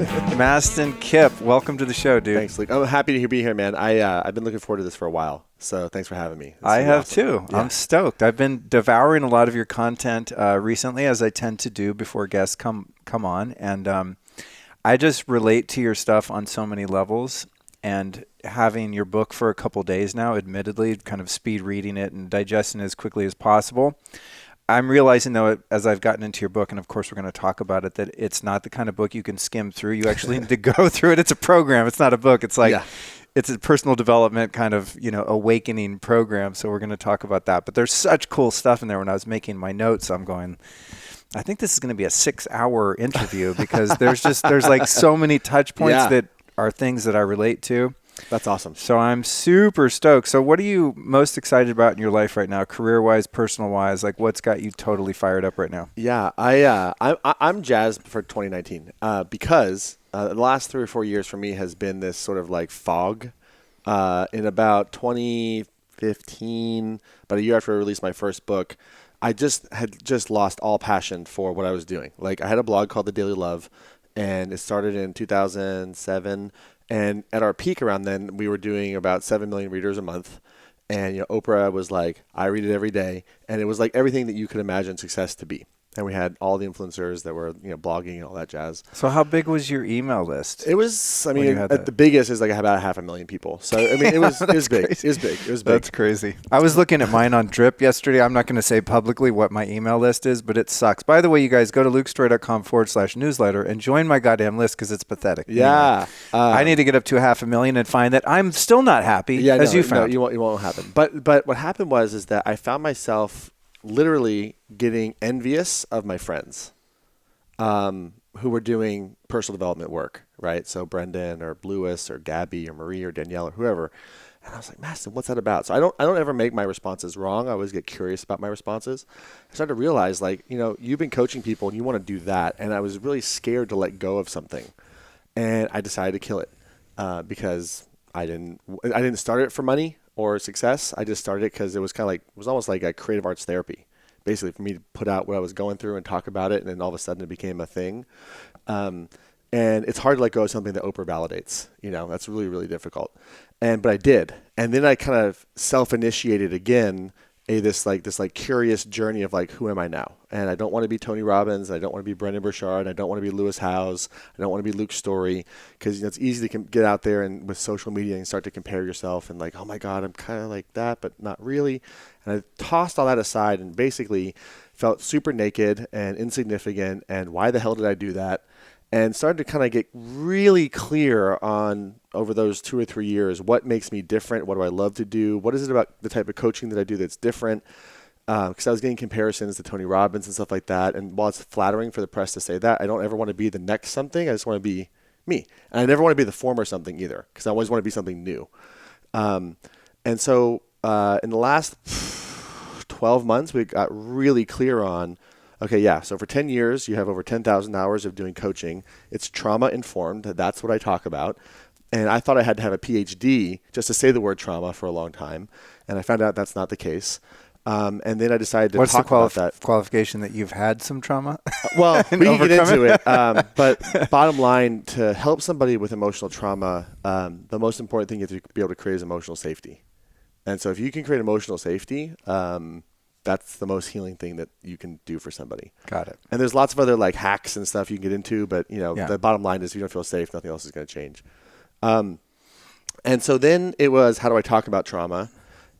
Mastin, Kipp, welcome to the show, dude. Thanks, Luke. I'm happy to be here, man. I've been looking forward to this for a while, so thanks for having me. I have awesome. too. Yeah. I'm stoked. I've been devouring a lot of your content recently, as I tend to do before guests come on, and I just relate to your stuff on so many levels. And having your book for a couple days now, admittedly, kind of speed reading it and digesting it as quickly as possible. I'm realizing, though, as I've gotten into your book, and of course we're going to talk about it, that it's not the kind of book you can skim through. You actually need to go through it. It's a program. It's not a book. It's like it's a personal development kind of, awakening program. So we're going to talk about that. But there's such cool stuff in there. When I was making my notes, I'm going, I think this is going to be a 6-hour interview because there's like so many touch points that are things that I relate to. That's awesome. So I'm super stoked. So what are you most excited about in your life right now, career-wise, personal-wise? Like, what's got you totally fired up right now? Yeah, I'm jazzed for 2019 because the last 3 or 4 years for me has been this sort of like fog. In about 2015, about a year after I released my first book, I had lost all passion for what I was doing. Like, I had a blog called The Daily Love, and it started in 2007. And at our peak around then, we were doing about 7 million readers a month. And Oprah was like, I read it every day. And it was like everything that you could imagine success to be. And we had all the influencers that were blogging and all that jazz. So how big was your email list? It was, at the biggest is like about 500,000 people. So, it was big. It was big. That's crazy. I was looking at mine on Drip yesterday. I'm not going to say publicly what my email list is, but it sucks. By the way, you guys, go to lukestory.com/newsletter and join my goddamn list because it's pathetic. Yeah. I need to get up to 500,000 and find that I'm still not happy you found. No, you won't happen. But what happened is that I found myself literally getting envious of my friends who were doing personal development work, right? So Brendan or Lewis or Gabby or Marie or Danielle or whoever. And I was like, Mastin, what's that about? So I don't ever make my responses wrong. I always get curious about my responses. I started to realize, like, you've been coaching people and you want to do that. And I was really scared to let go of something. And I decided to kill it because I didn't start it for money or success. I just started it because it was almost like a creative arts therapy, basically, for me to put out what I was going through and talk about it. And then all of a sudden it became a thing. And it's hard to let go of something that Oprah validates. That's really, really difficult. But I did. And then I kind of self-initiated again this curious journey of like, who am I now? And I don't want to be Tony Robbins. I don't want to be Brendon Burchard. I don't want to be Lewis Howes. I don't want to be Luke Story, because it's easy to get out there and with social media and start to compare yourself and like, oh my God, I'm kind of like that, but not really. And I tossed all that aside and basically felt super naked and insignificant. And why the hell did I do that? And started to kind of get really clear on, over those 2 or 3 years, what makes me different? What do I love to do? What is it about the type of coaching that I do that's different? Because I was getting comparisons to Tony Robbins and stuff like that. And while it's flattering for the press to say that, I don't ever want to be the next something. I just want to be me. And I never want to be the former something either, because I always want to be something new. And so in the last 12 months, we got really clear on, so for 10 years, you have over 10,000 hours of doing coaching. It's trauma-informed. That's what I talk about. And I thought I had to have a PhD just to say the word trauma for a long time. And I found out that's not the case. And then I decided to talk about that. What's the qualification that you've had some trauma? Well, we can get into it. But bottom line, to help somebody with emotional trauma, the most important thing you have to be able to create is emotional safety. And so if you can create emotional safety, that's the most healing thing that you can do for somebody. Got it. And there's lots of other like hacks and stuff you can get into, but the bottom line is if you don't feel safe, nothing else is going to change. And so then it was, how do I talk about trauma?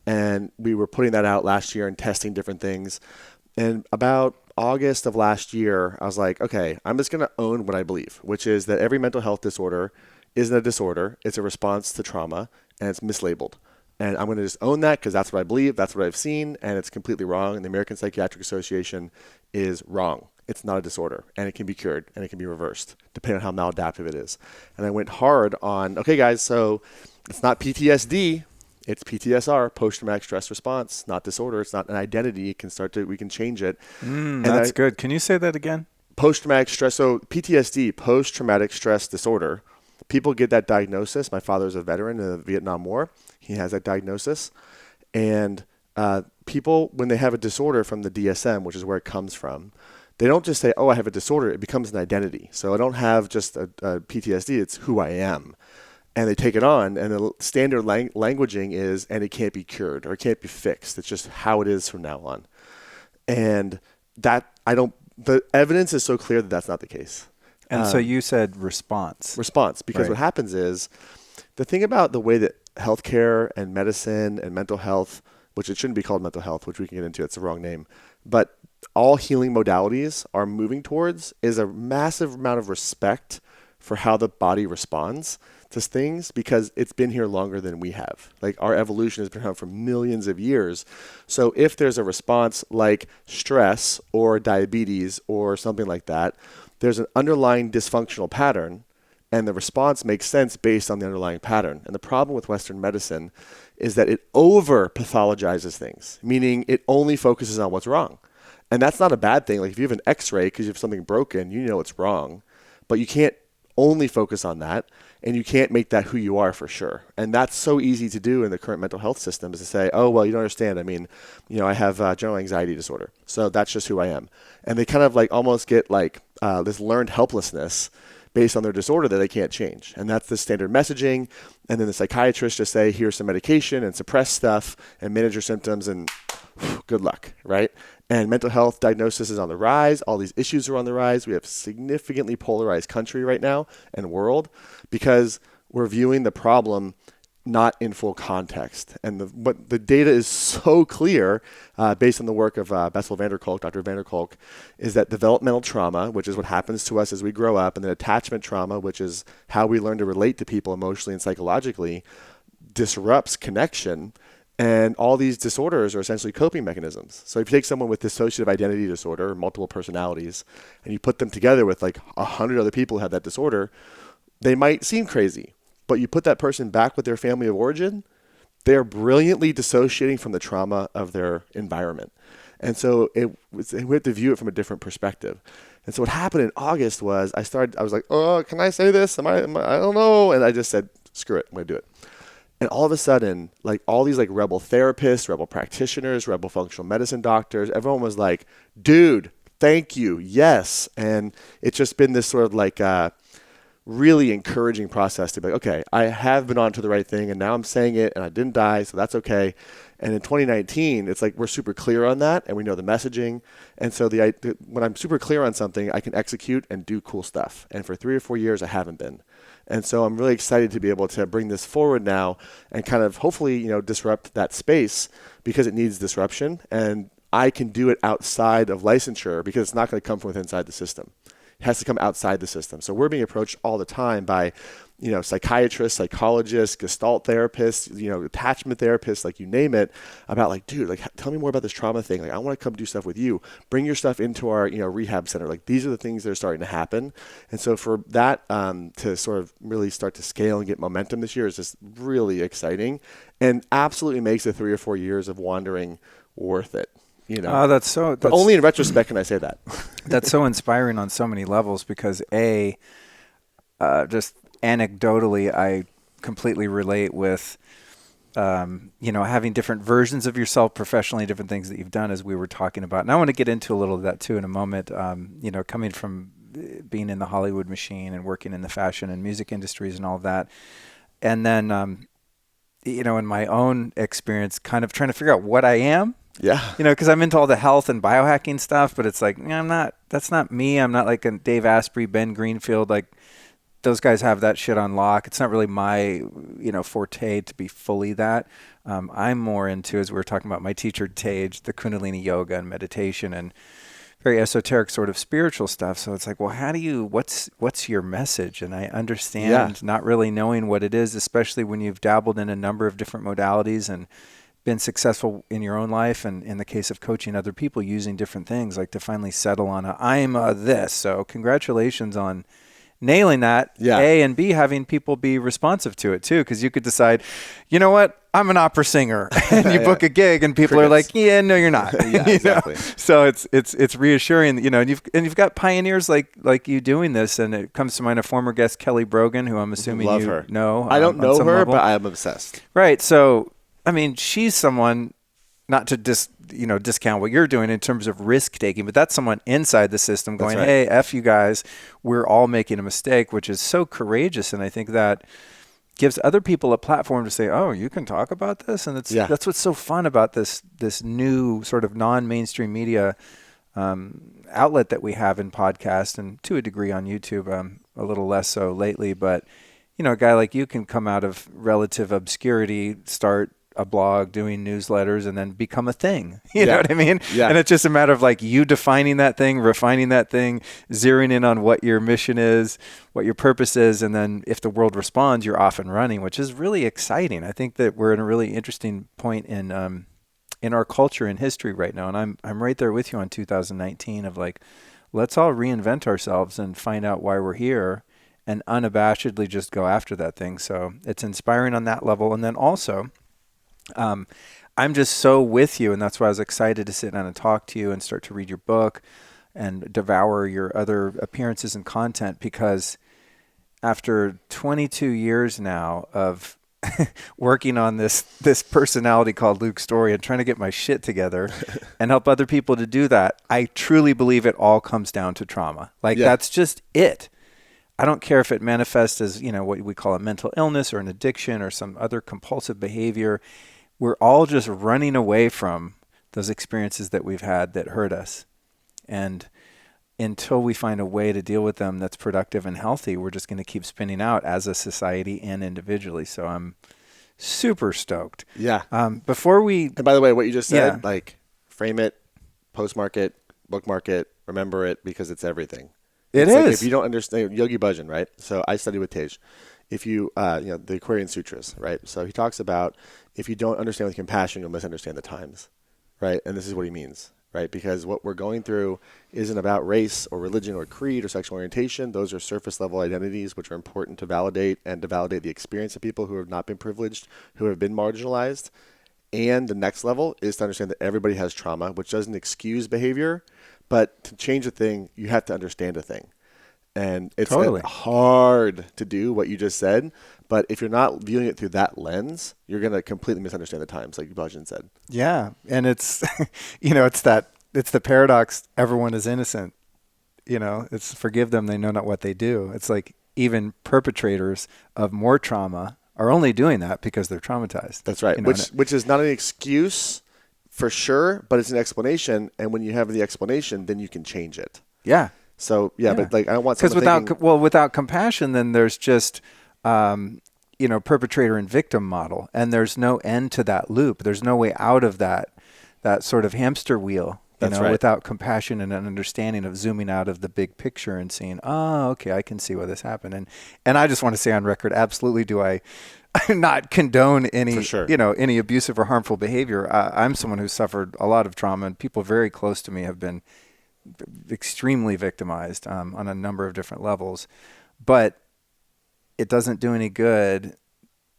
And we were putting that out last year and testing different things. And about August of last year, I was like, okay, I'm just going to own what I believe, which is that every mental health disorder isn't a disorder. It's a response to trauma, and it's mislabeled. And I'm going to just own that because that's what I believe, that's what I've seen, and it's completely wrong. And the American Psychiatric Association is wrong. It's not a disorder, and it can be cured, and it can be reversed, depending on how maladaptive it is. And I went hard on, okay, guys, so it's not PTSD, it's PTSR, post-traumatic stress response, not disorder. It's not an identity. We can change it. That's good. Can you say that again? Post-traumatic stress, so PTSD, post-traumatic stress disorder. People get that diagnosis. My father's a veteran in the Vietnam War. He has that diagnosis. And people, when they have a disorder from the DSM, which is where it comes from, they don't just say, oh, I have a disorder. It becomes an identity. So I don't have just a PTSD. It's who I am. And they take it on, and the standard languaging is, and it can't be cured or it can't be fixed. It's just how it is from now on. And the evidence is so clear that that's not the case. And so you said response. Because what happens is, the thing about the way that healthcare and medicine and mental health, which it shouldn't be called mental health, which we can get into, it's the wrong name, but all healing modalities are moving towards is a massive amount of respect for how the body responds to things, because it's been here longer than we have. Like, our evolution has been around for millions of years. So if there's a response like stress or diabetes or something like that, there's an underlying dysfunctional pattern, and the response makes sense based on the underlying pattern. And the problem with Western medicine is that it over pathologizes things, meaning it only focuses on what's wrong. And that's not a bad thing. Like, if you have an x-ray because you have something broken, you know it's wrong, but you can't only focus on that, and you can't make that who you are for sure. And that's so easy to do in the current mental health system, is to say, oh, well, you don't understand. I mean, I have general anxiety disorder, so that's just who I am. And they kind of like almost get like this learned helplessness based on their disorder that they can't change. And that's the standard messaging. And then the psychiatrists just say, here's some medication and suppress stuff and manage your symptoms, and good luck, right? And mental health diagnosis is on the rise. All these issues are on the rise. We have a significantly polarized country right now and world, because we're viewing the problem not in full context. And the data is so clear, based on the work of Bessel van der Kolk, Dr. van der Kolk, is that developmental trauma, which is what happens to us as we grow up, and then attachment trauma, which is how we learn to relate to people emotionally and psychologically, disrupts connection. And all these disorders are essentially coping mechanisms. So if you take someone with dissociative identity disorder or multiple personalities, and you put them together with like 100 other people who have that disorder, they might seem crazy. But you put that person back with their family of origin, they're brilliantly dissociating from the trauma of their environment. And so we have to view it from a different perspective. And so what happened in August was I was like, oh, can I say this? I don't know. And I just said, screw it, I'm going to do it. And all of a sudden, like all these like rebel therapists, rebel practitioners, rebel functional medicine doctors, everyone was like, dude, thank you. Yes. And it's just been this sort of like really encouraging process to be like, okay, I have been onto the right thing, and now I'm saying it, and I didn't die, so that's okay. And in 2019, it's like we're super clear on that, and we know the messaging. And so when I'm super clear on something, I can execute and do cool stuff. And for 3 or 4 years, I haven't been. And so I'm really excited to be able to bring this forward now and kind of hopefully, disrupt that space, because it needs disruption. And I can do it outside of licensure, because it's not going to come from inside the system. It has to come outside the system. So we're being approached all the time by, psychiatrists, psychologists, Gestalt therapists, attachment therapists, like you name it, about like, dude, like tell me more about this trauma thing. Like, I want to come do stuff with you. Bring your stuff into our, rehab center. Like, these are the things that are starting to happen. And so for that to sort of really start to scale and get momentum this year is just really exciting, and absolutely makes the 3 or 4 years of wandering worth it. That's but only in retrospect can I say that. That's so inspiring on so many levels, because just anecdotally, I completely relate with, having different versions of yourself professionally, different things that you've done, as we were talking about. And I want to get into a little of that too in a moment. Coming from being in the Hollywood machine and working in the fashion and music industries and all of that. And then, in my own experience, kind of trying to figure out what I am. Yeah. Because I'm into all the health and biohacking stuff, but it's like, that's not me. I'm not like a Dave Asprey, Ben Greenfield. Like, those guys have that shit on lock. It's not really my, forte to be fully that. I'm more into, as we were talking about, my teacher, Tage, the Kundalini yoga and meditation and very esoteric sort of spiritual stuff. So it's like, well, what's your message? And I understand not really knowing what it is, especially when you've dabbled in a number of different modalities and been successful in your own life, and in the case of coaching other people using different things, like to finally settle on I'm this. So congratulations on nailing that. A, and B, having people be responsive to it too, because you could decide, you know what, I'm an opera singer, and you book a gig, and people are like, yeah, no, you're not. Exactly. So it's reassuring, and you've got pioneers like you doing this, and it comes to mind a former guest, Kelly Brogan, who I'm assuming Love you her. know. I don't know her, level. but I'm obsessed. Right. So, I mean, she's someone, not to just discount what you're doing in terms of risk taking, but that's someone inside the system going, right. hey, F you guys, we're all making a mistake, which is so courageous. And I think that gives other people a platform to say, oh, you can talk about this. And that's what's so fun about this new sort of non-mainstream media outlet that we have in podcast, and to a degree on YouTube, a little less so lately. But, a guy like you can come out of relative obscurity, start a blog, doing newsletters, and then become a thing. You know what I mean? Yeah. And it's just a matter of like you defining that thing, refining that thing, zeroing in on what your mission is, what your purpose is, and then if the world responds, you're off and running, which is really exciting. I think that we're in a really interesting point in our culture and history right now, and I'm right there with you on 2019 of like, let's all reinvent ourselves and find out why we're here, and unabashedly just go after that thing. So it's inspiring on that level, and then also. I'm just so with you, and that's why I was excited to sit down and talk to you and start to read your book and devour your other appearances and content, because after 22 years now of working on this personality called Luke Story and trying to get my shit together and help other people to do that, I truly believe it all comes down to trauma. That's just it. I don't care if it manifests as, what we call a mental illness or an addiction or some other compulsive behavior. We're all just running away from those experiences that we've had that hurt us. And until we find a way to deal with them that's productive and healthy, we're just going to keep spinning out as a society and individually. So I'm super stoked. Yeah. And by the way, what you just said, frame it, postmark it, bookmark it, remember it, because it's everything. It's like is. If you don't understand Yogi Bhajan, right? So I study with Tej. If you, the Aquarian Sutras, right? So he talks about if you don't understand with compassion, you'll misunderstand the times, right? And this is what he means, right? Because what we're going through isn't about race or religion or creed or sexual orientation. Those are surface level identities, which are important to validate and to validate the experience of people who have not been privileged, who have been marginalized. And the next level is to understand that everybody has trauma, which doesn't excuse behavior, but to change a thing, you have to understand a thing. And it's hard to do what you just said, but if you're not viewing it through that lens, you're going to completely misunderstand the times, like Bhajan said. Yeah, and it's, it's the paradox. Everyone is innocent. It's forgive them, they know not what they do. It's like even perpetrators of more trauma are only doing that because they're traumatized. That's right, which is not an excuse for sure, but it's an explanation. And when you have the explanation, then you can change it. Yeah. So but I don't want someone without compassion, then there's just perpetrator and victim model, and there's no end to that loop. There's no way out of that sort of hamster wheel. Without compassion and an understanding of zooming out of the big picture and seeing, oh, okay, I can see why this happened. And I just want to say on record, absolutely, do I not condone any any abusive or harmful behavior. I'm someone who's suffered a lot of trauma, and people very close to me have been extremely victimized on a number of different levels, but it doesn't do any good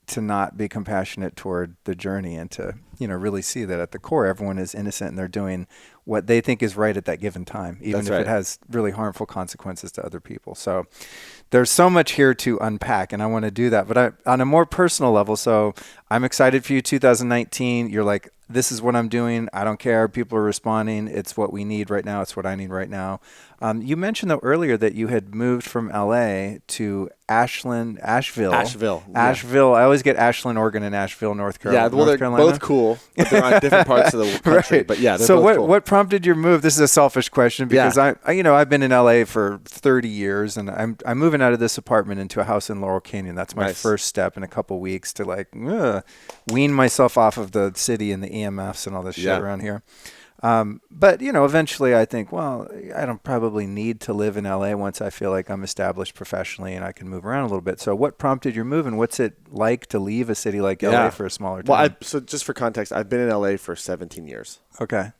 to not be compassionate toward the journey and to really see that at the core everyone is innocent and they're doing what they think is right at that given time, even if it has really harmful consequences to other people. So there's so much here to unpack, and I want to do that, but on a more personal level. So I'm excited for you. 2019, you're like, this is what I'm doing. I don't care. People are responding. It's what we need right now. It's what I need right now. You mentioned though earlier that you had moved from LA to Asheville. Asheville. I always get Ashland, Oregon, and Asheville, North Carolina. Yeah, well, they're both cool, but they're on different parts of the country. Right. But yeah, so what prompted your move? This is a selfish question because I've been in LA for 30 years, and I'm moving out of this apartment into a house in Laurel Canyon. That's my first step in a couple weeks to wean myself off of the city and the EMFs and all this shit around here. But eventually I think, well, I don't probably need to live in LA once I feel like I'm established professionally and I can move around a little bit. So what prompted your move, and what's it like to leave a city like LA for a smaller town? Well, so just for context, I've been in LA for 17 years. Okay.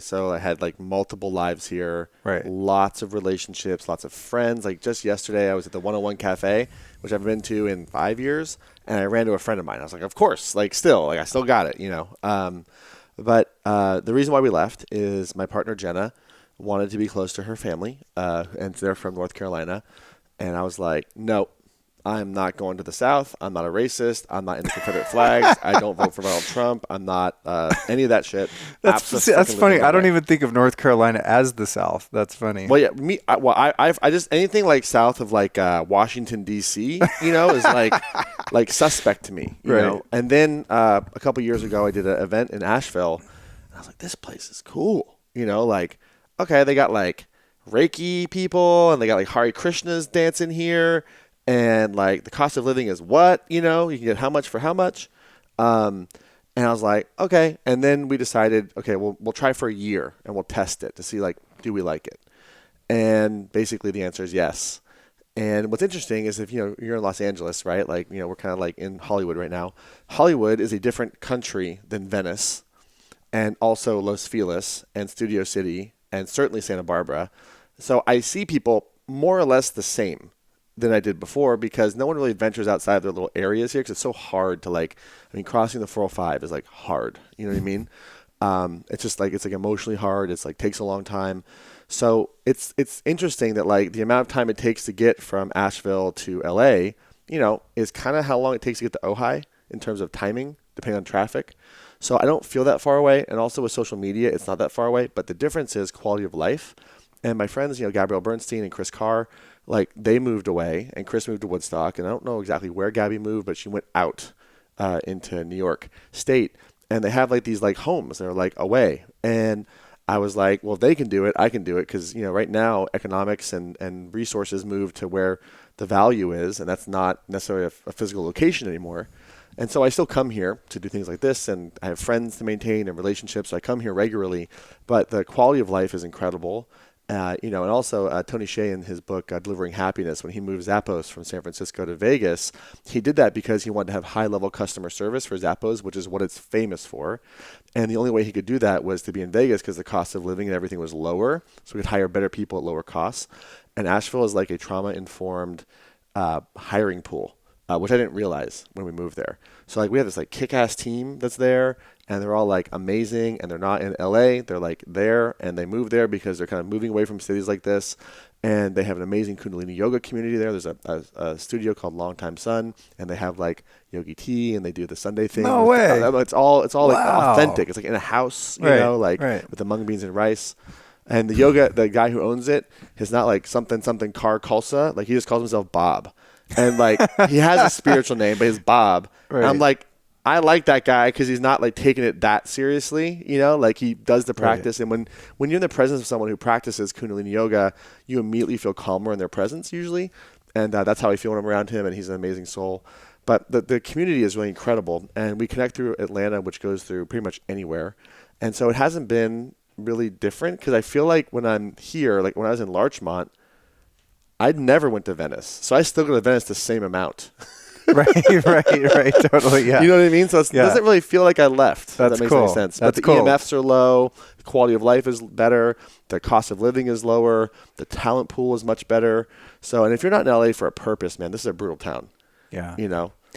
So I had multiple lives here, lots of relationships, lots of friends. Like just yesterday I was at the 101 Cafe, which I've been to in 5 years. And I ran to a friend of mine. I was like, of course, I still got it, But the reason why we left is my partner, Jenna, wanted to be close to her family, and they're from North Carolina. And I was like, no, I'm not going to the South. I'm not a racist. I'm not into Confederate flags. I don't vote for Donald Trump. I'm not any of that shit. That's funny. I don't even think of North Carolina as the South. That's funny. Well, yeah, I just anything like south of like Washington D.C. Is like suspect to me. You know. And then a couple years ago, I did an event in Asheville, and I was like, this place is cool. Like okay, they got like Reiki people, and they got like Hare Krishnas dancing here. And like the cost of living is what, you can get how much for how much. And I was like, okay. And then we decided, okay, we'll try for a year and we'll test it to see like, do we like it? And basically the answer is yes. And what's interesting is if, you're in Los Angeles, right? Like, we're kind of like in Hollywood right now. Hollywood is a different country than Venice and also Los Feliz and Studio City and certainly Santa Barbara. So I see people more or less the same than I did before because no one really ventures outside their little areas here because it's so hard to crossing the 405 is like hard. You know what I mean? It's just like, it's like emotionally hard. It's like takes a long time. So it's interesting that like the amount of time it takes to get from Asheville to LA, is kind of how long it takes to get to Ojai in terms of timing, depending on traffic. So I don't feel that far away. And also with social media, it's not that far away, but the difference is quality of life. And my friends, Gabrielle Bernstein and Chris Carr, like they moved away and Chris moved to Woodstock. And I don't know exactly where Gabby moved, but she went out into New York State. And they have like these like homes that are like away. And I was like, well, if they can do it, I can do it. Because, right now economics and resources move to where the value is. And that's not necessarily a physical location anymore. And so I still come here to do things like this. And I have friends to maintain and relationships. So I come here regularly. But the quality of life is incredible. And also Tony Hsieh in his book, Delivering Happiness, when he moved Zappos from San Francisco to Vegas, he did that because he wanted to have high-level customer service for Zappos, which is what it's famous for. And the only way he could do that was to be in Vegas because the cost of living and everything was lower, so we could hire better people at lower costs. And Asheville is like a trauma-informed hiring pool, which I didn't realize when we moved there. So like we have this like kick-ass team that's there, and they're all like amazing, and they're not in LA. They're like there, and they moved there because they're kind of moving away from cities like this. And they have an amazing Kundalini yoga community there. There's a studio called Longtime Sun, and they have like yogi tea, and they do the Sunday thing. No way. It's all Wow. like authentic. It's like in a house, with the mung beans and rice. And the guy who owns it is not like something Car Kulsa. Like he just calls himself Bob. And like he has a spiritual name, but he's Bob. Right. And I'm like, I like that guy because he's not like taking it that seriously, like he does the practice. Right. And when you're in the presence of someone who practices Kundalini yoga, you immediately feel calmer in their presence usually. And that's how I feel when I'm around him. And he's an amazing soul. But the community is really incredible. And we connect through Atlanta, which goes through pretty much anywhere. And so it hasn't been really different because I feel like when I'm here, like when I was in Larchmont, I never went to Venice. So I still go to Venice the same amount. right, totally, yeah. You know what I mean? So it doesn't really feel like I left. That's if that makes cool. any sense. That's but the cool. EMFs are low. The quality of life is better. The cost of living is lower. The talent pool is much better. So, and if you're not in LA for a purpose, man, this is a brutal town. Yeah.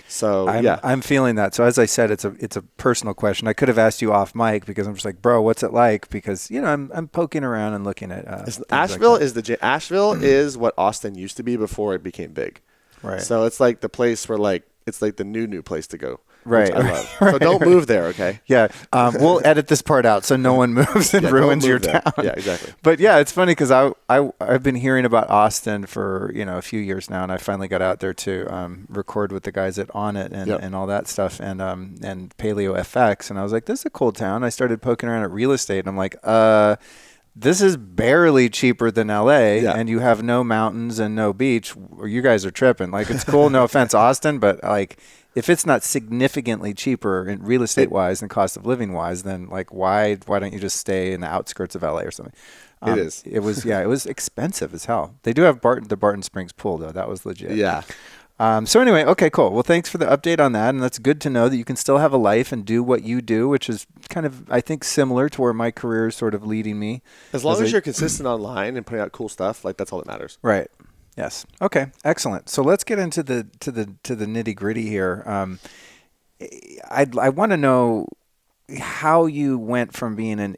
So I'm feeling that. So as I said, it's a personal question. I could have asked you off mic because I'm just like, bro, what's it like? Because I'm poking around and looking at Asheville is what Austin used to be before it became big. Right. So it's like the place where like it's like the new place to go. Right. Which I love. So don't move there, okay? Yeah. We'll edit this part out so no one moves and ruins your town. Yeah, exactly. But yeah, it's funny because I've been hearing about Austin for a few years now, and I finally got out there to record with the guys at On It and all that stuff and Paleo FX, and I was like, this is a cool town. I started poking around at real estate, and I'm like, this is barely cheaper than LA, and you have no mountains and no beach. You guys are tripping. Like, it's cool. No offense, Austin, but like, if it's not significantly cheaper in real estate wise and cost of living wise, then like, why don't you just stay in the outskirts of LA or something? It is. It was expensive as hell. They do have the Barton Springs pool though. That was legit. Yeah. So anyway, okay, cool. Well, thanks for the update on that. And that's good to know that you can still have a life and do what you do, which is kind of, I think, similar to where my career is sort of leading me. As long as you're consistent online and putting out cool stuff, like that's all that matters. Right. Yes. Okay. Excellent. So let's get into the nitty gritty here. I want to know how you went from being an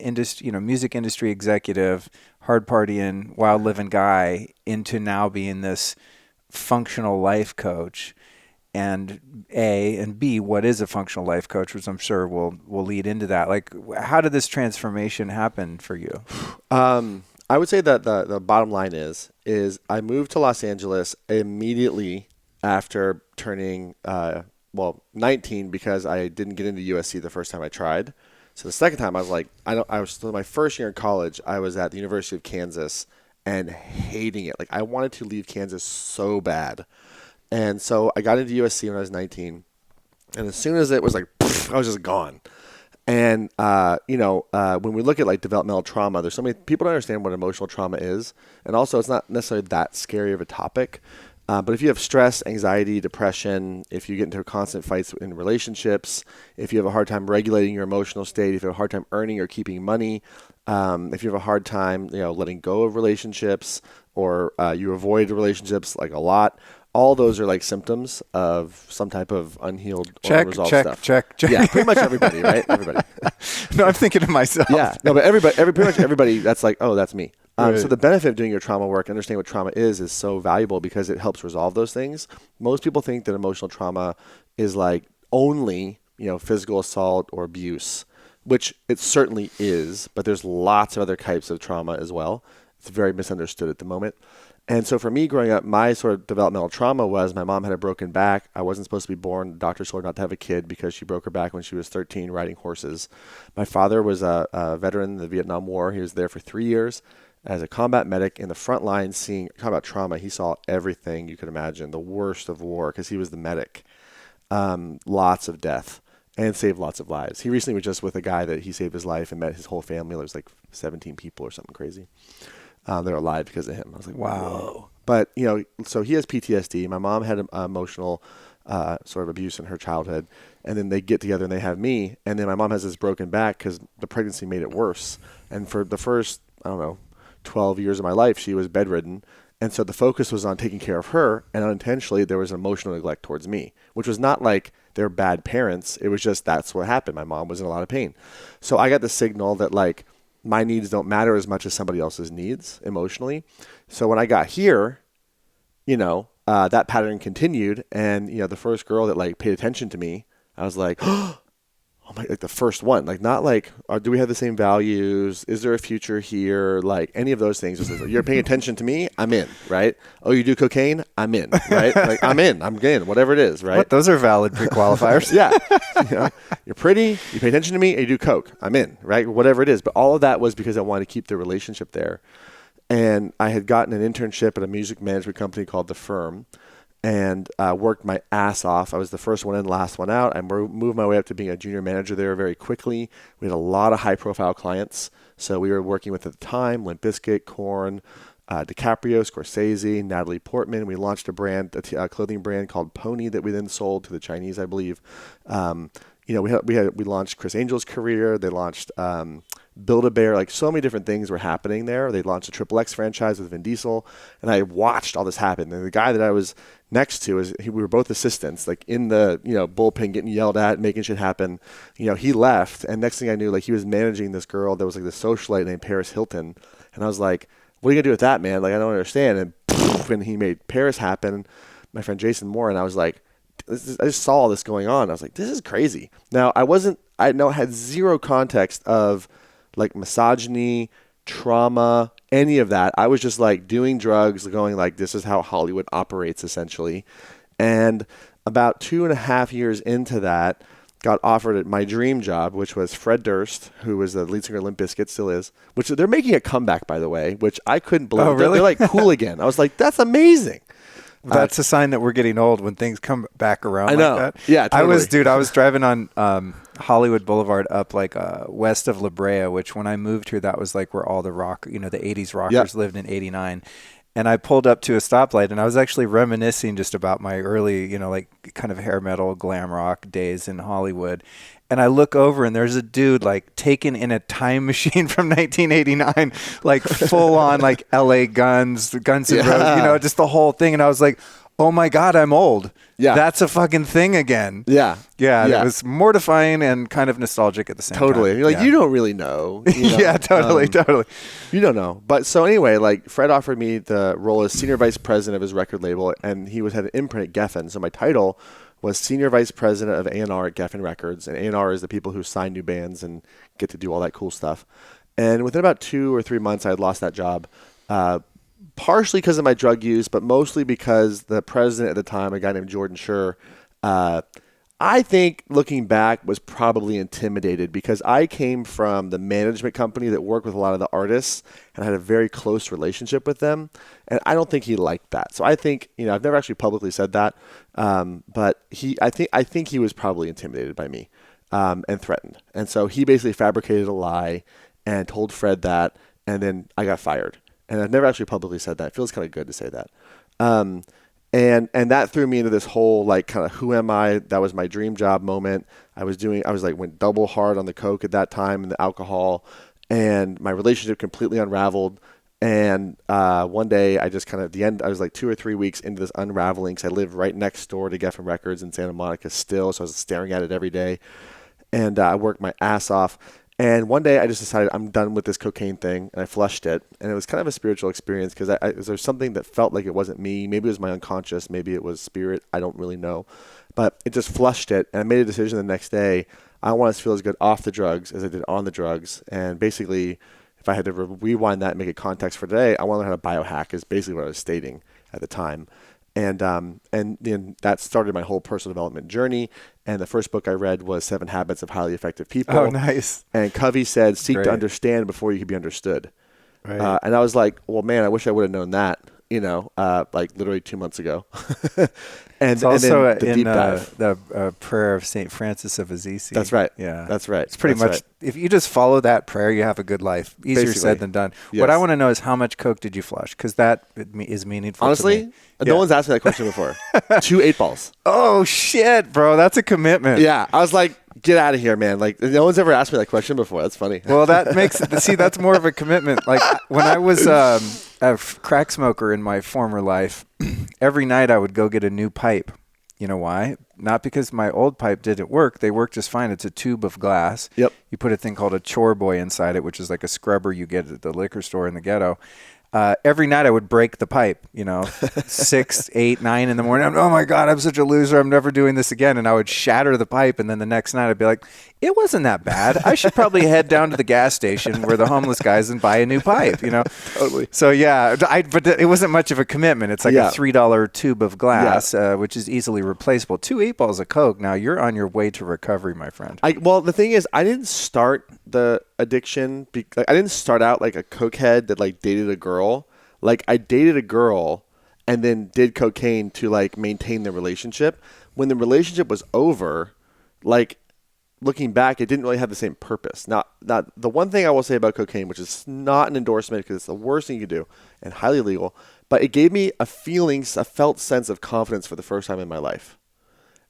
music industry executive, hard partying, wild living guy into now being this functional life coach, and A, and B, what is a functional life coach, which I'm sure will lead into that. Like, how did this transformation happen for you? I would say that the bottom line is I moved to Los Angeles immediately after turning 19, because I didn't get into USC the first time I tried. So the second time I was like, I was still my first year in college. I was at the University of Kansas and hating it. Like, I wanted to leave Kansas so bad. And so I got into USC when I was 19. And as soon as it was like, I was just gone. And, when we look at like developmental trauma, there's so many people don't understand what emotional trauma is. And also it's not necessarily that scary of a topic. But if you have stress, anxiety, depression, if you get into constant fights in relationships, if you have a hard time regulating your emotional state, if you have a hard time earning or keeping money, if you have a hard time, letting go of relationships, or you avoid relationships like a lot, all those are like symptoms of some type of unhealed or unresolved stuff. Check. Yeah, pretty much everybody, right? Everybody. No, I'm thinking of myself. Yeah, no, but pretty much everybody, that's like, oh, that's me. Right. So the benefit of doing your trauma work, understanding what trauma is so valuable because it helps resolve those things. Most people think that emotional trauma is like only, physical assault or abuse, which it certainly is, but there's lots of other types of trauma as well. It's very misunderstood at the moment. And so for me growing up, my sort of developmental trauma was my mom had a broken back. I wasn't supposed to be born. The doctor told her not to have a kid because she broke her back when she was 13 riding horses. My father was a veteran in the Vietnam War. He was there for 3 years as a combat medic in the front lines, talk about trauma. He saw everything you could imagine, the worst of war, because he was the medic. Lots of death, and saved lots of lives. He recently was just with a guy that he saved his life and met his whole family. There was like 17 people or something crazy. They're alive because of him. I was like, wow. Whoa. But, so he has PTSD. My mom had emotional sort of abuse in her childhood. And then they get together and they have me. And then my mom has this broken back because the pregnancy made it worse. And for the first, 12 years of my life, she was bedridden. And so the focus was on taking care of her. And unintentionally, there was emotional neglect towards me, which was not like they're bad parents. It was just that's what happened. My mom was in a lot of pain. So I got the signal that like, my needs don't matter as much as somebody else's needs emotionally. So when I got here, that pattern continued. And, the first girl that like paid attention to me, I was like, oh my, like the first one, like not like, do we have the same values? Is there a future here? Like any of those things. Just like, you're paying attention to me, I'm in, right? Oh, you do cocaine? I'm in, right? Like I'm in, whatever it is, right? What? Those are valid pre-qualifiers. Yeah. You're pretty, you pay attention to me, and you do coke, I'm in, right? Whatever it is. But all of that was because I wanted to keep the relationship there. And I had gotten an internship at a music management company called The Firm, and worked my ass off. I was the first one in, last one out. I moved my way up to being a junior manager there very quickly. We had a lot of high-profile clients. So we were working with, at the time, Limp Bizkit, Korn, DiCaprio, Scorsese, Natalie Portman. We launched a clothing brand called Pony that we then sold to the Chinese, I believe. We launched Chris Angel's career. They launched Build-A-Bear. Like so many different things were happening there. They launched a Triple X franchise with Vin Diesel, and I watched all this happen. And the guy that I was next to we were both assistants, like in the bullpen, getting yelled at, making shit happen. He left, and next thing I knew, like he was managing this girl that was like this socialite named Paris Hilton, and I was like, "What are you gonna do with that, man? Like I don't understand." And and he made Paris happen. My friend Jason Moore, and I was like, I just saw all this going on. I was like, this is crazy. Now I had zero context of like misogyny, trauma, any of that. I was just like doing drugs, going like, this is how Hollywood operates essentially. And about 2.5 years into that, got offered my dream job, which was Fred Durst, who was the lead singer of Limp Bizkit, still is, which they're making a comeback, by the way, which I couldn't believe. Oh, really? They're like cool again. I was like, that's amazing. That's a sign that we're getting old when things come back around I know. like that. Yeah, totally. I was driving on Hollywood Boulevard up like west of La Brea, which when I moved here, that was like where all the rock, the 80s rockers lived in 89. And I pulled up to a stoplight, and I was actually reminiscing just about my early, like kind of hair metal, glam rock days in Hollywood. And I look over, and there's a dude like taken in a time machine from 1989, like full on like LA Guns N' Roses, just the whole thing. And I was like, oh my God, I'm old. Yeah. That's a fucking thing again. Yeah. Yeah. It was mortifying and kind of nostalgic at the same time. Totally. You're like, you don't really know. You know? Yeah, totally. You don't know. But so anyway, like Fred offered me the role as senior vice president of his record label, and he had an imprint at Geffen. So my title was senior vice president of A&R at Geffen Records. And A&R is the people who sign new bands and get to do all that cool stuff. And within about 2 or 3 months, I had lost that job. Partially because of my drug use, but mostly because the president at the time, a guy named Jordan Schur, I think looking back was probably intimidated because I came from the management company that worked with a lot of the artists and had a very close relationship with them. And I don't think he liked that. So I think, I've never actually publicly said that. But I think he was probably intimidated by me, and threatened. And so he basically fabricated a lie and told Fred that, and then I got fired. And I've never actually publicly said that. It feels kind of good to say that. And that threw me into this whole like kind of who am I? That was my dream job moment. Went double hard on the coke at that time and the alcohol, and my relationship completely unraveled. And one day I just kind of, at the end, I was like 2 or 3 weeks into this unraveling because I lived right next door to Geffen Records in Santa Monica still. So I was staring at it every day. And I worked my ass off. And one day I just decided I'm done with this cocaine thing, and I flushed it. And it was kind of a spiritual experience because there's something that felt like it wasn't me. Maybe it was my unconscious. Maybe it was spirit. I don't really know. But it just flushed it. And I made a decision the next day. I want to feel as good off the drugs as I did on the drugs. And basically, if I had to rewind that and make it context for today, I want to learn how to biohack is basically what I was stating at the time. And then that started my whole personal development journey. And the first book I read was 7 Habits of Highly Effective People. Oh, nice. And Covey said, seek to understand before you can be understood. Right. And I was like, well, man, I wish I would have known that, like literally 2 months ago. And it's also and then the in deep dive. the prayer of St. Francis of Assisi. That's right. Yeah. That's right. It's pretty much, if you just follow that prayer, you have a good life. Easier Basically. said than done. Yes. What I want to know is how much coke did you flush? Because that is meaningful Honestly, to me. no one's asked me that question before. 2 8-balls. Oh, shit, bro. That's a commitment. Yeah. I was like, get out of here, man. Like, no one's ever asked me that question before. That's funny. Well, that makes that's more of a commitment. Like when I was a crack smoker in my former life, every night I would go get a new pipe. You know why? Not because my old pipe didn't work. They work just fine. It's a tube of glass. Yep. You put a thing called a chore boy inside it, which is like a scrubber you get at the liquor store in the ghetto. Every night I would break the pipe, 6, 8, 9 in the morning. Oh my God, I'm such a loser. I'm never doing this again. And I would shatter the pipe. And then the next night I'd be like, it wasn't that bad. I should probably head down to the gas station where the homeless guys and buy a new pipe, Totally. So yeah, but it wasn't much of a commitment. It's like a $3 tube of glass, which is easily replaceable. 2 8-balls of Coke. Now you're on your way to recovery, my friend. Well, the thing is, I didn't start the addiction. I didn't start out like a cokehead that like dated a girl. Like I dated a girl and then did cocaine to like maintain the relationship. When the relationship was over, like looking back, it didn't really have the same purpose. Now, the one thing I will say about cocaine, which is not an endorsement because it's the worst thing you can do and highly illegal, but it gave me a felt sense of confidence for the first time in my life.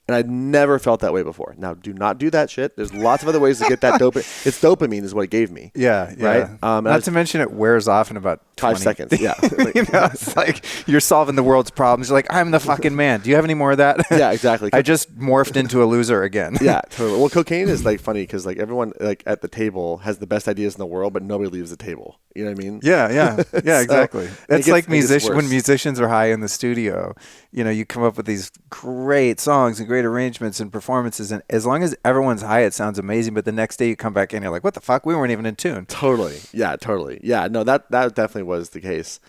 And I'd never felt that way before. Now, do not do that shit. There's lots of other ways to get that dopamine. It's dopamine is what it gave me. Yeah. Right? Not to mention it wears off in about 5 seconds. Yeah. It's like you're solving the world's problems. You're like, I'm the fucking man. Do you have any more of that? Yeah, exactly. I just morphed into a loser again. Yeah, totally. Well, cocaine is like funny because like everyone like at the table has the best ideas in the world, but nobody leaves the table. You know what I mean? Yeah, exactly. It's like when musicians are high in the studio, you come up with these great songs and great arrangements and performances, and as long as everyone's high, it sounds amazing. But the next day you come back in, you're like, what the fuck? We weren't even in tune. Totally. Yeah, totally. Yeah, no, that definitely was the case.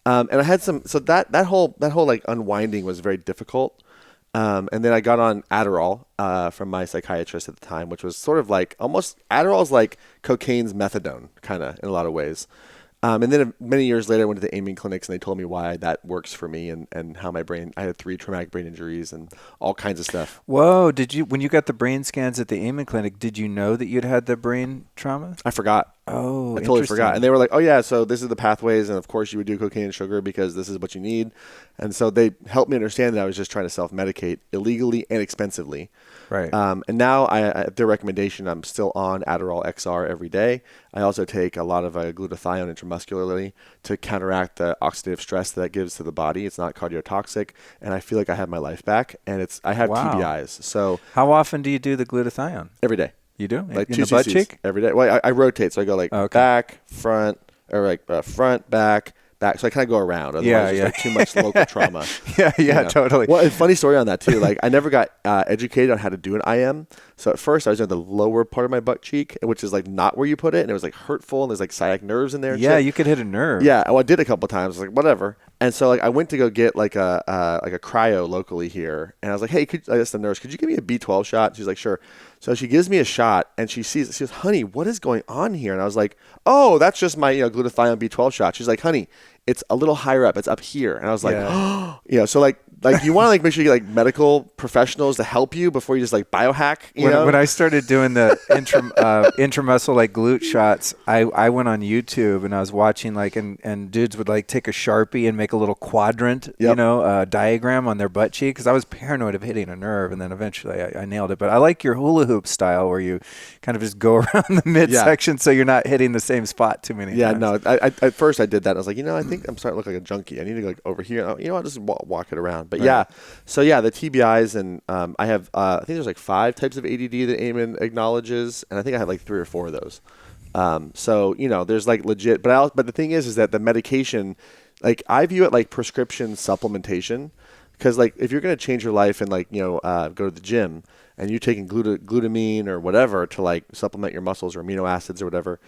And I had that whole like unwinding was very difficult. And then I got on Adderall from my psychiatrist at the time, which was sort of like almost Adderall's like cocaine's methadone, kind of in a lot of ways. And then many years later, I went to the aiming clinics and they told me why that works for me and how my brain, I had 3 traumatic brain injuries and all kinds of stuff. Whoa. When you got the brain scans at the aiming clinic, did you know that you'd had the brain trauma? I forgot. Oh, I totally forgot. interesting. And they were like, oh, yeah, so this is the pathways. And, of course, you would do cocaine and sugar because this is what you need. And so they helped me understand that I was just trying to self-medicate illegally and expensively. Right. And now, at their recommendation, I'm still on Adderall XR every day. I also take a lot of glutathione intramuscularly to counteract the oxidative stress that gives to the body. It's not cardiotoxic. And I feel like I have my life back. And I have Wow. TBIs. So how often do you do the glutathione? every day. You do? Like in 2 the butt cc's cheek? every day. Well, I rotate, so I go like back, front, or like front, back. So I kind of go around. Otherwise, it's like too much local trauma. Yeah, totally. Well, a funny story on that too. Like I never got educated on how to do an IM. So at first I was doing the lower part of my butt cheek, which is like not where you put it, and it was like hurtful, and there's like sciatic nerves in there. And shit. You could hit a nerve. Yeah, well, I did a couple times. I was like, whatever. And so like I went to go get like a cryo locally here, and I was like, hey, I asked the nurse, could you give me a B12 shot? She's like, sure. So she gives me a shot, and she sees it. She goes, honey, what is going on here? And I was like, oh, that's just my glutathione B12 shot. She's like, honey, it's a little higher up. It's up here. And I was like, so like you want to like make sure you get like medical professionals to help you before you just like biohack. When I started doing the intramuscle like glute shots, I went on YouTube and I was watching like and dudes would like take a Sharpie and make a little quadrant, diagram on their butt cheek because I was paranoid of hitting a nerve, and then eventually I nailed it. But I like your hula hoop style where you kind of just go around the midsection so you're not hitting the same spot too many times. Yeah, no. I at first I did that. And I was like, I think I'm starting to look like a junkie. I need to go like over here. I'll just walk it around. But the TBIs and I have I think there's like 5 types of ADD that Eamon acknowledges, and I think I have like 3 or 4 of those. There's like legit. But the thing is that the medication, like I view it like prescription supplementation, because like if you're gonna change your life and like go to the gym and you're taking glutamine or whatever to like supplement your muscles or amino acids or whatever,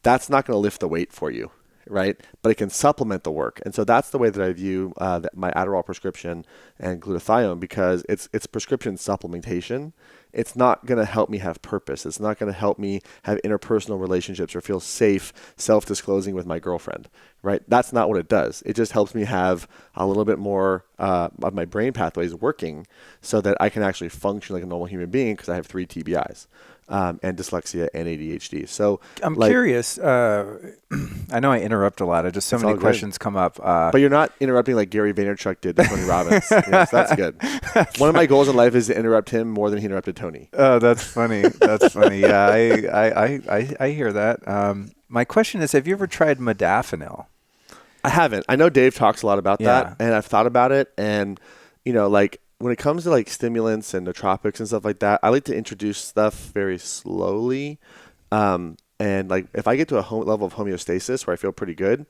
that's not gonna lift the weight for you. Right, but it can supplement the work, and so that's the way that I view my Adderall prescription and glutathione, because it's prescription supplementation. It's not going to help me have purpose. It's not going to help me have interpersonal relationships or feel safe self-disclosing with my girlfriend. Right, that's not what it does. It just helps me have a little bit more of my brain pathways working, so that I can actually function like a normal human being, because I have 3 TBIs. And dyslexia and ADHD. So I'm curious. I know I interrupt a lot. So many questions come up. But you're not interrupting like Gary Vaynerchuk did to Tony Robbins. So that's good. One of my goals in life is to interrupt him more than he interrupted Tony. Oh, that's funny. That's funny. Yeah, I hear that. My question is, have you ever tried Modafinil? I haven't. I know Dave talks a lot about that, and I've thought about it. And when it comes to like stimulants and nootropics and stuff like that, I like to introduce stuff very slowly. And like if I get to a level of homeostasis where I feel pretty good,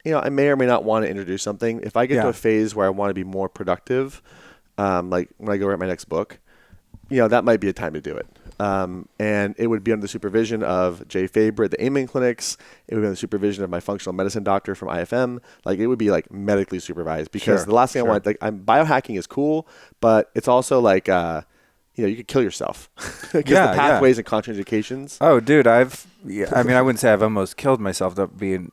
I may or may not want to introduce something. If I get to a phase where I want to be more productive, like when I go write my next book, that might be a time to do it. And it would be under the supervision of Jay Faber at the Amen Clinics. It would be under the supervision of my functional medicine doctor from IFM. Like it would be like medically supervised, because the last thing I want, like biohacking is cool, but it's also like, you could kill yourself because the pathways and contraindications. Oh, dude, I wouldn't say I've almost killed myself, that being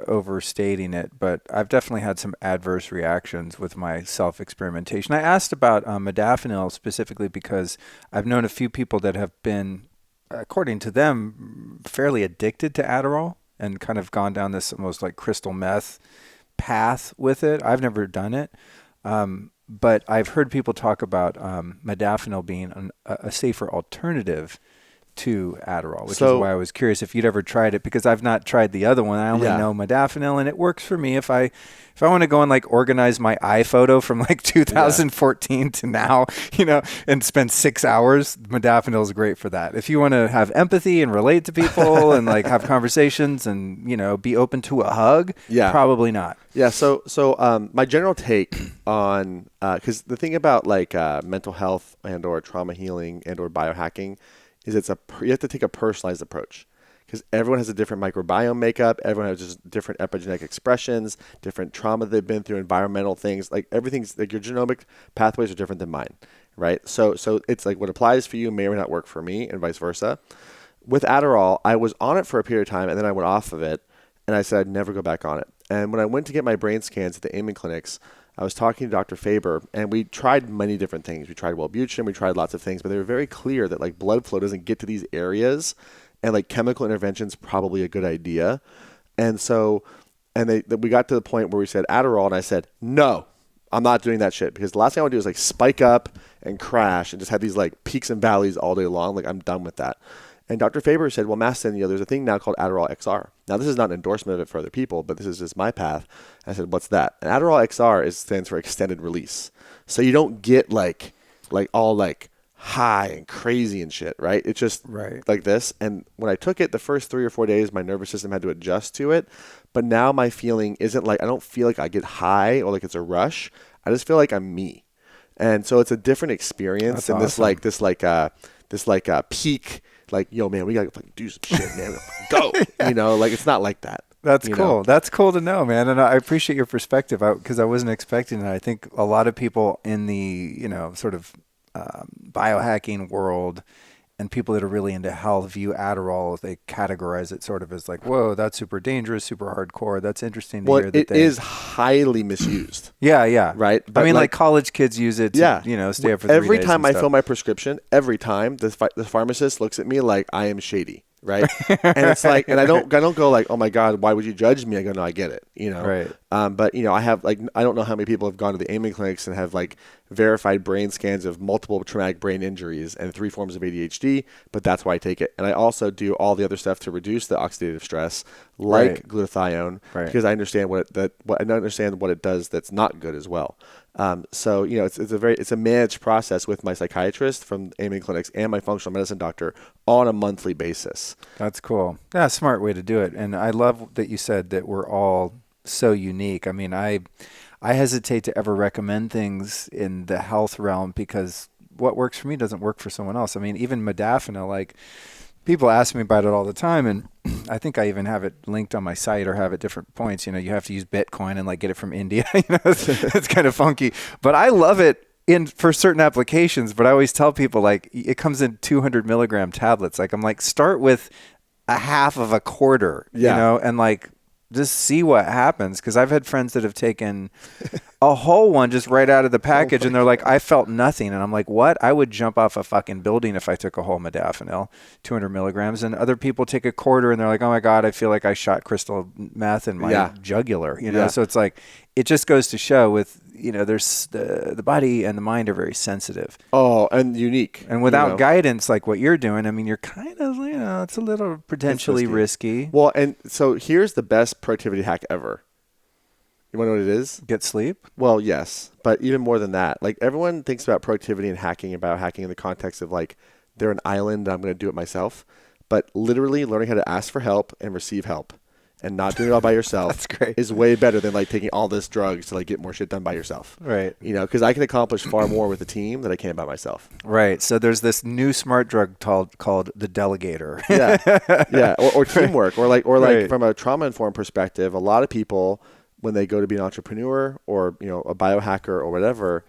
overstating it, but I've definitely had some adverse reactions with my self-experimentation. I asked about modafinil specifically because I've known a few people that have been, according to them, fairly addicted to Adderall and kind of gone down this almost like crystal meth path with it. I've never done it. But I've heard people talk about modafinil being a safer alternative to Adderall, which is why I was curious if you'd ever tried it, because I've not tried the other one. I only know modafinil, and it works for me. If I want to go and like organize my iPhoto from like 2014 to now, and spend 6 hours, modafinil is great for that. If you want to have empathy and relate to people and like have conversations and be open to a hug, probably not. Yeah. So my general take on because the thing about like mental health and or trauma healing and or biohacking is you have to take a personalized approach, because everyone has a different microbiome makeup. Everyone has just different epigenetic expressions, different trauma they've been through, environmental things. Like everything's like your genomic pathways are different than mine, right? So it's like what applies for you may or may not work for me, and vice versa. With Adderall, I was on it for a period of time, and then I went off of it, and I said I'd never go back on it. And when I went to get my brain scans at the Amen Clinics, I was talking to Dr. Faber, and we tried many different things. We tried Wellbutrin, we tried lots of things, but they were very clear that like blood flow doesn't get to these areas and like chemical intervention's probably a good idea. And so, we got to the point where we said Adderall, and I said, no, I'm not doing that shit, because the last thing I want to do is like spike up and crash and just have these like peaks and valleys all day long. Like, I'm done with that. And Dr. Faber said, well, Mastin, there's a thing now called Adderall XR. Now, this is not an endorsement of it for other people, but this is just my path. I said, what's that? And Adderall XR stands for extended release. So you don't get like all like high and crazy and shit, right? It's just like this. And when I took it the first 3 or 4 days, my nervous system had to adjust to it. But now my feeling isn't like, I don't feel like I get high or like it's a rush. I just feel like I'm me. And so it's a different experience. That's awesome. This peak, like, yo, man, we got to do some shit, man. Go. Like, it's not like that. That's cool. That's cool to know, man. And I appreciate your perspective, because I wasn't expecting it. I think a lot of people in the, sort of biohacking world and people that are really into health view Adderall, they categorize it sort of as like, whoa, that's super dangerous, super hardcore. That's interesting to hear that it is highly misused. Yeah. Right? But I mean, like college kids use it to, stay up for 3 days. Every time I fill my prescription, the pharmacist looks at me like I am shady. Right. And it's like, and I don't go like, oh my God, why would you judge me? I go, no, I get it, Right. But I have like, I don't know how many people have gone to the aiming clinics and have like verified brain scans of multiple traumatic brain injuries and 3 forms of ADHD, but that's why I take it. And I also do all the other stuff to reduce the oxidative stress, like glutathione, because I understand what it does that's not good as well. So it's a managed process with my psychiatrist from aiming clinics and my functional medicine doctor on a monthly basis. That's cool. Yeah, smart way to do it. And I love that you said that we're all so unique. I mean, I hesitate to ever recommend things in the health realm because what works for me doesn't work for someone else. I mean, even Modafinil, like people ask me about it all the time, and I think I even have it linked on my site or have at different points. You have to use Bitcoin and like get it from India. It's kind of funky, but I love it for certain applications. But I always tell people like it comes in 200 milligram tablets. Like I'm like, start with a half of a quarter, and like just see what happens. Because I've had friends that have taken a whole one just right out of the package, and they're like, I felt nothing. And I'm like, what? I would jump off a fucking building if I took a whole Modafinil, 200 milligrams. And other people take a quarter, and they're like, oh my God, I feel like I shot crystal meth in my jugular. So it's like, it just goes to show with, there's the body and the mind are very sensitive. Oh, and unique. And without guidance like what you're doing, I mean, you're kind of, it's a little potentially risky. Well, and so here's the best productivity hack ever. You want to know what it is? Get sleep? Well, yes, but even more than that. Like, everyone thinks about productivity and hacking and biohacking in the context of like, they're an island, I'm going to do it myself. But literally learning how to ask for help and receive help and not doing it all by yourself That's great. Is way better than like taking all this drugs to like get more shit done by yourself. Right. Because I can accomplish far more with a team than I can by myself. Right. So there's this new smart drug called the Delegator. Yeah. Or teamwork, or like from a trauma-informed perspective, a lot of people, when they go to be an entrepreneur or a biohacker or whatever,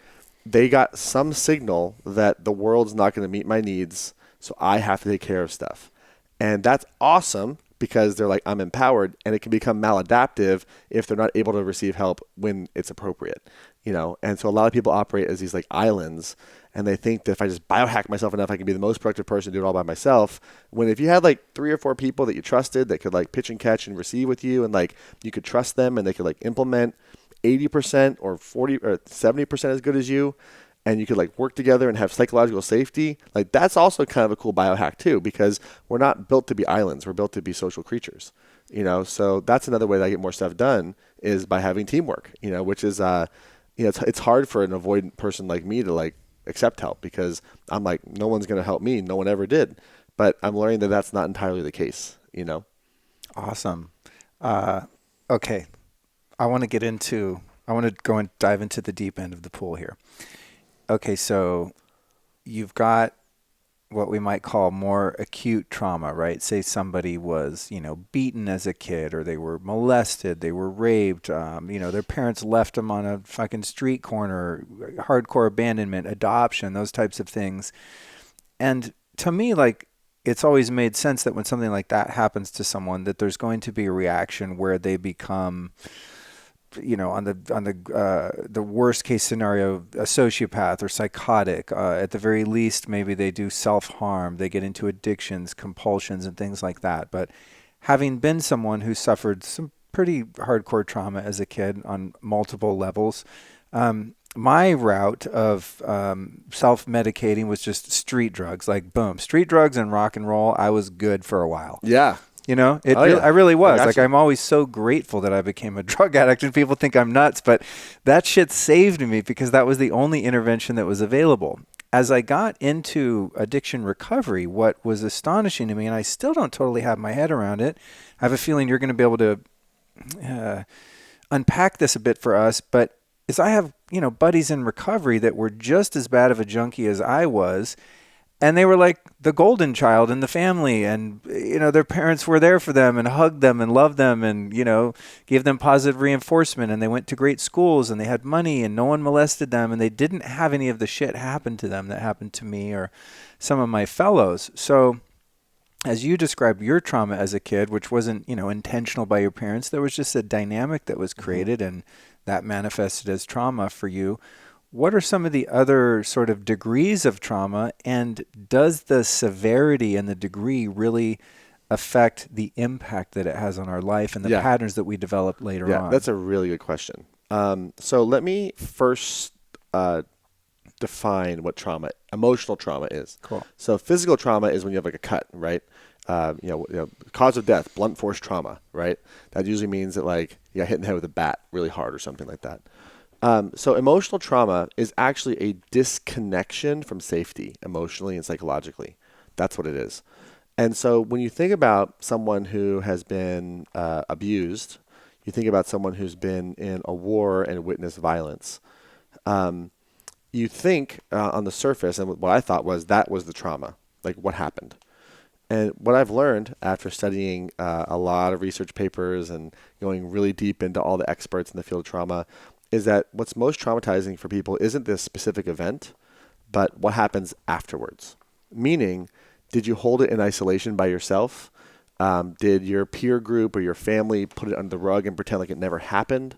they got some signal that the world's not going to meet my needs, so I have to take care of stuff. And that's awesome because they're like, I'm empowered, and it can become maladaptive if they're not able to receive help when it's appropriate, And so a lot of people operate as these like islands, and they think that if I just biohack myself enough, I can be the most productive person, do it all by myself. When if you had like 3 or 4 people that you trusted that could like pitch and catch and receive with you, and like you could trust them, and they could like implement 80% or 40 or 70% as good as you, and you could like work together and have psychological safety, like that's also kind of a cool biohack too, because we're not built to be islands. We're built to be social creatures, so that's another way that I get more stuff done is by having teamwork, which is, it's hard for an avoidant person like me to like accept help because I'm like, no one's going to help me. No one ever did. But I'm learning that that's not entirely the case, Awesome. Okay. I want to go and dive into the deep end of the pool here. Okay, so you've got what we might call more acute trauma, right? Say somebody was, beaten as a kid, or they were molested, they were raped, their parents left them on a fucking street corner, hardcore abandonment, adoption, those types of things. And to me, like, it's always made sense that when something like that happens to someone, that there's going to be a reaction where they become on the worst case scenario, a sociopath or psychotic. At the very least, maybe they do self-harm. They get into addictions, compulsions, and things like that. But having been someone who suffered some pretty hardcore trauma as a kid on multiple levels, my route of self-medicating was just street drugs, like boom, street drugs and rock and roll. I was good for a while. Yeah. I really was. Like, you. I'm always so grateful that I became a drug addict, and people think I'm nuts, but that shit saved me because that was the only intervention that was available. As I got into addiction recovery, what was astonishing to me, and I still don't totally have my head around it, I have a feeling you're going to be able to unpack this a bit for us, but is I have, buddies in recovery that were just as bad of a junkie as I was. And they were like the golden child in the family, and their parents were there for them and hugged them and loved them and gave them positive reinforcement, and they went to great schools and they had money and no one molested them, and they didn't have any of the shit happen to them that happened to me or some of my fellows. So as you described your trauma as a kid, which wasn't intentional by your parents, there was just a dynamic that was created, and that manifested as trauma for you. What are some of the other sort of degrees of trauma, and does the severity and the degree really affect the impact that it has on our life and the patterns that we develop later on? Yeah, that's a really good question. So let me first define what emotional trauma is. Cool. So physical trauma is when you have like a cut, right? Cause of death, blunt force trauma, right? That usually means that like you got hit in the head with a bat really hard or something like that. So emotional trauma is actually a disconnection from safety emotionally and psychologically. That's what it is. And so when you think about someone who has been abused, you think about someone who's been in a war and witnessed violence, you think on the surface, and what I thought was that was the trauma, like what happened. And what I've learned after studying a lot of research papers and going really deep into all the experts in the field of trauma is that what's most traumatizing for people isn't this specific event, but what happens afterwards. Meaning, did you hold it in isolation by yourself? Did your peer group or your family put it under the rug and pretend like it never happened?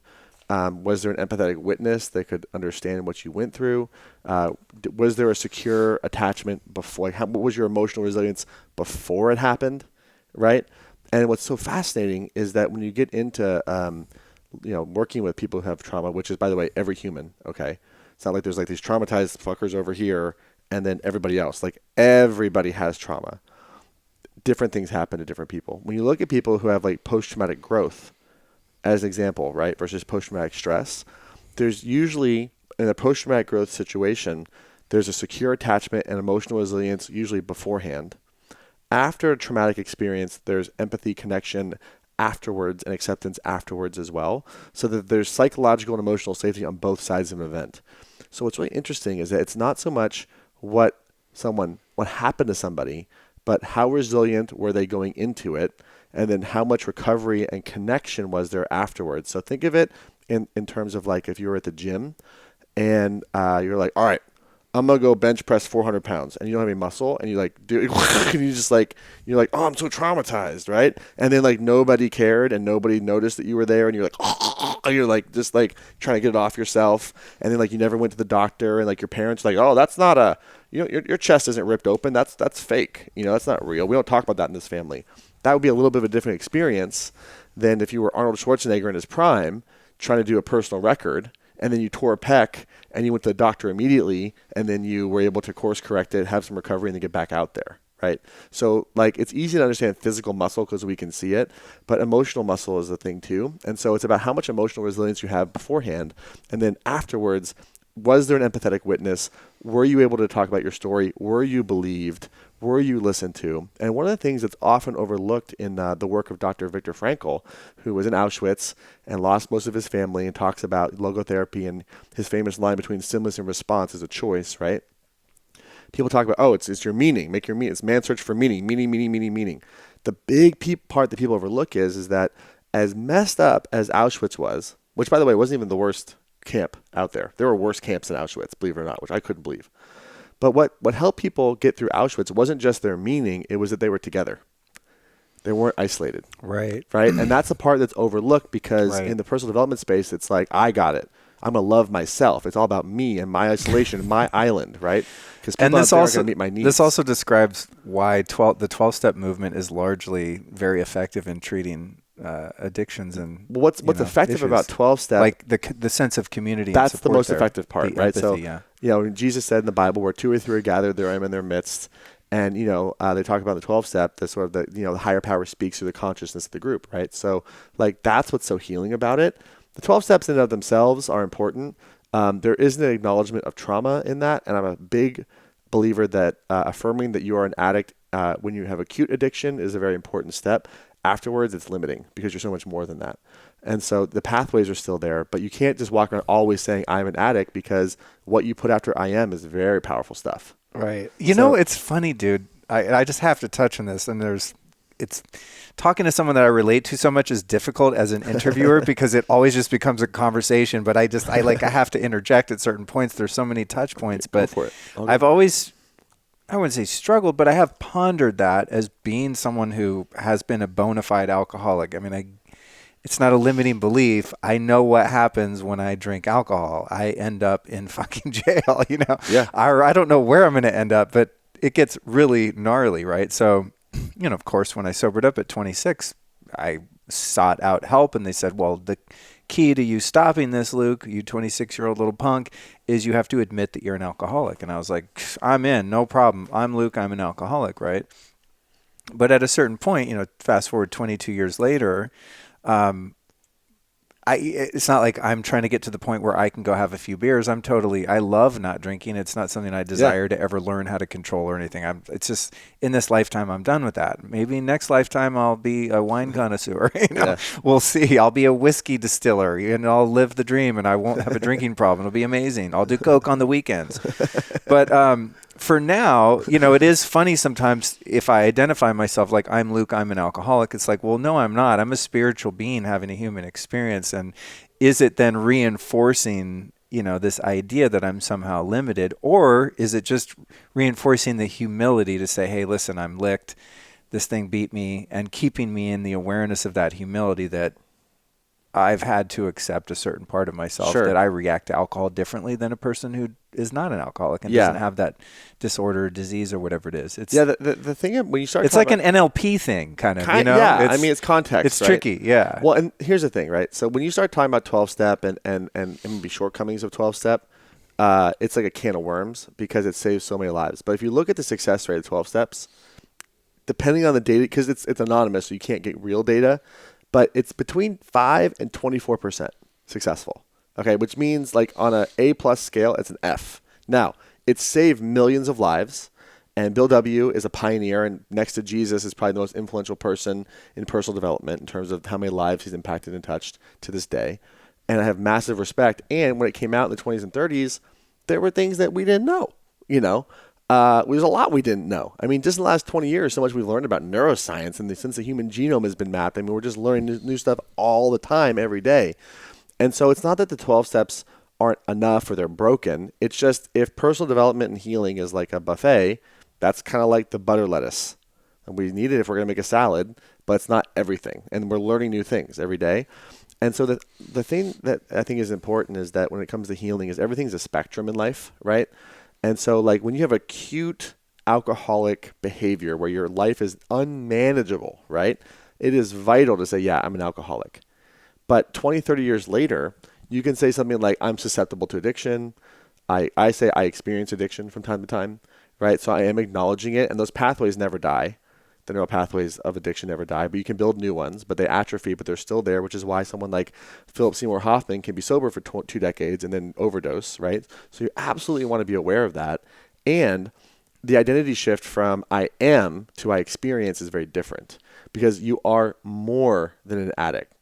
Was there an empathetic witness that could understand what you went through? Was there a secure attachment before? What was your emotional resilience before it happened, right? And what's so fascinating is that when you get into working with people who have trauma, which is, by the way, every human, okay? It's not like there's like these traumatized fuckers over here and then everybody else. Like everybody has trauma. Different things happen to different people. When you look at people who have like post-traumatic growth, as an example, right, versus post-traumatic stress, there's usually, in a post-traumatic growth situation, there's a secure attachment and emotional resilience usually beforehand. After a traumatic experience, there's empathy, connection afterwards, and acceptance afterwards as well, so that there's psychological and emotional safety on both sides of an event. So what's really interesting is that it's not so much what happened to somebody, but how resilient were they going into it, and then how much recovery and connection was there afterwards. So think of it in terms of like if you were at the gym and you're like, all right, I'm going to go bench press 400 pounds, and you don't have any muscle, and you like do it, and you just like, you're like, oh, I'm so traumatized, right? And then like nobody cared and nobody noticed that you were there, and you're like, oh, and you're like just like trying to get it off yourself, and then like you never went to the doctor, and like your parents like, oh, that's not your chest isn't ripped open, that's fake, that's not real. We don't talk about that in this family. That would be a little bit of a different experience than if you were Arnold Schwarzenegger in his prime trying to do a personal record, and then you tore a pec and you went to the doctor immediately, and then you were able to course correct it, have some recovery, and then get back out there, right? So like it's easy to understand physical muscle because we can see it, but emotional muscle is the thing too. And so it's about how much emotional resilience you have beforehand, and then afterwards, was there an empathetic witness? Were you able to talk about your story? Were you believed? Were you listened to? And one of the things that's often overlooked in the work of Dr. Viktor Frankl, who was in Auschwitz and lost most of his family and talks about logotherapy and his famous line between stimulus and response is a choice, right? People talk about, oh, it's your meaning. Make your meaning. It's man's search for meaning. Meaning. The big part that people overlook is that as messed up as Auschwitz was, which, by the way, wasn't even the worst camp out there. There were worse camps than Auschwitz, believe it or not, which I couldn't believe. But what helped people get through Auschwitz wasn't just their meaning, it was that they were together. They weren't isolated. Right. Right. And that's the part that's overlooked because Right. in the personal development space, it's like, I got it. I'm going to love myself. It's all about me and my isolation, my island, right? Because people out there are going to meet my needs. This also describes why the 12-step movement is largely very effective in treating addictions and what's effective issues. about 12-step, like the sense of community. That's and the most there. effective part, the right? Empathy, So, Jesus said in the Bible, where 2 or 3 are gathered, there I am in their midst. And, they talk about the 12-step, the sort of the higher power speaks through the consciousness of the group, right? So, like, that's what's so healing about it. The 12 steps in and of themselves are important. There isn't an acknowledgement of trauma in that. And I'm a big believer that affirming that you are an addict when you have acute addiction is a very important step. Afterwards, it's limiting because you're so much more than that. And so the pathways are still there, but you can't just walk around always saying I'm an addict, because what you put after I am is very powerful stuff. Right. It's funny, dude. I just have to touch on this. And it's talking to someone that I relate to so much is difficult as an interviewer because it always just becomes a conversation. But I have to interject at certain points. There's so many touch points. But Go for it. I've always, I wouldn't say struggled, but I have pondered that as being someone who has been a bona fide alcoholic. I mean, it's not a limiting belief. I know what happens when I drink alcohol. I end up in fucking jail, Yeah. I don't know where I'm going to end up, but it gets really gnarly, right? So, of course, when I sobered up at 26, I sought out help, and they said, well, the key to you stopping this, Luke, you 26-year-old little punk, is you have to admit that you're an alcoholic. And I was like, I'm in, no problem. I'm Luke, I'm an alcoholic, right? But at a certain point, fast forward 22 years later, it's not like I'm trying to get to the point where I can go have a few beers. I love not drinking. It's not something I desire to ever learn how to control or anything. It's just in this lifetime, I'm done with that. Maybe next lifetime I'll be a wine connoisseur. We'll see. I'll be a whiskey distiller and I'll live the dream and I won't have a drinking problem. It'll be amazing. I'll do coke on the weekends. But, for now, it is funny sometimes if I identify myself like I'm Luke, I'm an alcoholic. It's like, well, no, I'm not. I'm a spiritual being having a human experience. And is it then reinforcing, this idea that I'm somehow limited? Or is it just reinforcing the humility to say, hey, listen, I'm licked. This thing beat me, and keeping me in the awareness of that humility that I've had to accept a certain part of myself, that I react to alcohol differently than a person who is not an alcoholic and doesn't have that disorder, disease, or whatever it is. It's the thing when you start, it's like an NLP thing, kind of. Yeah, it's context. It's tricky. Yeah. Well, and here's the thing, right? So when you start talking about 12-step and maybe shortcomings of 12-step, it's like a can of worms because it saves so many lives. But if you look at the success rate of 12 steps, depending on the data, because it's anonymous, so you can't get real data, but it's between 5 and 24% successful. Okay, which means like on a A+ scale, it's an F. Now, it's saved millions of lives, and Bill W. is a pioneer, and next to Jesus is probably the most influential person in personal development in terms of how many lives he's impacted and touched to this day. And I have massive respect. And when it came out in the 20s and 30s, there were things that we didn't know, there's a lot we didn't know. I mean, just in the last 20 years, so much we've learned about neuroscience, and since the human genome has been mapped, we're just learning new stuff all the time, every day. And so it's not that the 12 steps aren't enough or they're broken. It's just if personal development and healing is like a buffet, that's kind of like the butter lettuce. And we need it if we're going to make a salad, but it's not everything. And we're learning new things every day. And so the thing that I think is important is that when it comes to healing is everything's a spectrum in life, right? And so like when you have acute alcoholic behavior where your life is unmanageable, right? It is vital to say, yeah, I'm an alcoholic. But 20, 30 years later, you can say something like, I'm susceptible to addiction. I say I experience addiction from time to time, right? So I am acknowledging it, and those pathways never die. The neural pathways of addiction never die, but you can build new ones, but they atrophy, but they're still there, which is why someone like Philip Seymour Hoffman can be sober for 2 decades and then overdose, right? So you absolutely want to be aware of that. And the identity shift from I am to I experience is very different because you are more than an addict.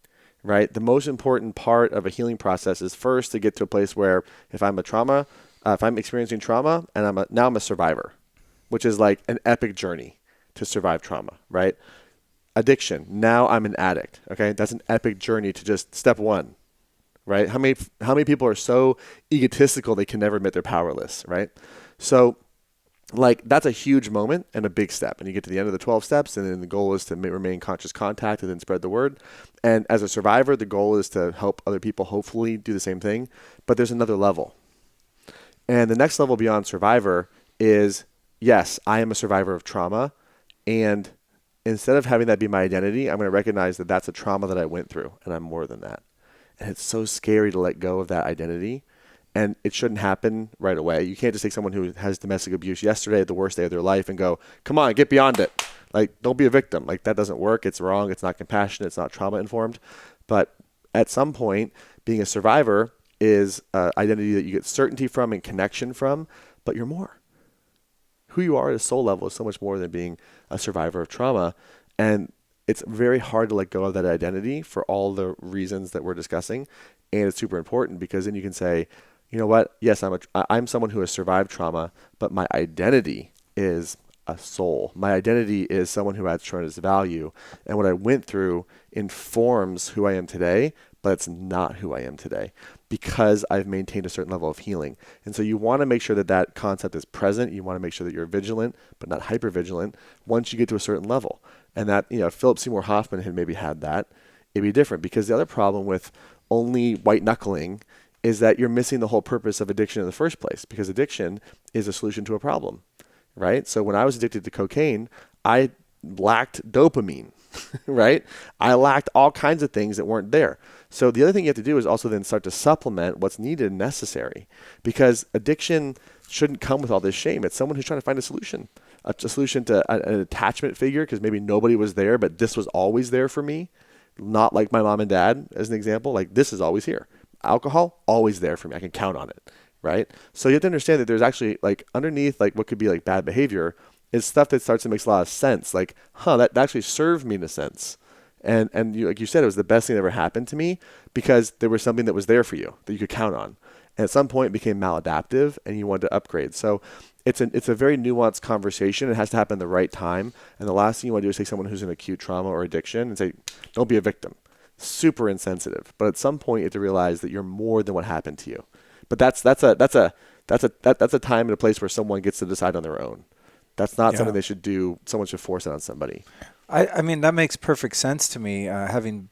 Right? The most important part of a healing process is first to get to a place where if I'm experiencing trauma and now I'm a survivor, which is like an epic journey to survive trauma, right? Addiction. Now I'm an addict. Okay. That's an epic journey to just step 1, right? How many people are so egotistical they can never admit they're powerless, right? So like that's a huge moment and a big step. And you get to the end of the 12 steps, and then the goal is to remain conscious contact and then spread the word. And as a survivor, the goal is to help other people hopefully do the same thing. But there's another level. And the next level beyond survivor is, yes, I am a survivor of trauma. And instead of having that be my identity, I'm going to recognize that that's a trauma that I went through, and I'm more than that. And it's so scary to let go of that identity. And it shouldn't happen right away. You can't just take someone who has domestic abuse yesterday at the worst day of their life and go, come on, get beyond it. Like, don't be a victim. Like, that doesn't work. It's wrong. It's not compassionate. It's not trauma informed. But at some point, being a survivor is an identity that you get certainty from and connection from, but you're more. Who you are at a soul level is so much more than being a survivor of trauma. And it's very hard to let go of that identity for all the reasons that we're discussing. And it's super important because then you can say, you know what? Yes, I'm someone who has survived trauma, but my identity is a soul. My identity is someone who has tremendous value. And what I went through informs who I am today, but it's not who I am today because I've maintained a certain level of healing. And so you want to make sure that that concept is present. You want to make sure that you're vigilant, but not hyper vigilant once you get to a certain level. And that, if Philip Seymour Hoffman had maybe had that, it'd be different, because the other problem with only white knuckling is that you're missing the whole purpose of addiction in the first place, because addiction is a solution to a problem, right? So when I was addicted to cocaine, I lacked dopamine, right? I lacked all kinds of things that weren't there. So the other thing you have to do is also then start to supplement what's needed and necessary, because addiction shouldn't come with all this shame. It's someone who's trying to find a solution to an attachment figure, because maybe nobody was there, but this was always there for me. Not like my mom and dad, as an example. Like, this is always here. Alcohol, always there for me. I can count on it, right? So you have to understand that there's actually, like, underneath, like, what could be like bad behavior is stuff that starts to make a lot of sense. Like, that actually served me in a sense. And you, like you said, it was the best thing that ever happened to me because there was something that was there for you that you could count on. And at some point it became maladaptive and you wanted to upgrade. So it's a very nuanced conversation. It has to happen at the right time. And the last thing you want to do is take someone who's in acute trauma or addiction and say, don't be a victim. Super insensitive. But at some point you have to realize that you're more than what happened to you. But that's a time and a place where someone gets to decide on their own. That's not something they should do. Someone should force it on somebody. I mean, that makes perfect sense to me. Having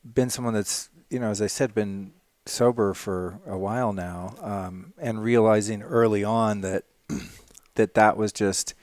been someone that's, as I said, been sober for a while now, and realizing early on that that was just,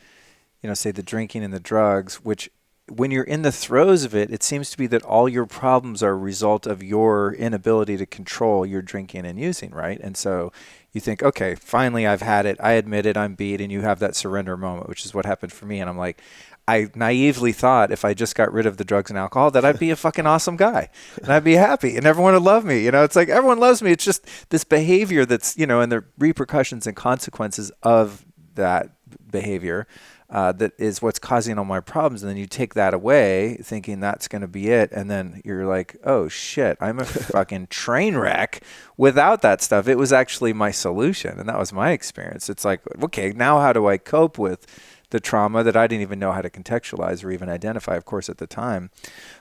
say the drinking and the drugs, which when you're in the throes of it, it seems to be that all your problems are a result of your inability to control your drinking and using, right? And so you think, okay, finally I've had it. I admit it, I'm beat. And you have that surrender moment, which is what happened for me. And I'm like, I naively thought if I just got rid of the drugs and alcohol that I'd be a fucking awesome guy and I'd be happy and everyone would love me. It's like everyone loves me. It's just this behavior that's, and the repercussions and consequences of that behavior that is what's causing all my problems. And then you take that away thinking that's going to be it. And then you're like, oh shit, I'm a fucking train wreck without that stuff. It was actually my solution. And that was my experience. It's like, okay, now how do I cope with the trauma that I didn't even know how to contextualize or even identify, of course, at the time.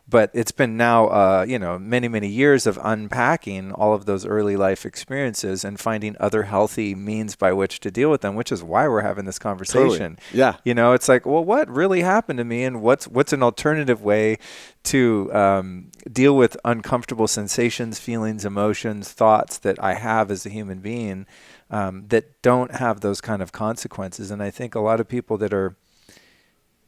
But it's been now, many, many years of unpacking all of those early life experiences and finding other healthy means by which to deal with them, which is why we're having this conversation. Totally. Yeah. It's like, well, what really happened to me, and what's an alternative way to deal with uncomfortable sensations, feelings, emotions, thoughts that I have as a human being that don't have those kind of consequences. And I think a lot of people that are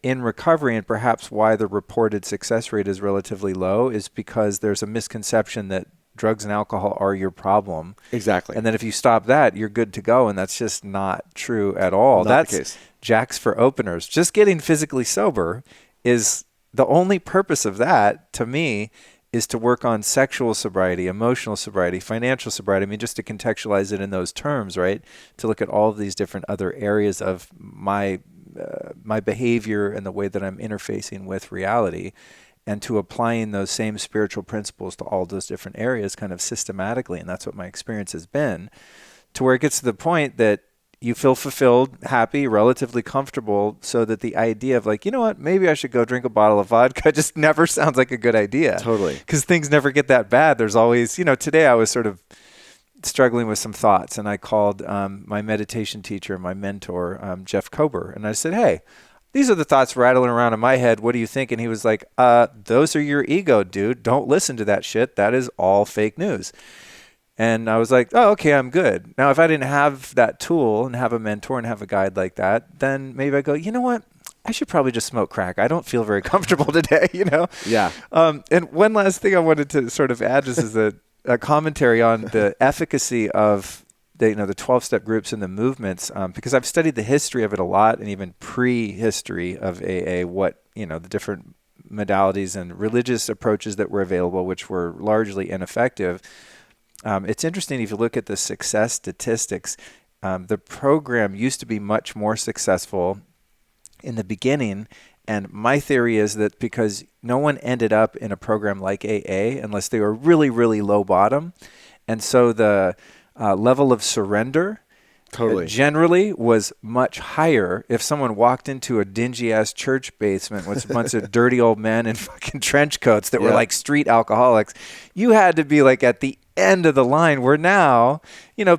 in recovery, and perhaps why the reported success rate is relatively low, is because there's a misconception that drugs and alcohol are your problem. Exactly. And then if you stop that, you're good to go. And that's just not true at all. Not That's the case. Jacks for openers. Just getting physically sober is the only purpose of that, to me, is to work on sexual sobriety, emotional sobriety, financial sobriety. I mean, just to contextualize it in those terms, right? To look at all of these different other areas of my behavior and the way that I'm interfacing with reality, and to applying those same spiritual principles to all those different areas kind of systematically. And that's what my experience has been, to where it gets to the point that you feel fulfilled, happy, relatively comfortable, so that the idea of like, you know what, maybe I should go drink a bottle of vodka just never sounds like a good idea. Totally. Because things never get that bad. There's always, today I was sort of, struggling with some thoughts, and I called my meditation teacher, my mentor, Jeff Kober, and I said, hey, these are the thoughts rattling around in my head. What do you think? And he was like, those are your ego, dude. Don't listen to that shit. That is all fake news. And I was like, oh, okay, I'm good. Now, if I didn't have that tool and have a mentor and have a guide like that, then maybe I go, you know what? I should probably just smoke crack. I don't feel very comfortable today, you know? Yeah. And one last thing I wanted to sort of add, just as a commentary on the efficacy of the 12-step groups and the movements, because I've studied the history of it a lot, and even pre-history of AA, what, the different modalities and religious approaches that were available, which were largely ineffective. It's interesting if you look at the success statistics, the program used to be much more successful in the beginning. And my theory is that because no one ended up in a program like AA unless they were really, really low bottom. And so the level of surrender generally was much higher. If someone walked into a dingy-ass church basement with a bunch of dirty old men in fucking trench coats that were like street alcoholics, you had to be like at the end of the line, where now,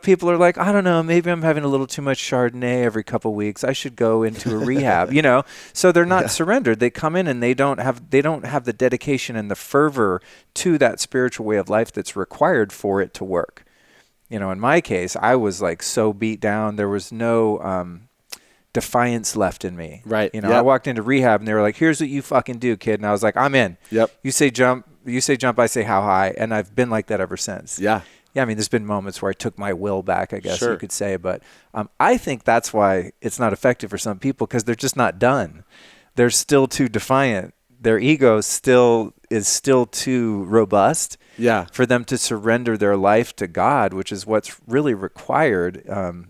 people are like, I don't know, maybe I'm having a little too much Chardonnay every couple weeks. I should go into a rehab, So they're not surrendered. They come in and they don't have the dedication and the fervor to that spiritual way of life that's required for it to work. In my case, I was like so beat down. There was no defiance left in me. Right. I walked into rehab and they were like, here's what you fucking do, kid. And I was like, I'm in. Yep. You say jump, I say how high. And I've been like that ever since. Yeah. Yeah, I mean, there's been moments where I took my will back, I guess you could say. But I think that's why it's not effective for some people, because they're just not done. They're still too defiant. Their ego is still too robust for them to surrender their life to God, which is what's really required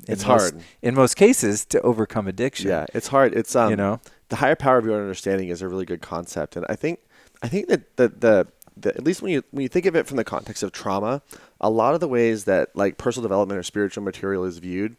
in most cases to overcome addiction. Yeah, it's hard. It's the higher power of your own understanding is a really good concept. And I think that the at least when you think of it from the context of trauma, a lot of the ways that like personal development or spiritual material is viewed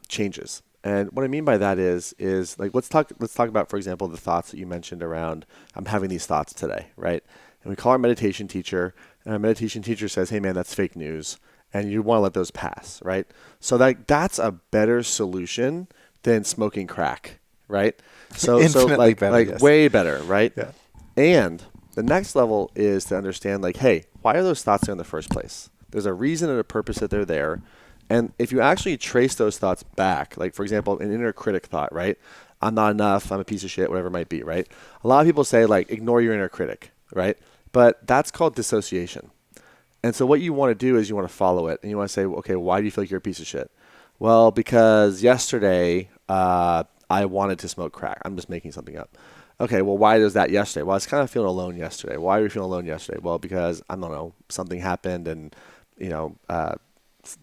changes. And what I mean by that is like let's talk about, for example, the thoughts that you mentioned around I'm having these thoughts today, right? And we call our meditation teacher, and our meditation teacher says, "Hey man, that's fake news," and you want to let those pass, right? So that's a better solution than smoking crack, right? So Infinitely better, yes. Way better, right? Yeah. And the next level is to understand, like, hey, why are those thoughts there in the first place? There's a reason and a purpose that they're there. And if you actually trace those thoughts back, like, for example, an inner critic thought, right? I'm not enough, I'm a piece of shit, whatever it might be, right? A lot of people say, like, ignore your inner critic, right? But that's called dissociation. And so what you want to do is you want to follow it. And you want to say, okay, why do you feel like you're a piece of shit? Well, because yesterday I wanted to smoke crack. I'm just making something up. Okay, well, why was that yesterday? Well, I was kind of feeling alone yesterday. Why were you feeling alone yesterday? Well, because, I don't know, something happened and,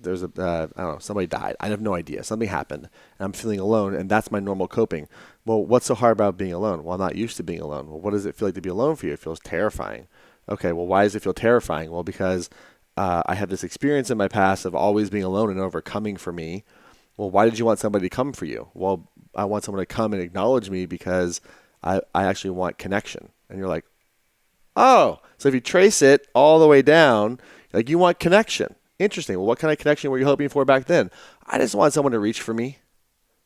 there's I don't know, somebody died. I have no idea. Something happened and I'm feeling alone, and that's my normal coping. Well, what's so hard about being alone? Well, I'm not used to being alone. Well, what does it feel like to be alone for you? It feels terrifying. Okay, well, why does it feel terrifying? Well, because I have this experience in my past of always being alone and overcoming for me. Well, why did you want somebody to come for you? Well, I want someone to come and acknowledge me because I actually want connection. And you're like, oh, so if you trace it all the way down, like, you want connection. Interesting. Well, what kind of connection were you hoping for back then? I just want someone to reach for me,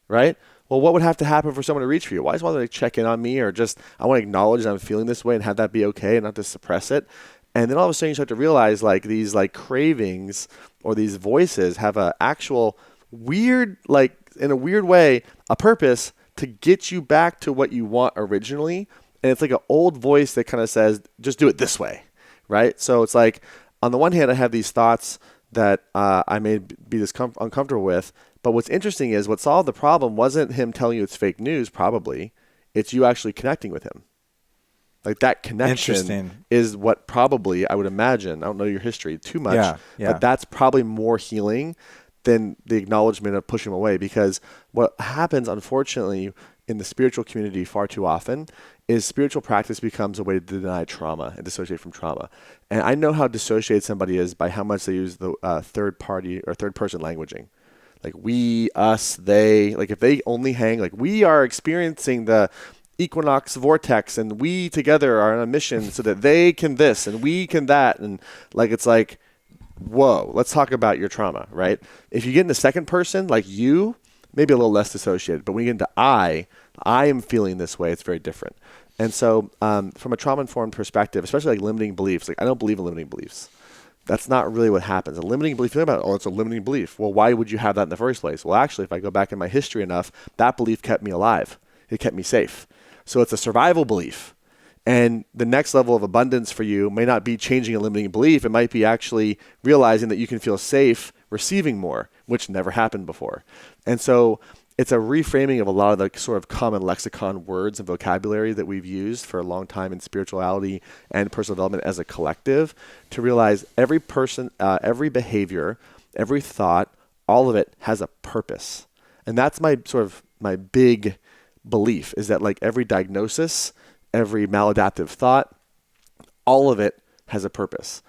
right? Well, what would have to happen for someone to reach for you? Well, I just want them to check in on me, or just I want to acknowledge that I'm feeling this way and have that be okay and not to suppress it. And then all of a sudden you start to realize, like, these like cravings or these voices have a actual weird, like, in a weird way, a purpose to get you back to what you want originally. And it's like an old voice that kind of says, just do it this way, right? So it's like, on the one hand, I have these thoughts that I may be uncomfortable with. But what's interesting is what solved the problem wasn't him telling you it's fake news, probably. It's you actually connecting with him. Like, that connection is what probably, I would imagine, I don't know your history too much, but that's probably more healing than the acknowledgement of pushing him away. Because what happens, unfortunately, in the spiritual community far too often is spiritual practice becomes a way to deny trauma and dissociate from trauma. And I know how dissociated somebody is by how much they use the third party or third person languaging. Like, we, us, they. Like, if they only hang, like, we are experiencing the equinox vortex and we together are on a mission so that they can this and we can that. And, like, it's like, whoa, let's talk about your trauma, right? If you get into second person, like you, maybe a little less dissociated, but when you get into I am feeling this way, it's very different. And so from a trauma-informed perspective, especially like limiting beliefs, like I don't believe in limiting beliefs. That's not really what happens. A limiting belief, think about it, it's a limiting belief. Well, why would you have that in the first place? Well, actually, if I go back in my history enough, that belief kept me alive. It kept me safe. So it's a survival belief. And the next level of abundance for you may not be changing a limiting belief. It might be actually realizing that you can feel safe receiving more, which never happened before. And so it's a reframing of a lot of the sort of common lexicon words and vocabulary that we've used for a long time in spirituality and personal development as a collective, to realize every person, every behavior, every thought, all of it has a purpose. And that's my big belief, is that like every diagnosis, every maladaptive thought, all of it has a purpose.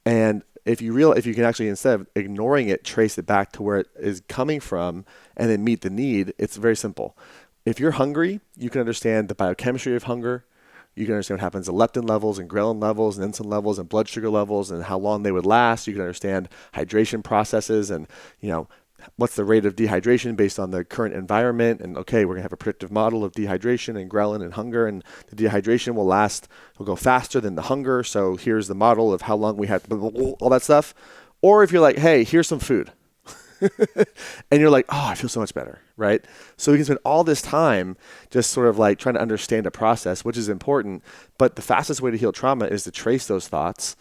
And if you can actually, instead of ignoring it, trace it back to where it is coming from and then meet the need, it's very simple. If you're hungry, you can understand the biochemistry of hunger. You can understand what happens to leptin levels and ghrelin levels and insulin levels and blood sugar levels and how long they would last. You can understand hydration processes and, what's the rate of dehydration based on the current environment. And okay, we're gonna have a predictive model of dehydration and ghrelin and hunger, and the dehydration will go faster than the hunger. So here's the model of how long we have all that stuff. Or if you're like, hey, here's some food. And you're like, oh, I feel so much better, right? So we can spend all this time just sort of like trying to understand a process, which is important. But the fastest way to heal trauma is to trace those thoughts,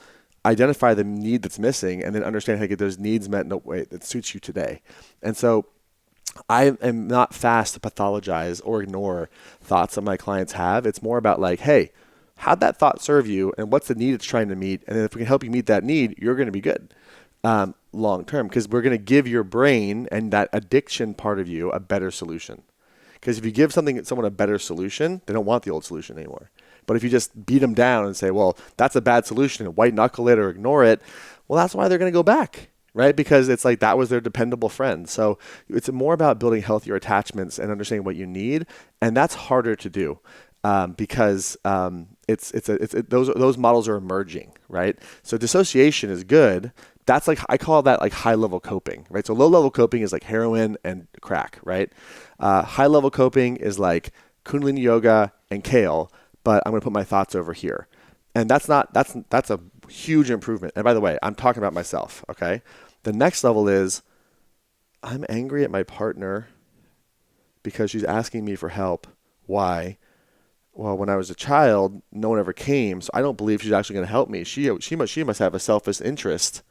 identify the need that's missing, and then understand how to get those needs met in a way that suits you today. And so I am not fast to pathologize or ignore thoughts that my clients have. It's more about like, hey, how'd that thought serve you, and what's the need it's trying to meet? And then if we can help you meet that need, you're going to be good long term, because we're going to give your brain and that addiction part of you a better solution. Because if you give someone a better solution, they don't want the old solution anymore. But if you just beat them down and say, well, that's a bad solution, and white knuckle it or ignore it, well, that's why they're going to go back, right? Because it's like that was their dependable friend. So it's more about building healthier attachments and understanding what you need. And that's harder to do because those models are emerging, right? So dissociation is good. That's like, I call that like high level coping, right? So low level coping is like heroin and crack, right? High level coping is like Kundalini yoga and kale, but I'm going to put my thoughts over here. And that's a huge improvement. And by the way, I'm talking about myself, okay? The next level is I'm angry at my partner because she's asking me for help. Why? Well, when I was a child, no one ever came, so I don't believe she's actually going to help me. She must have a selfish interest.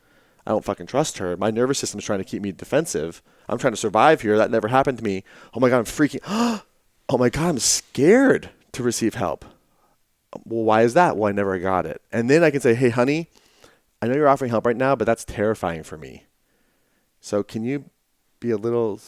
I don't fucking trust her. My nervous system's trying to keep me defensive. I'm trying to survive here. That never happened to me. Oh my God, I'm freaking. Oh my God, I'm scared to receive help. Well, why is that? Well, I never got it. And then I can say, hey, honey, I know you're offering help right now, but that's terrifying for me. So can you be a little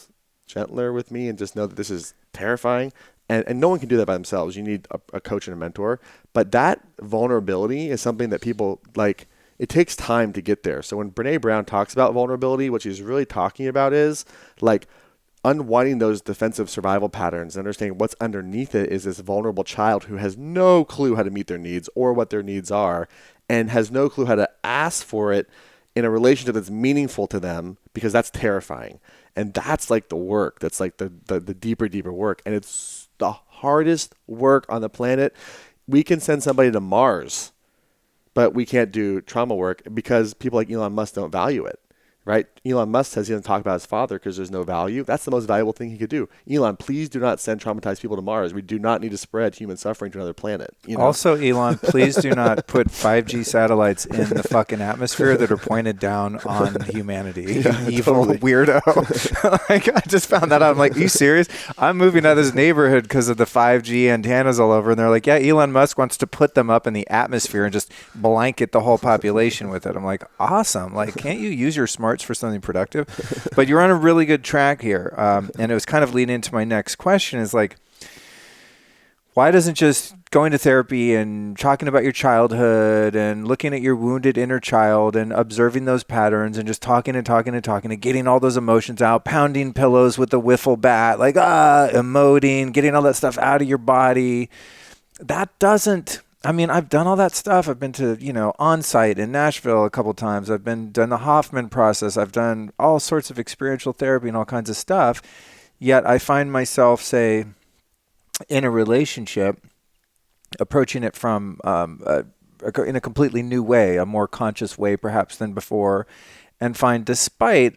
gentler with me and just know that this is terrifying? And no one can do that by themselves. You need a coach and a mentor. But that vulnerability is something that people like, it takes time to get there. So when Brene Brown talks about vulnerability, what she's really talking about is like unwinding those defensive survival patterns and understanding what's underneath it is this vulnerable child who has no clue how to meet their needs or what their needs are, and has no clue how to ask for it in a relationship that's meaningful to them, because that's terrifying. And that's like the work. That's like the deeper work. And it's the hardest work on the planet. We can send somebody to Mars, but we can't do trauma work because people like Elon Musk don't value it. Right? Elon Musk says he doesn't talk about his father because there's no value. That's the most valuable thing he could do. Elon, please do not send traumatized people to Mars. We do not need to spread human suffering to another planet. Also, Elon, please do not put 5G satellites in the fucking atmosphere that are pointed down on humanity. Yeah, evil totally. Weirdo. Like, I just found that out. I'm like, are you serious? I'm moving out of this neighborhood because of the 5G antennas all over. And they're like, yeah, Elon Musk wants to put them up in the atmosphere and just blanket the whole population with it. I'm like, awesome. Like, can't you use your smart for something productive? But you're on a really good track here. And it was kind of leading into my next question is like, why doesn't just going to therapy and talking about your childhood and looking at your wounded inner child and observing those patterns and just talking and getting all those emotions out, pounding pillows with a wiffle bat, like, emoting, getting all that stuff out of your body, that doesn't I mean, I've done all that stuff. I've been to, on-site in Nashville a couple times. I've done the Hoffman process. I've done all sorts of experiential therapy and all kinds of stuff. Yet I find myself, say, in a relationship, approaching it from in a completely new way, a more conscious way perhaps than before, and find despite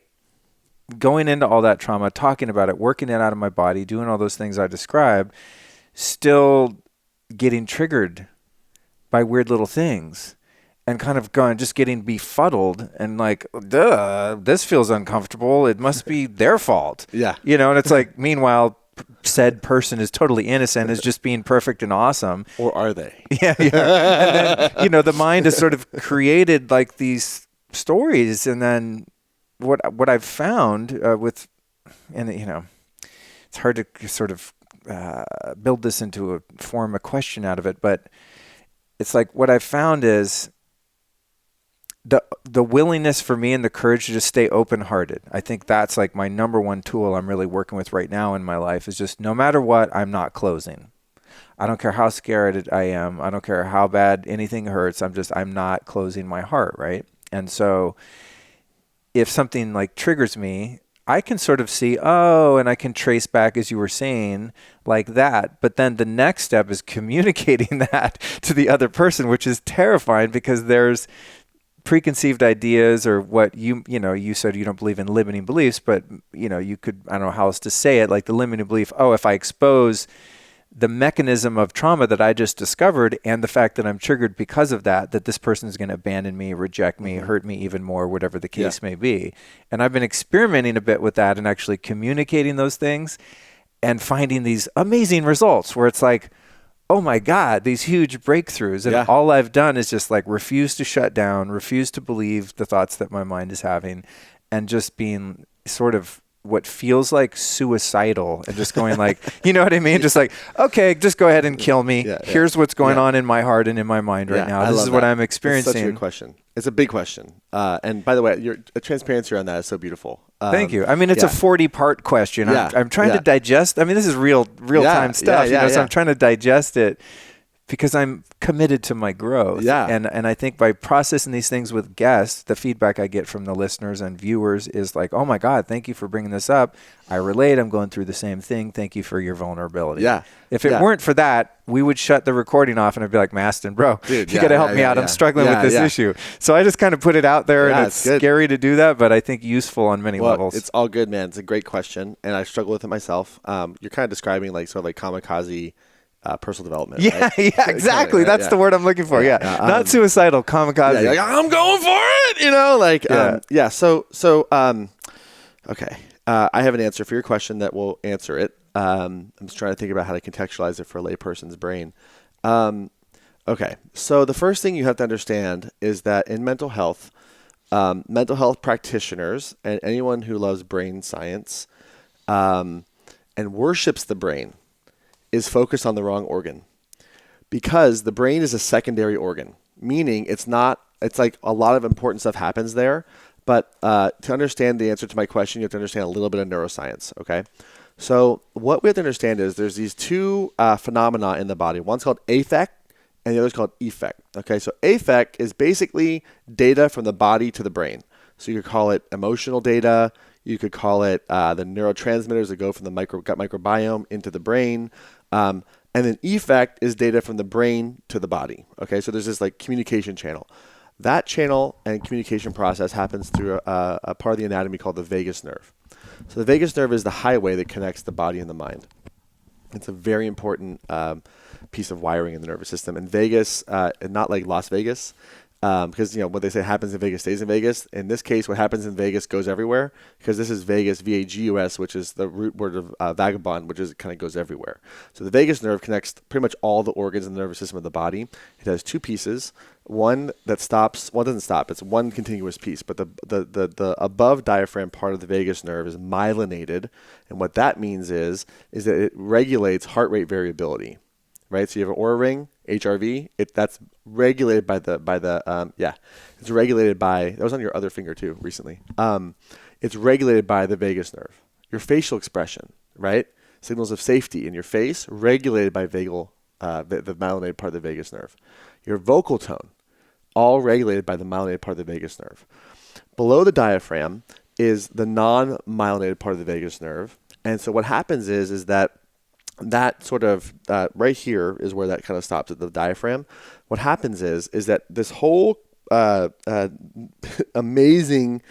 going into all that trauma, talking about it, working it out of my body, doing all those things I described, still getting triggered by weird little things and kind of just getting befuddled and like, duh, this feels uncomfortable. It must be their fault. Yeah. And it's like, meanwhile, said person is totally innocent, is just being perfect and awesome. Or are they? Yeah. And then, the mind has sort of created like these stories. And then what I've found it's hard to sort of build this into a question out of it, but it's like what I've found is the willingness for me and the courage to just stay open-hearted. I think that's like my number one tool I'm really working with right now in my life, is just no matter what, I'm not closing. I don't care how scared I am. I don't care how bad anything hurts. I'm not closing my heart, right? And so if something like triggers me, I can sort of see, and I can trace back, as you were saying, like that. But then the next step is communicating that to the other person, which is terrifying because there's preconceived ideas, or what you said you don't believe in limiting beliefs, but you could, I don't know how else to say it, like the limiting belief, if I expose the mechanism of trauma that I just discovered and the fact that I'm triggered because of that this person is going to abandon me, reject me, hurt me even more, whatever the case may be. And I've been experimenting a bit with that and actually communicating those things and finding these amazing results where it's like, oh my God, these huge breakthroughs. And all I've done is just like refuse to shut down, refuse to believe the thoughts that my mind is having, and just being sort of what feels like suicidal and just going like, you know what I mean? Just like, okay, just go ahead and kill me. Here's what's going on in my heart and in my mind right now. This is what I'm experiencing. It's such a good question. It's a big question. And by the way, your transparency around that is so beautiful. Thank you. I mean, it's a 40-part question. I'm trying to digest. I mean, this is real time stuff. So I'm trying to digest it because I'm committed to my growth. And I think by processing these things with guests, the feedback I get from the listeners and viewers is like, oh my God, thank you for bringing this up. I relate. I'm going through the same thing. Thank you for your vulnerability. If it weren't for that, we would shut the recording off and I'd be like, Mastin, bro, dude, you got to help me out. I'm struggling with this issue. So I just kind of put it out there, and it's scary to do that, but I think useful on many levels. It's all good, man. It's a great question, and I struggle with it myself. You're kind of describing like sort of like kamikaze personal development. Right? Exactly. That's the word I'm looking for. Not suicidal, kamikaze. Like, I'm going for it. Okay. I have an answer for your question that will answer it. I'm just trying to think about how to contextualize it for a layperson's brain. Okay. So the first thing you have to understand is that in mental health practitioners and anyone who loves brain science and worships the brain is focused on the wrong organ, because the brain is a secondary organ, meaning it's like a lot of important stuff happens there. But to understand the answer to my question, you have to understand a little bit of neuroscience, okay? So what we have to understand is there's these two phenomena in the body. One's called affect, and the other's called effect, okay? So affect is basically data from the body to the brain. So you could call it emotional data. You could call it the neurotransmitters that go from the gut microbiome into the brain. And then effect is data from the brain to the body, okay? So there's this like communication channel. That channel and communication process happens through a part of the anatomy called the vagus nerve. So the vagus nerve is the highway that connects the body and the mind. It's a very important piece of wiring in the nervous system. And Vegas, not like Las Vegas, because what they say happens in Vegas stays in Vegas. In this case, what happens in Vegas goes everywhere, because this is Vegas, V-A-G-U-S, which is the root word of vagabond, which is kind of goes everywhere. So the vagus nerve connects pretty much all the organs in the nervous system of the body. It has two pieces. One that stops, well, it doesn't stop. It's one continuous piece, but the above diaphragm part of the vagus nerve is myelinated, and what that means is that it regulates heart rate variability. Right, so you have an Oura ring, HRV. That's regulated by it's regulated by, that was on your other finger too recently. It's regulated by the vagus nerve. Your facial expression, right, signals of safety in your face, regulated by vagal the myelinated part of the vagus nerve. Your vocal tone, all regulated by the myelinated part of the vagus nerve. Below the diaphragm is the non-myelinated part of the vagus nerve. And so what happens is that sort of right here is where that kind of stops at the diaphragm. What happens is that this whole amazing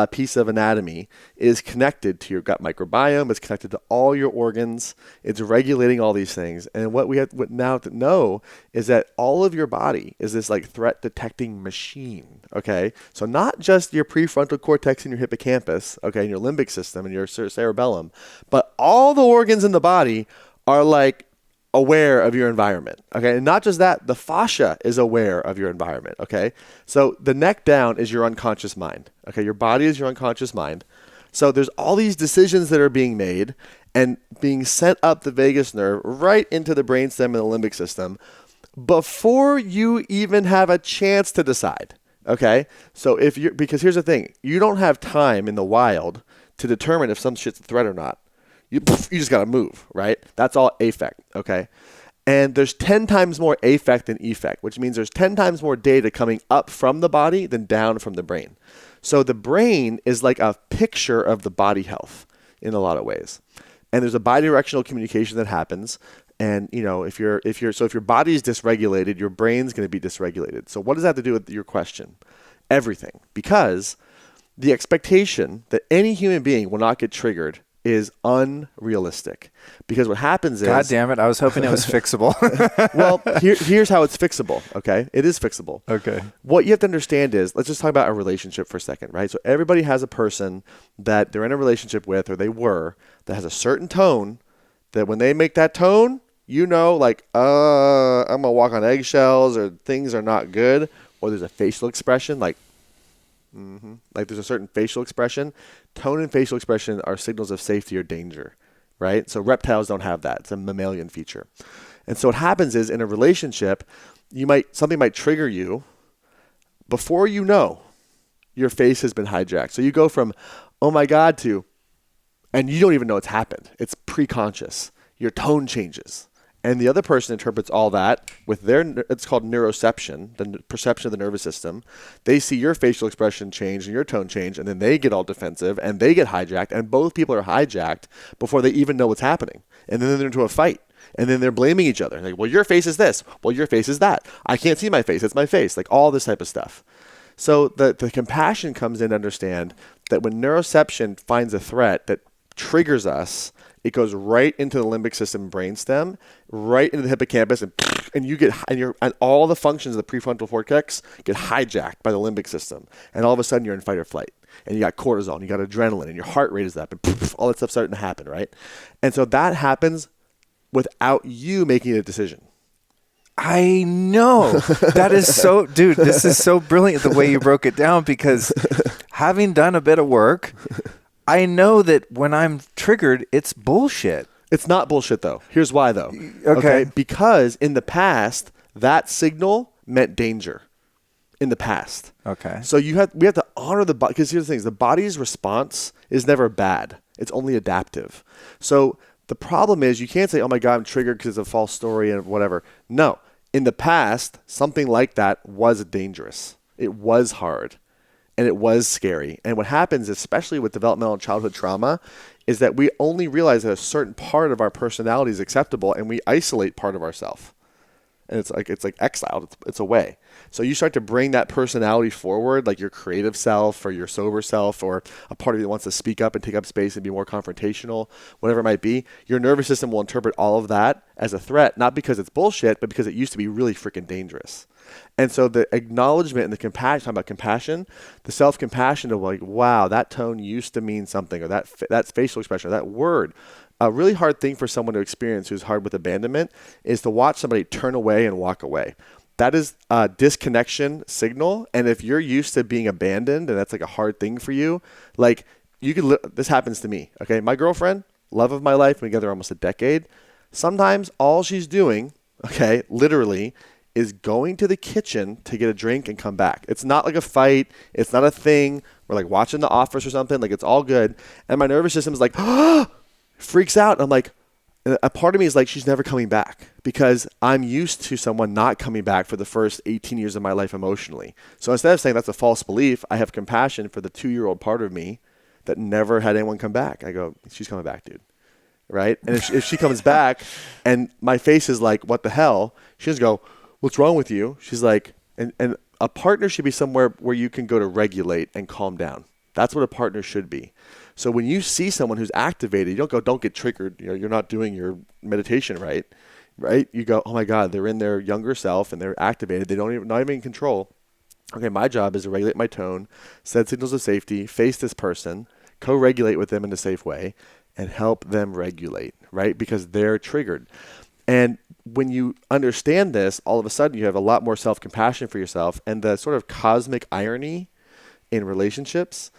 piece of anatomy is connected to your gut microbiome. It's connected to all your organs. It's regulating all these things. And what we have now to know is that all of your body is this like threat detecting machine. Okay, so not just your prefrontal cortex and your hippocampus, okay, and your limbic system and your cerebellum, but all the organs in the body are like aware of your environment, okay? And not just that, the fascia is aware of your environment, okay? So the neck down is your unconscious mind, okay? Your body is your unconscious mind. So there's all these decisions that are being made and being sent up the vagus nerve right into the brainstem and the limbic system before you even have a chance to decide, okay? So because here's the thing, you don't have time in the wild to determine if some shit's a threat or not. You just got to move, right? That's all affect, okay? And there's 10 times more affect than effect, which means there's 10 times more data coming up from the body than down from the brain. So the brain is like a picture of the body health in a lot of ways. And there's a bidirectional communication that happens. And if your body is dysregulated, your brain's going to be dysregulated. So what does that have to do with your question? Everything. Because the expectation that any human being will not get triggered is unrealistic. Because what happens is... God damn it, I was hoping it was fixable. Well, here's how it's fixable, okay? It is fixable. Okay. What you have to understand is, let's just talk about a relationship for a second, right? So everybody has a person that they're in a relationship with, or they were, that has a certain tone, that when they make that tone, I'm going to walk on eggshells, or things are not good, or there's a facial expression, like there's a certain facial expression. Tone and facial expression are signals of safety or danger, right? So reptiles don't have that. It's a mammalian feature. And so what happens is in a relationship, something might trigger you before you know your face has been hijacked. So you go from, oh my God, to, and you don't even know it's happened. It's pre-conscious. Your tone changes. And the other person interprets all that with it's called neuroception, the perception of the nervous system. They see your facial expression change and your tone change, and then they get all defensive and they get hijacked, and both people are hijacked before they even know what's happening. And then they're into a fight, and then they're blaming each other. Like, well, your face is this. Well, your face is that. I can't see my face. It's my face. Like all this type of stuff. So the compassion comes in to understand that when neuroception finds a threat that triggers us, it goes right into the limbic system brainstem, right into the hippocampus, and all the functions of the prefrontal cortex get hijacked by the limbic system. And all of a sudden you're in fight or flight. And you got cortisol, and you got adrenaline, and your heart rate is up, and all that stuff's starting to happen, right? And so that happens without you making a decision. I know. That is so, dude, this is so brilliant the way you broke it down, because having done a bit of work, I know that when I'm triggered, it's bullshit. It's not bullshit, though. Here's why, though. Okay. Because in the past, that signal meant danger. In the past. Okay. So we have to honor the body, because here's the thing: the body's response is never bad. It's only adaptive. So the problem is you can't say, "Oh my God, I'm triggered because it's a false story and whatever." No. In the past, something like that was dangerous. It was hard. And it was scary. And what happens, especially with developmental and childhood trauma, is that we only realize that a certain part of our personality is acceptable, and we isolate part of ourselves. And it's like exiled. It's away. So you start to bring that personality forward, like your creative self or your sober self, or a part of you that wants to speak up and take up space and be more confrontational, whatever it might be. Your nervous system will interpret all of that as a threat, not because it's bullshit, but because it used to be really freaking dangerous. And so the acknowledgement and the compassion, talking about compassion, the self-compassion of like, wow, that tone used to mean something, or that facial expression, or that word. A really hard thing for someone to experience who's hard with abandonment is to watch somebody turn away and walk away. That is a disconnection signal. And if you're used to being abandoned and that's like a hard thing for you, like this happens to me. Okay. My girlfriend, love of my life, been together almost a decade. Sometimes all she's doing, okay, literally, is going to the kitchen to get a drink and come back. It's not like a fight. It's not a thing. We're like watching The Office or something. Like it's all good. And my nervous system is like, freaks out. And I'm like, a part of me is like, she's never coming back because I'm used to someone not coming back for the first 18 years of my life emotionally. So instead of saying that's a false belief, I have compassion for the 2-year-old part of me that never had anyone come back. I go, she's coming back, dude. Right? And if she comes back and my face is like, what the hell? She doesn't go, what's wrong with you? She's like, and a partner should be somewhere where you can go to regulate and calm down. That's what a partner should be. So when you see someone who's activated, you don't go, don't get triggered. You're not doing your meditation right? You go, oh my God, they're in their younger self and they're activated. They not even in control. Okay, my job is to regulate my tone, set signals of safety, face this person, co-regulate with them in a safe way, and help them regulate, right? Because they're triggered. And when you understand this, all of a sudden you have a lot more self-compassion for yourself. And the sort of cosmic irony in relationships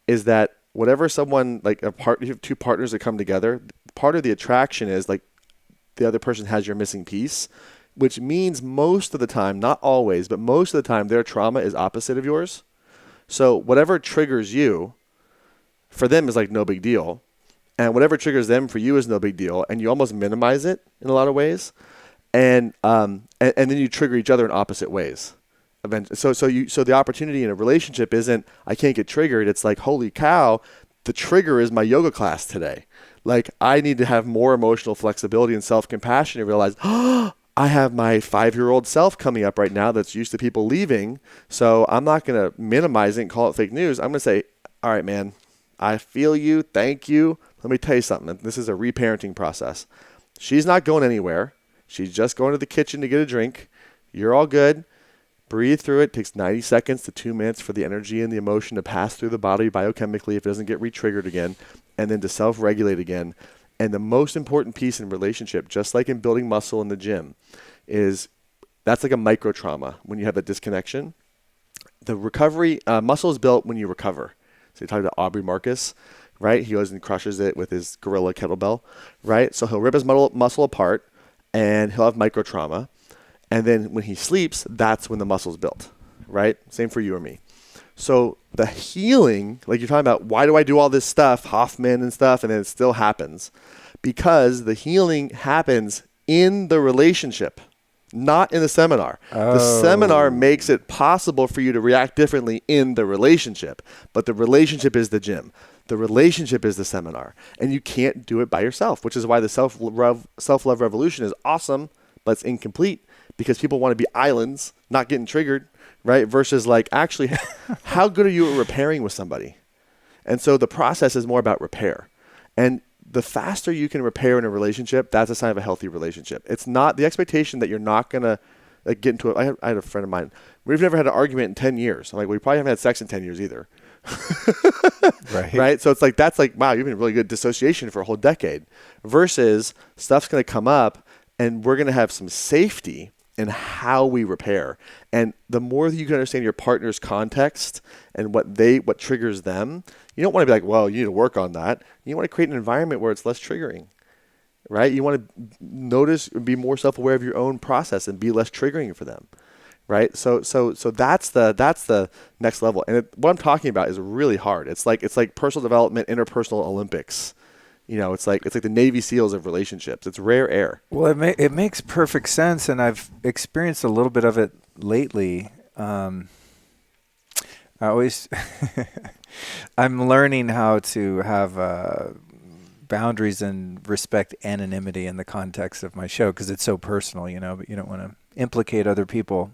is that whatever someone, like you have two partners that come together, part of the attraction is like the other person has your missing piece, which means most of the time, not always, but most of the time their trauma is opposite of yours. So whatever triggers you, for them is like no big deal. And whatever triggers them for you is no big deal. And you almost minimize it in a lot of ways. And then you trigger each other in opposite ways. So the opportunity in a relationship isn't, I can't get triggered. It's like, holy cow, the trigger is my yoga class today. Like, I need to have more emotional flexibility and self-compassion and realize, oh, I have my 5-year-old self coming up right now that's used to people leaving. So I'm not going to minimize it and call it fake news. I'm going to say, all right, man, I feel you. Thank you. Let me tell you something. This is a reparenting process. She's not going anywhere. She's just going to the kitchen to get a drink. You're all good. Breathe through it. It takes 90 seconds to 2 minutes for the energy and the emotion to pass through the body biochemically if it doesn't get re-triggered again, and then to self-regulate again. And the most important piece in relationship, just like in building muscle in the gym, is that's like a micro trauma when you have that disconnection. The recovery, muscle is built when you recover. So you talk about Aubrey Marcus, right? He goes and crushes it with his gorilla kettlebell, right? So he'll rip his muscle apart and he'll have micro trauma. And then when he sleeps, that's when the muscle's built, right? Same for you or me. So the healing, like you're talking about, why do I do all this stuff, Hoffman and stuff, and then it still happens? Because the healing happens in the relationship, not in the seminar. Oh. The seminar makes it possible for you to react differently in the relationship, but the relationship is the gym. The relationship is the seminar, and you can't do it by yourself, which is why the self-love revolution is awesome, but it's incomplete because people want to be islands, not getting triggered, right? Versus like, actually, how good are you at repairing with somebody? And so the process is more about repair. And the faster you can repair in a relationship, that's a sign of a healthy relationship. It's not the expectation that you're not going to get into it. I had a friend of mine. We've never had an argument in 10 years. I'm like, we probably haven't had sex in 10 years either. Right? So it's like, that's like, wow, you've been really good dissociation for a whole decade versus stuff's going to come up and we're going to have some safety in how we repair. And the more that you can understand your partner's context and what triggers them, you don't want to be like, well, you need to work on that. You want to create an environment where it's less triggering, right? You want to notice and be more self-aware of your own process and be less triggering for them, right? So that's the next level. And what I'm talking about is really hard. It's like personal development, interpersonal Olympics. You know, it's like the Navy SEALs of relationships. It's rare air. Well, it makes perfect sense, and I've experienced a little bit of it lately. I'm learning how to have boundaries and respect anonymity in the context of my show because it's so personal, but you don't want to implicate other people.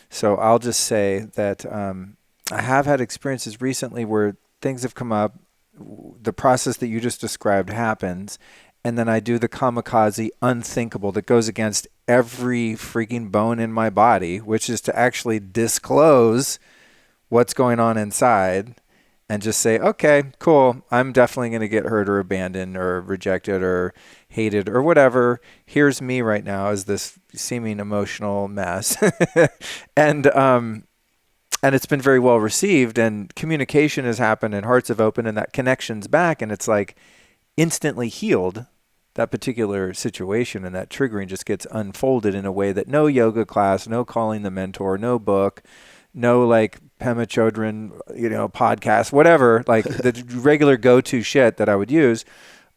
So I'll just say that I have had experiences recently where things have come up. The process that you just described happens, and then I do the kamikaze unthinkable that goes against every freaking bone in my body, which is to actually disclose what's going on inside and just say, okay, cool, I'm definitely going to get hurt or abandoned or rejected or hated or whatever. Here's me right now as this seeming emotional mess. And it's been very well received, and communication has happened, and hearts have opened, and that connection's back, and it's like instantly healed, that particular situation, and that triggering just gets unfolded in a way that no yoga class, no calling the mentor, no book, no like Pema Chodron, podcast, whatever, like the regular go-to shit that I would use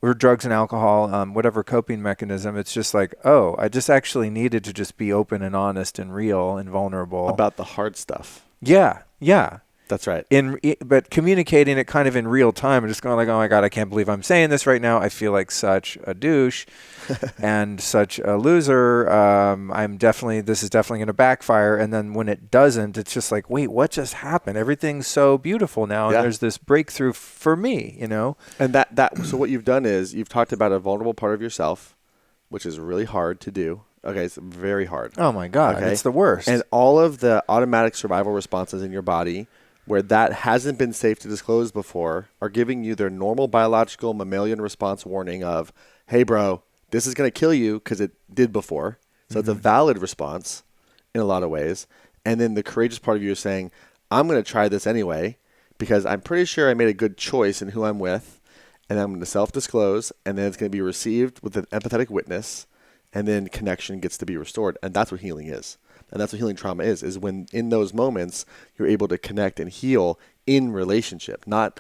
or drugs and alcohol, whatever coping mechanism. It's just like, oh, I just actually needed to just be open and honest and real and vulnerable about the hard stuff. Yeah, yeah. That's right. But communicating it kind of in real time and just going like, oh my God, I can't believe I'm saying this right now. I feel like such a douche and such a loser. This is definitely going to backfire. And then when it doesn't, it's just like, wait, what just happened? Everything's so beautiful now. And there's this breakthrough for me, you know? And so what you've done is you've talked about a vulnerable part of yourself, which is really hard to do. Okay, it's very hard. Oh my God, okay? It's the worst. And all of the automatic survival responses in your body where that hasn't been safe to disclose before are giving you their normal biological mammalian response warning of, hey, bro, this is going to kill you because it did before. So it's a valid response in a lot of ways. And then the courageous part of you is saying, I'm going to try this anyway because I'm pretty sure I made a good choice in who I'm with, and I'm going to self-disclose, and then it's going to be received with an empathetic witness, and then connection gets to be restored. And that's what healing is. And that's what healing trauma is when in those moments you're able to connect and heal in relationship. I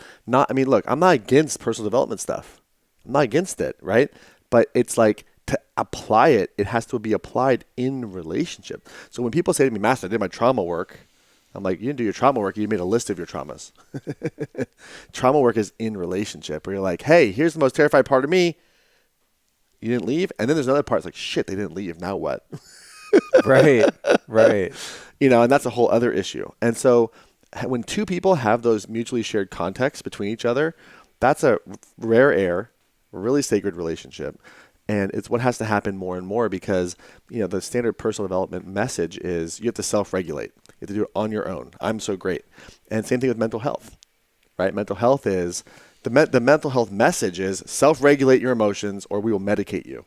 mean, look, I'm not against personal development stuff. I'm not against it, right? But it's like to apply it, it has to be applied in relationship. So when people say to me, Master, I did my trauma work, I'm like, you didn't do your trauma work. You made a list of your traumas. Trauma work is in relationship where you're like, hey, here's the most terrified part of me. You didn't leave. And then there's another part. It's like, shit, they didn't leave. Now what? Right. And that's a whole other issue. And so when two people have those mutually shared contexts between each other, that's a rare air, really sacred relationship. And it's what has to happen more and more because, the standard personal development message is you have to self-regulate. You have to do it on your own. I'm so great. And same thing with mental health, right? Mental health is, the mental health message is self-regulate your emotions or we will medicate you.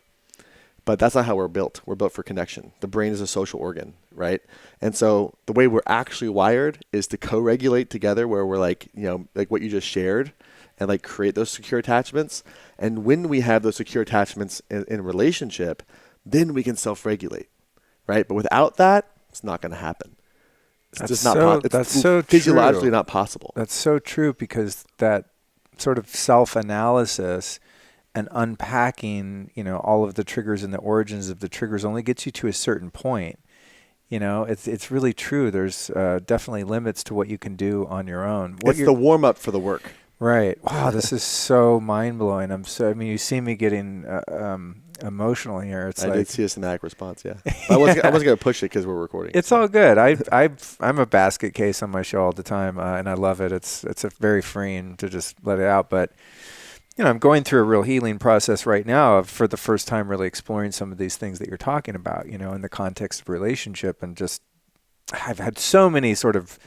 But that's not how we're built. We're built for connection. The brain is a social organ, right? And so the way we're actually wired is to co-regulate together where we're like, like what you just shared and like create those secure attachments. And when we have those secure attachments in a relationship, then we can self-regulate, right? But without that, it's not going to happen. It's just not That's so physiologically true. not possible. That's so true because that sort of self-analysis and unpacking, all of the triggers and the origins of the triggers only gets you to a certain point. It's really true. There's definitely limits to what you can do on your own. It's the warm up for the work. Right. Wow, this is so mind blowing. You see me getting emotional here. I did see a somatic response. Yeah, I wasn't going to push it because we're recording. It's all good. I'm a basket case on my show all the time, and I love it. It's a very freeing to just let it out, but. I'm going through a real healing process right now of, for the first time, really exploring some of these things that you're talking about, in the context of relationship. And just, I've had so many sort of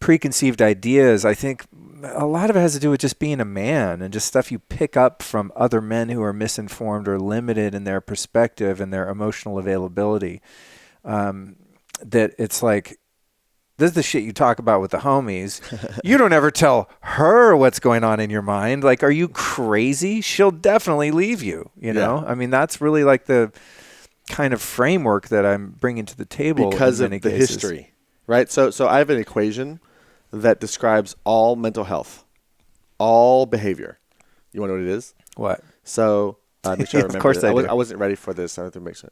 preconceived ideas. I think a lot of it has to do with just being a man and just stuff you pick up from other men who are misinformed or limited in their perspective and their emotional availability. That it's like, this is the shit you talk about with the homies. You don't ever tell her what's going on in your mind. Like, are you crazy? She'll definitely leave you, know? Yeah. I mean, that's really like the kind of framework that I'm bringing to the table because in of many the cases. History, right? So I have an equation that describes all mental health, all behavior. You want to know what it is? What? So make sure I remember. Of course I do. I wasn't ready for this. I have to make sure.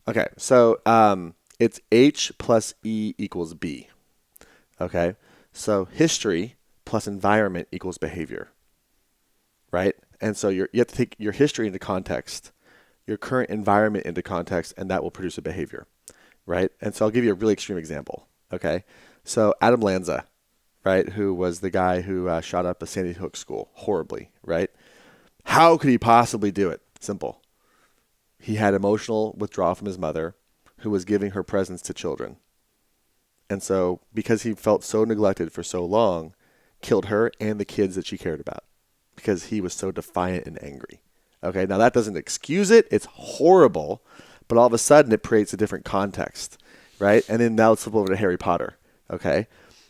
Okay, so it's H plus E equals B. Okay, so history plus environment equals behavior, right? And so you have to take your history into context, your current environment into context, and that will produce a behavior, right? And so I'll give you a really extreme example, okay? So Adam Lanza, right, who was the guy who shot up a Sandy Hook school horribly, right? How could he possibly do it? Simple. He had emotional withdrawal from his mother, who was giving her presents to children. And so because he felt so neglected for so long, killed her and the kids that she cared about because he was so defiant and angry. Okay, now that doesn't excuse it. It's horrible, but all of a sudden it creates a different context, right? And then now let's flip over to Harry Potter, okay?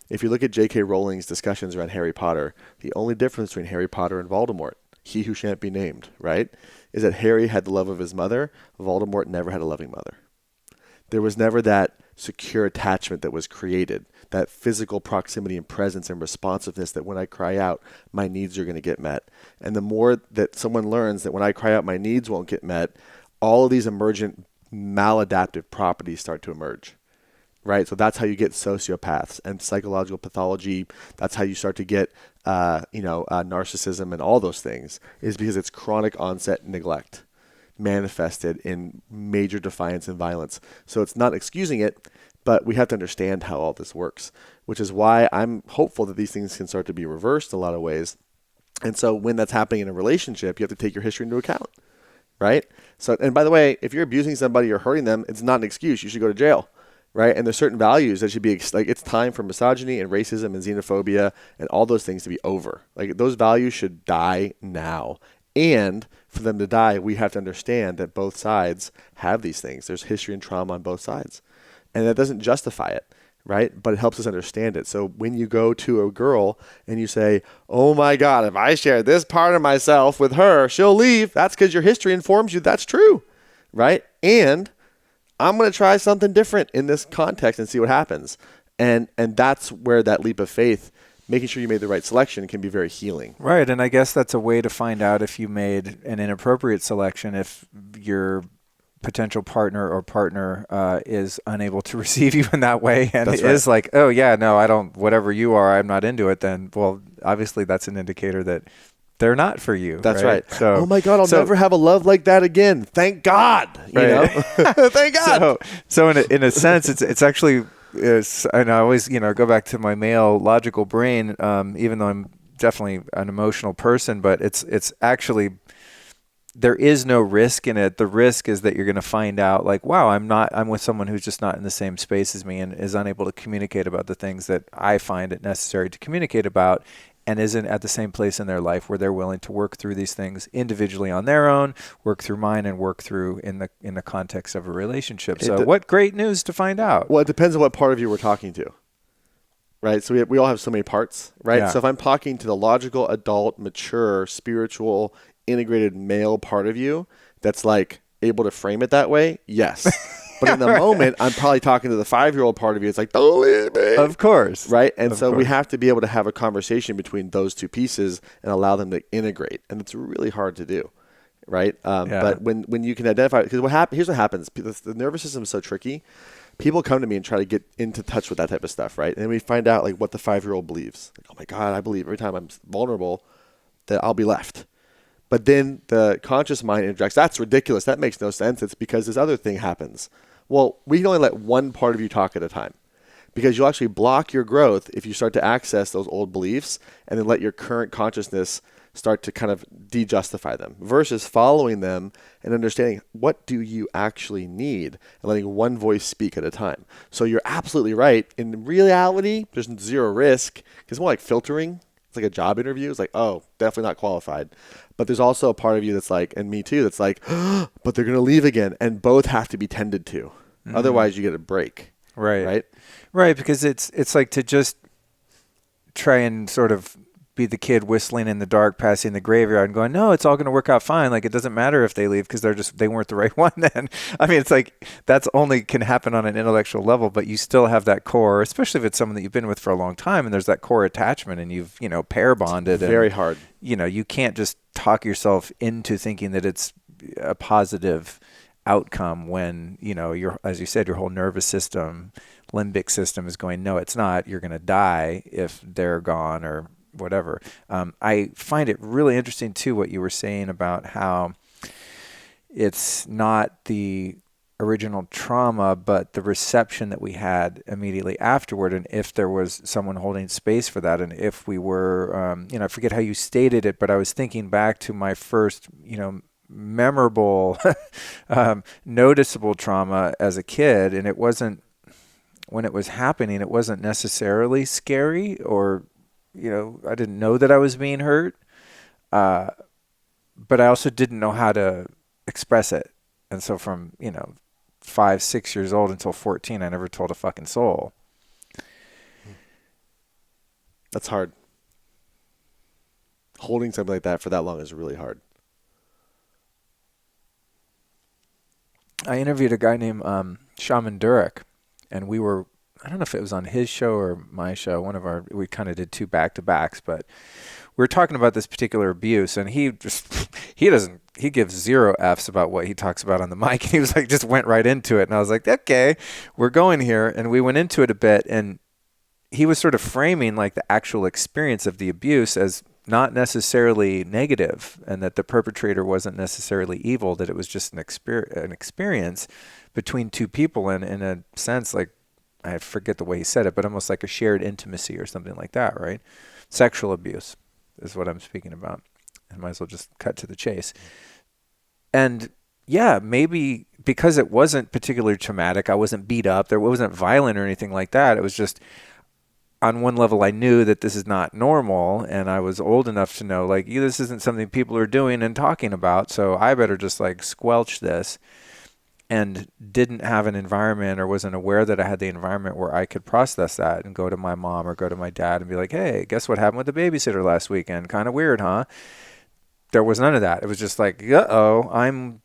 If you look at J.K. Rowling's discussions around Harry Potter, the only difference between Harry Potter and Voldemort, he who shan't be named, right, is that Harry had the love of his mother. Voldemort never had a loving mother. There was never that secure attachment that was created, that physical proximity and presence and responsiveness that when I cry out, my needs are going to get met. And the more that someone learns that when I cry out, my needs won't get met, all of these emergent maladaptive properties start to emerge. Right, so that's how you get sociopaths and psychological pathology. That's how you start to get, narcissism and all those things, is because it's chronic onset neglect manifested in major defiance and violence. So it's not excusing it, but we have to understand how all this works, which is why I'm hopeful that these things can start to be reversed in a lot of ways. And so when that's happening in a relationship, you have to take your history into account, right? So, and by the way, if you're abusing somebody or hurting them, it's not an excuse. You should go to jail. Right. And there's certain values that should be like, it's time for misogyny and racism and xenophobia and all those things to be over. Like, those values should die now. And for them to die, we have to understand that both sides have these things. There's history and trauma on both sides. And that doesn't justify it. Right. But it helps us understand it. So when you go to a girl and you say, oh, my God, if I share this part of myself with her, she'll leave. That's because your history informs you that's true. Right. And I'm going to try something different in this context and see what happens. And that's where that leap of faith, making sure you made the right selection, can be very healing. Right. And I guess that's a way to find out if you made an inappropriate selection, if your potential partner is unable to receive you in that way. And That's it is like, oh, yeah, no, I don't, whatever you are, I'm not into it. Then, well, obviously that's an indicator that they're not for you. That's right. So, oh my God, I'll never have a love like that again. Thank God. You know? Thank God. So in a sense, it's actually, and I always, go back to my male logical brain, even though I'm definitely an emotional person, but it's actually, there is no risk in it. The risk is that you're going to find out like, wow, I'm with someone who's just not in the same space as me and is unable to communicate about the things that I find it necessary to communicate about, and isn't at the same place in their life where they're willing to work through these things individually on their own, work through mine, and work through in the context of a relationship. So what great news to find out. Well, it depends on what part of you we're talking to, right? So we all have so many parts, right? Yeah. So if I'm talking to the logical, adult, mature, spiritual, integrated male part of you that's like able to frame it that way, yes. But in the moment, I'm probably talking to the 5-year-old part of you. It's like, don't leave me. Of course. Right? And so we have to be able to have a conversation between those two pieces and allow them to integrate. And it's really hard to do. Right? But when you can identify, because here's what happens. The nervous system is so tricky. People come to me and try to get into touch with that type of stuff. Right? And then we find out like what the 5-year-old believes. Like, oh my God, I believe every time I'm vulnerable that I'll be left. But then the conscious mind interjects. That's ridiculous. That makes no sense. It's because this other thing happens. Well, we can only let one part of you talk at a time, because you'll actually block your growth if you start to access those old beliefs and then let your current consciousness start to kind of de-justify them, versus following them and understanding what do you actually need and letting one voice speak at a time. So you're absolutely right. In reality, there's zero risk, because it's more like filtering. It's like a job interview. It's like, oh, definitely not qualified. But there's also a part of you that's like, and me too, that's like, oh, but they're going to leave again. And both have to be tended to. Mm-hmm. Otherwise, you get a break. Right. Because it's like to just try and sort of be the kid whistling in the dark, passing the graveyard and going, no, it's all going to work out fine. Like, it doesn't matter if they leave because they weren't the right one then. I mean, it's like that's only can happen on an intellectual level, but you still have that core, especially if it's someone that you've been with for a long time and there's that core attachment and you've, pair bonded. It's very hard. You can't just talk yourself into thinking that it's a positive outcome when, as you said, your whole nervous system, limbic system is going, no, it's not. You're going to die if they're gone or whatever. I find it really interesting too what you were saying about how it's not the original trauma, but the reception that we had immediately afterward, and if there was someone holding space for that, and if we were, I forget how you stated it, but I was thinking back to my first, memorable, noticeable trauma as a kid, and it wasn't, when it was happening, it wasn't necessarily scary or I didn't know that I was being hurt, but I also didn't know how to express it. And so from, 5, 6 years old until 14, I never told a fucking soul. That's hard. Holding something like that for that long is really hard. I interviewed a guy named Shaman Durek, and I don't know if it was on his show or my show, we kind of did 2 back-to-backs, but we were talking about this particular abuse, and he gives 0 F's about what he talks about on the mic. And he was like, just went right into it. And I was like, okay, we're going here. And we went into it a bit, and he was sort of framing like the actual experience of the abuse as not necessarily negative, and that the perpetrator wasn't necessarily evil, that it was just an experience between 2 people, and in a sense, like, I forget the way he said it, but almost like a shared intimacy or something like that, right? Sexual abuse is what I'm speaking about. I might as well just cut to the chase. And yeah, maybe because it wasn't particularly traumatic, I wasn't beat up, it wasn't violent or anything like that. It was just, on one level, I knew that this is not normal, and I was old enough to know, like, this isn't something people are doing and talking about, so I better just like squelch this. And didn't have an environment, or wasn't aware that I had the environment where I could process that and go to my mom or go to my dad and be like, hey, guess what happened with the babysitter last weekend? Kind of weird, huh? There was none of that. It was just like, uh-oh, I'm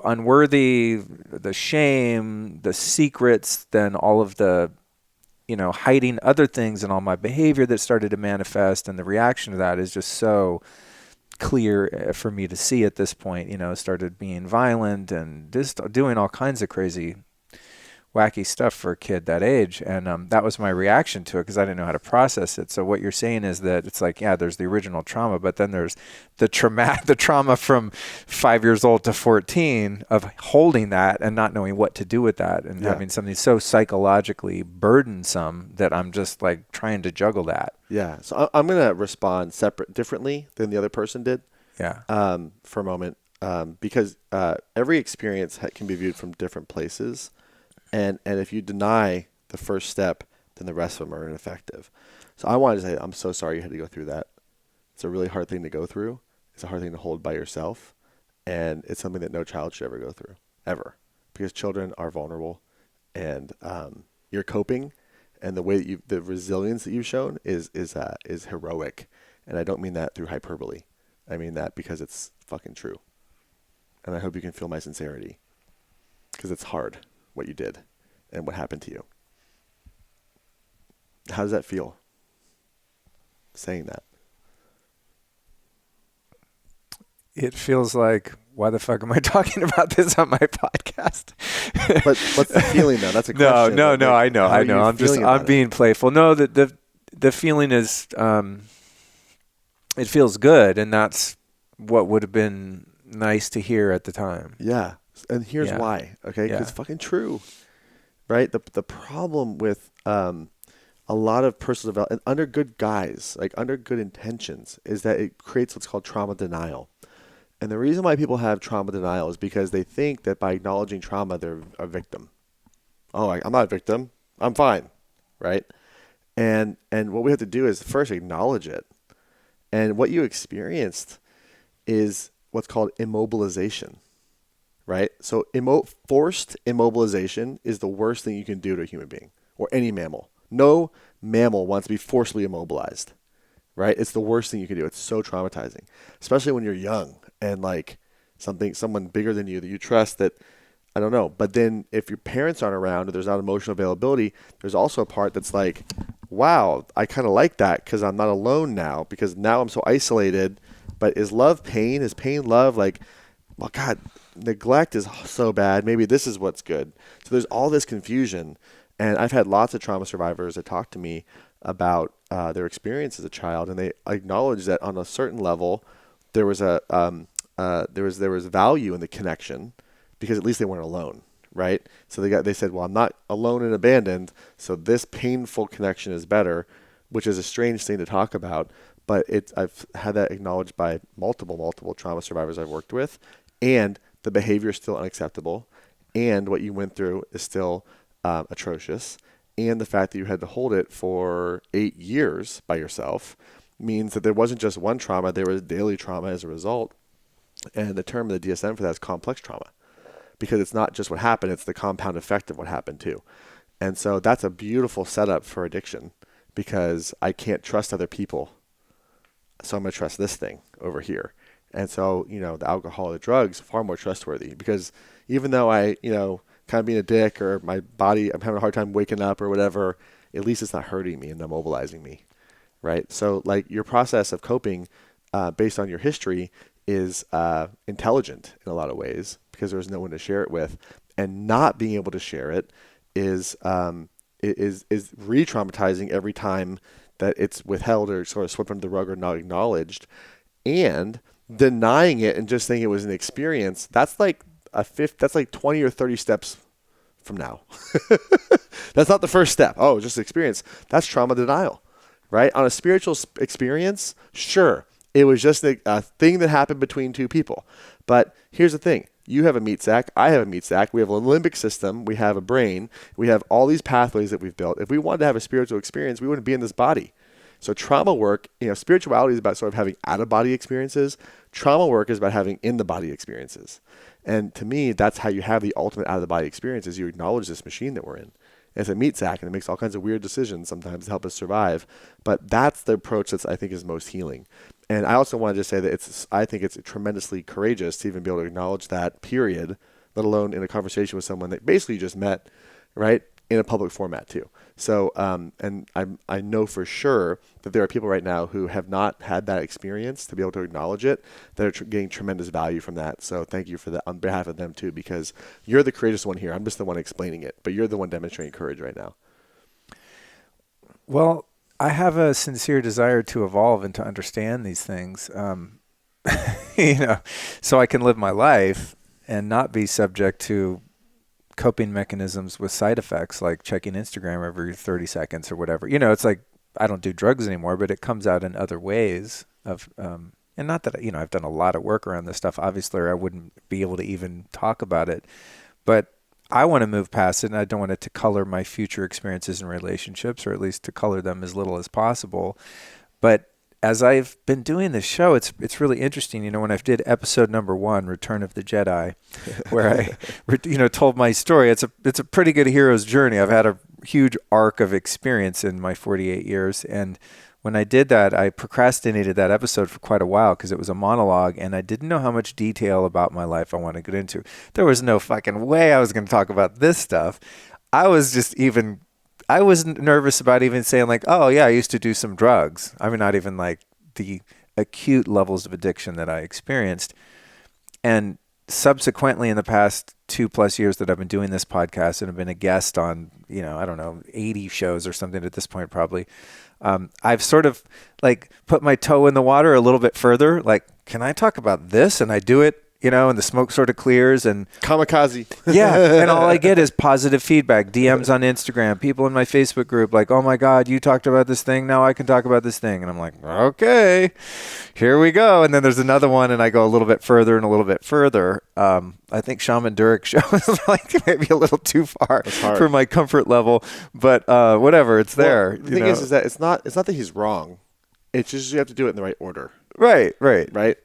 unworthy, the shame, the secrets, then all of the, hiding other things, and all my behavior that started to manifest, and the reaction to that is just so clear for me to see at this point. Started being violent and just doing all kinds of crazy, wacky stuff for a kid that age. And that was my reaction to it, because I didn't know how to process it. So what you're saying is that it's like, yeah, there's the original trauma, but then there's the trauma from 5 years old to 14 of holding that and not knowing what to do with that, and having something so psychologically burdensome that I'm just like trying to juggle that. Yeah. So I'm going to respond differently than the other person did. Yeah. For a moment, because every experience can be viewed from different places. And if you deny the first step, then the rest of them are ineffective. So I wanted to say, I'm so sorry you had to go through that. It's a really hard thing to go through. It's a hard thing to hold by yourself. And it's something that no child should ever go through, ever. Because children are vulnerable, and you're coping, and the way that the resilience that you've shown is heroic. And I don't mean that through hyperbole. I mean that because it's fucking true. And I hope you can feel my sincerity, because it's hard what you did and what happened to you. How does that feel, saying that? It feels like, why the fuck am I talking about this on my podcast? But what's the feeling though? That's a question. No, I know. I'm being playful. No, the feeling is, it feels good, and that's what would have been nice to hear at the time. Yeah. And here's why, okay? Because it's fucking true, right? The problem with a lot of personal development, under good guys, like under good intentions, is that it creates what's called trauma denial. And the reason why people have trauma denial is because they think that by acknowledging trauma, they're a victim. Oh, I'm not a victim. I'm fine, right? And what we have to do is first acknowledge it. And what you experienced is what's called immobilization. Right? So forced immobilization is the worst thing you can do to a human being or any mammal. No mammal wants to be forcibly immobilized, right? It's the worst thing you can do. It's so traumatizing, especially when you're young and like someone bigger than you that you trust that, I don't know. But then if your parents aren't around or there's not emotional availability, there's also a part that's like, wow, I kind of like that because I'm not alone now, because now I'm so isolated. But is love pain? Is pain love? Like, well, God, neglect is so bad. Maybe this is what's good. So there's all this confusion. And I've had lots of trauma survivors that talk to me about their experience as a child, and they acknowledge that on a certain level, there was there was value in the connection, because at least they weren't alone, right? So they said, well, I'm not alone and abandoned, so this painful connection is better, which is a strange thing to talk about. But I've had that acknowledged by multiple trauma survivors I've worked with. And the behavior is still unacceptable, and what you went through is still atrocious, and the fact that you had to hold it for 8 years by yourself means that there wasn't just one trauma, there was daily trauma as a result. And the term of the DSM for that is complex trauma, because it's not just what happened, it's the compound effect of what happened too. And so that's a beautiful setup for addiction, because I can't trust other people, so I'm going to trust this thing over here. And so, the alcohol, the drugs, far more trustworthy, because even though I, kind of being a dick, or my body, I'm having a hard time waking up or whatever, at least it's not hurting me and immobilizing me, right? So like your process of coping based on your history is intelligent in a lot of ways because there's no one to share it with, and not being able to share it is re-traumatizing every time that it's withheld or sort of swept under the rug or not acknowledged. And denying it and just saying it was an experience, that's like that's like 20 or 30 steps from now. That's not the first step. Oh, just experience. That's trauma denial, right? On a spiritual experience, sure, it was just a thing that happened between two people. But here's the thing. You have a meat sack. I have a meat sack. We have a limbic system. We have a brain. We have all these pathways that we've built. If we wanted to have a spiritual experience, we wouldn't be in this body. So trauma work, spirituality is about sort of having out-of-body experiences. Trauma work is about having in-the-body experiences. And to me, that's how you have the ultimate out-of-the-body experience, is you acknowledge this machine that we're in. It's a meat sack, and it makes all kinds of weird decisions sometimes to help us survive. But that's the approach that I think is most healing. And I also want to just say that I think it's tremendously courageous to even be able to acknowledge that, period, let alone in a conversation with someone that basically you just met, right, in a public format too. So, and I know for sure that there are people right now who have not had that experience to be able to acknowledge it, that are getting tremendous value from that. So thank you for that on behalf of them too, because you're the courageous one here. I'm just the one explaining it, but you're the one demonstrating courage right now. Well, I have a sincere desire to evolve and to understand these things, so I can live my life and not be subject to coping mechanisms with side effects like checking Instagram every 30 seconds or whatever. It's like I don't do drugs anymore, but it comes out in other ways of, and not that, I've done a lot of work around this stuff, obviously, or I wouldn't be able to even talk about it, but I want to move past it, and I don't want it to color my future experiences and relationships, or at least to color them as little as possible. But as I've been doing this show, it's really interesting. When I did episode number 1, Return of the Jedi, where I, told my story, it's a pretty good hero's journey. I've had a huge arc of experience in my 48 years, and when I did that, I procrastinated that episode for quite a while because it was a monologue, and I didn't know how much detail about my life I wanted to get into. There was no fucking way I was going to talk about this stuff. I was nervous about even saying like, oh yeah, I used to do some drugs. I mean, not even like the acute levels of addiction that I experienced. And subsequently, in the past 2+ years that I've been doing this podcast and have been a guest on, 80 shows or something at this point, probably, I've sort of like put my toe in the water a little bit further. Like, can I talk about this? And I do it, and the smoke sort of clears, and kamikaze. Yeah. And all I get is positive feedback, DMs on Instagram, people in my Facebook group, like, oh my God, you talked about this thing. Now I can talk about this thing. And I'm like, okay, here we go. And then there's another one, and I go a little bit further and a little bit further. I think Shaman Durek's show is like maybe a little too far for my comfort level, but whatever, it's there. The thing is that it's not that he's wrong. It's just you have to do it in the right order. Right.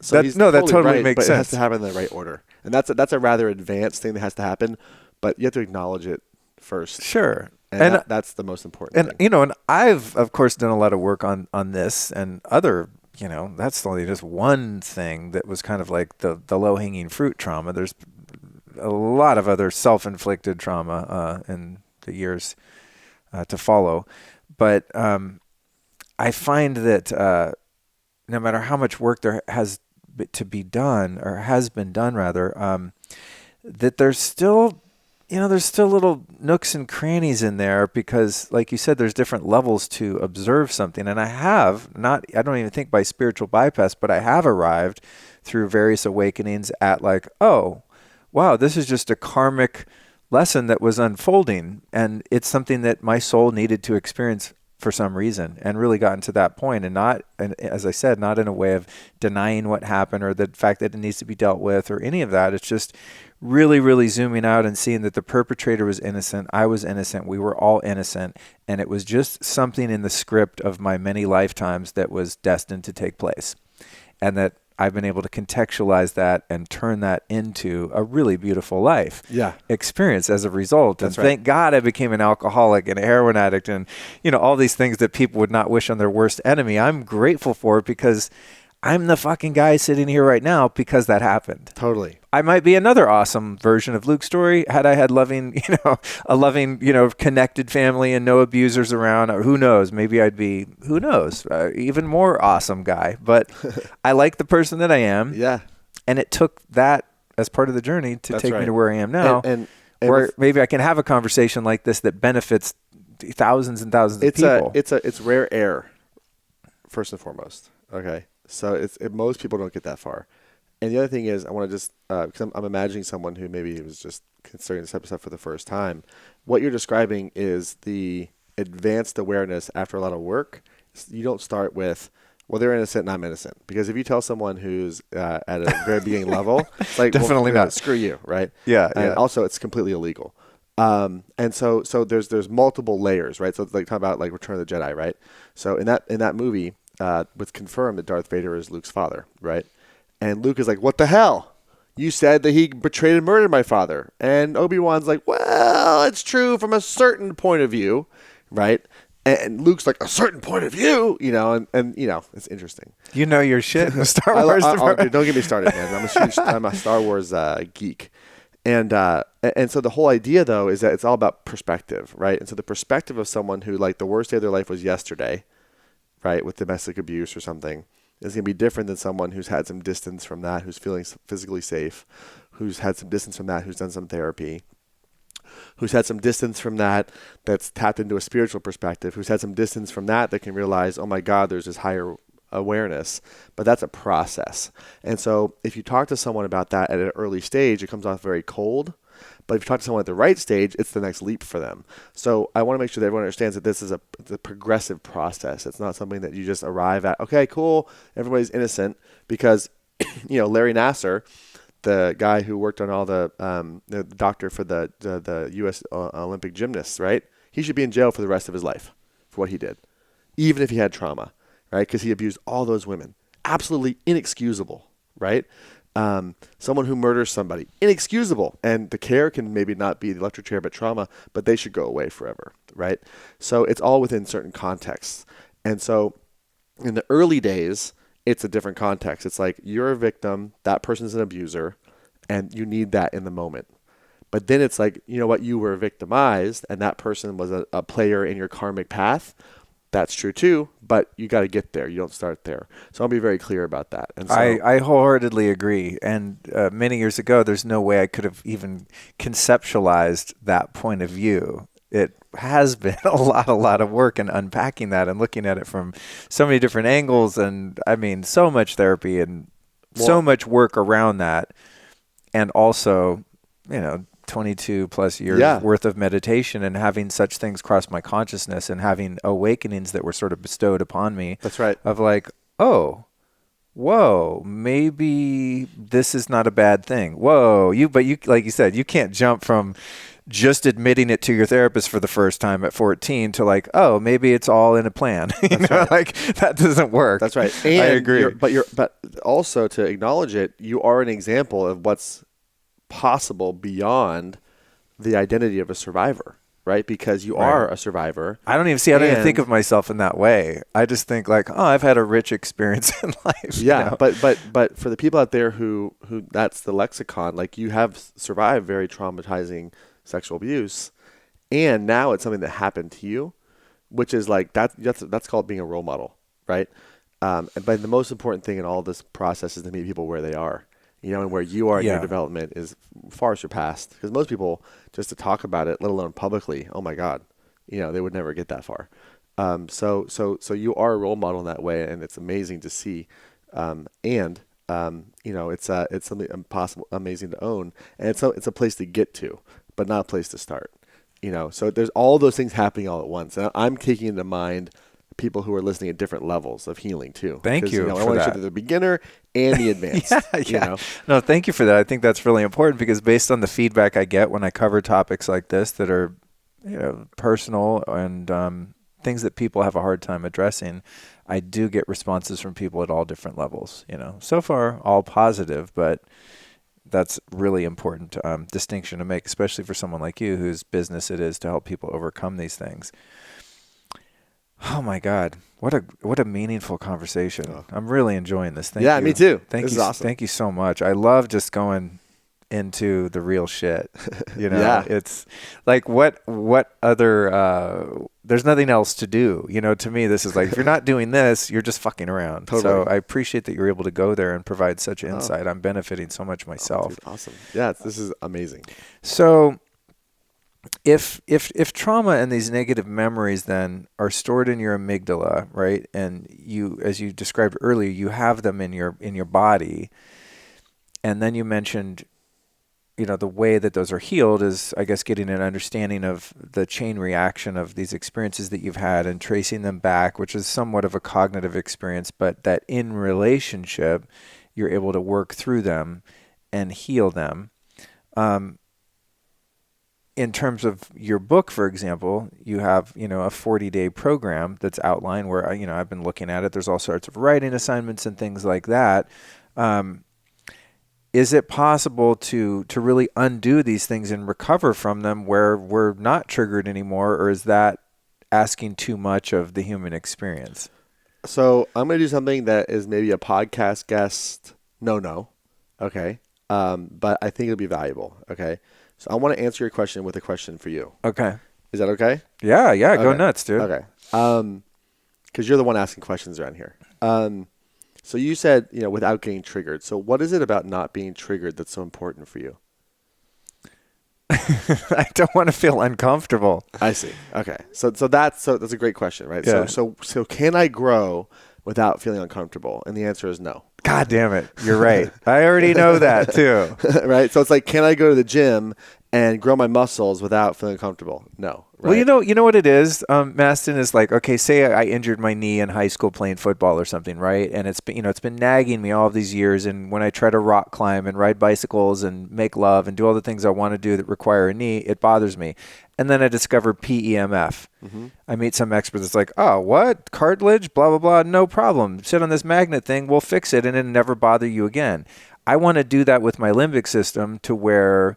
So that totally right, makes but sense. It has to happen in the right order, and that's a rather advanced thing that has to happen. But you have to acknowledge it first. Sure, and that's the most important thing. And I've of course done a lot of work on this and other. That's only just one thing that was kind of like the low-hanging fruit trauma. There's a lot of other self-inflicted trauma in the years to follow, but I find that no matter how much work there has to be done, or has been done rather, that there's still little nooks and crannies in there because, like you said, there's different levels to observe something. And I don't even think by spiritual bypass, but I have arrived through various awakenings at like, oh, wow, this is just a karmic lesson that was unfolding. And it's something that my soul needed to experience for some reason, and really gotten to that point, and as I said, not in a way of denying what happened or the fact that it needs to be dealt with or any of that. It's just really, really zooming out and seeing that the perpetrator was innocent. I was innocent. We were all innocent. And it was just something in the script of my many lifetimes that was destined to take place. And that I've been able to contextualize that and turn that into a really beautiful life experience as a result. That's and thank God I became an alcoholic and a heroin addict and, all these things that people would not wish on their worst enemy. I'm grateful for it because I'm the fucking guy sitting here right now because that happened. Totally. I might be another awesome version of Luke's story had I had a loving, connected family and no abusers around. Or who knows? Maybe I'd be, even more awesome guy. But I like the person that I am. Yeah. And it took that as part of the journey to take me to where I am now. And where maybe I can have a conversation like this that benefits thousands and thousands of people. It's rare air, first and foremost. Okay. So most people don't get that far. And the other thing is, I want to just, because I'm imagining someone who maybe was just considering this episode for the first time. What you're describing is the advanced awareness after a lot of work. You don't start with, well, they're innocent and I'm innocent. Because if you tell someone who's at a very beginning level, it's like, definitely not. Screw you, right? Yeah. And also, it's completely illegal. And so there's multiple layers, right? So it's like talking about like Return of the Jedi, right? So in that movie, with confirmed that Darth Vader is Luke's father, right? And Luke is like, what the hell? You said that he betrayed and murdered my father. And Obi-Wan's like, well, it's true from a certain point of view, right? And Luke's like, a certain point of view, and it's interesting. You know your shit in the Star Wars department. Don't get me started, man. I'm a Star Wars geek. And so the whole idea, though, is that it's all about perspective, right? And so the perspective of someone who, like, the worst day of their life was yesterday, right, with domestic abuse or something, is going to be different than someone who's had some distance from that, who's feeling physically safe, who's had some distance from that, who's done some therapy, who's had some distance from that, that's tapped into a spiritual perspective, who's had some distance from that can realize, oh my God, there's this higher awareness. But that's a process. And so if you talk to someone about that at an early stage, it comes off very cold. But if you talk to someone at the right stage, it's the next leap for them. So I want to make sure that everyone understands that this is a progressive process. It's not something that you just arrive at, okay, cool, everybody's innocent. Because, Larry Nassar, the guy who worked on all the doctor for the U.S. Olympic gymnasts, right? He should be in jail for the rest of his life for what he did, even if he had trauma, right? Because he abused all those women. Absolutely inexcusable, right? Someone who murders somebody, inexcusable. And the care can maybe not be the electric chair, but trauma, but they should go away forever, right? So it's all within certain contexts. And so in the early days, it's a different context. It's like you're a victim, that person's an abuser, and you need that in the moment. But then it's like, you know what, you were victimized, and that person was a player in your karmic path. That's true too, but you got to get there. You don't start there. So I'll be very clear about that. And so, I wholeheartedly agree. And many years ago, there's no way I could have even conceptualized that point of view. It has been a lot of work in unpacking that and looking at it from so many different angles. And I mean, so much therapy and so much work around that. And also, 22 plus years worth of meditation and having such things cross my consciousness and having awakenings that were sort of bestowed upon me. That's right. Of like, oh, whoa, maybe this is not a bad thing. Whoa, but you, like you said, you can't jump from just admitting it to your therapist for the first time at 14 to like, oh, maybe it's all in a plan. Right. Like that doesn't work. That's right. And I agree. But also to acknowledge it, you are an example of what's possible beyond the identity of a survivor, right? Because you are a survivor. I don't even think of myself in that way. I just think like, oh, I've had a rich experience in life. Yeah, but for the people out there who that's the lexicon, like you have survived very traumatizing sexual abuse, and now it's something that happened to you, which is like that's called being a role model, right? But the most important thing in all this process is to meet people where they are. And where you are in your development is far surpassed. Because most people, just to talk about it, let alone publicly, oh my God, they would never get that far. So you are a role model in that way, and it's amazing to see. It's something amazing to own, and it's a place to get to, but not a place to start. So there's all those things happening all at once, and I'm taking into mind people who are listening at different levels of healing too. Thank you. I want to make sure that the beginner and the advanced. No, thank you for that. I think that's really important because based on the feedback I get when I cover topics like this that are, personal and things that people have a hard time addressing, I do get responses from people at all different levels. So far all positive, but that's really important distinction to make, especially for someone like you whose business it is to help people overcome these things. Oh my God. What a meaningful conversation. Oh. I'm really enjoying this. Thank Yeah, you. me too. Thank This you. is awesome. Thank you so much. I love just going into the real shit. Yeah. It's like what other there's nothing else to do. To me this is like, if you're not doing this, you're just fucking around. Totally. So I appreciate that you're able to go there and provide such Oh. insight. I'm benefiting so much Oh, myself. dude, awesome. Yeah, this is amazing. So if trauma and these negative memories then are stored in your amygdala, right? And you, as you described earlier, you have them in your body. And then you mentioned, the way that those are healed is, I guess, getting an understanding of the chain reaction of these experiences that you've had and tracing them back, which is somewhat of a cognitive experience, but that in relationship, you're able to work through them and heal them. In terms of your book, for example, you have, a 40-day program that's outlined where, I've been looking at it. There's all sorts of writing assignments and things like that. Is it possible to really undo these things and recover from them where we're not triggered anymore, or is that asking too much of the human experience? So I'm going to do something that is maybe a podcast guest no. Okay. But I think it'll be valuable. Okay. So I want to answer your question with a question for you. Okay. Is that okay? Yeah. Go Okay. nuts, dude. Okay. Because you're the one asking questions around here. So you said, without getting triggered. So what is it about not being triggered that's so important for you? I don't want to feel uncomfortable. I see. Okay. So that's a great question, right? Yeah. So can I grow without feeling uncomfortable? And the answer is no. God damn it. You're right. I already know that too. Right? So it's like, can I go to the gym and grow my muscles without feeling comfortable? No. Right? Well, you know what it is, Mastin, is like, okay, say I injured my knee in high school playing football or something, right? And it's been nagging me all of these years. And when I try to rock climb and ride bicycles and make love and do all the things I want to do that require a knee, it bothers me. And then I discover PEMF. Mm-hmm. I meet some expert that's like, oh, what? Cartilage? Blah, blah, blah. No problem. Sit on this magnet thing. We'll fix it and it'll never bother you again. I want to do that with my limbic system to where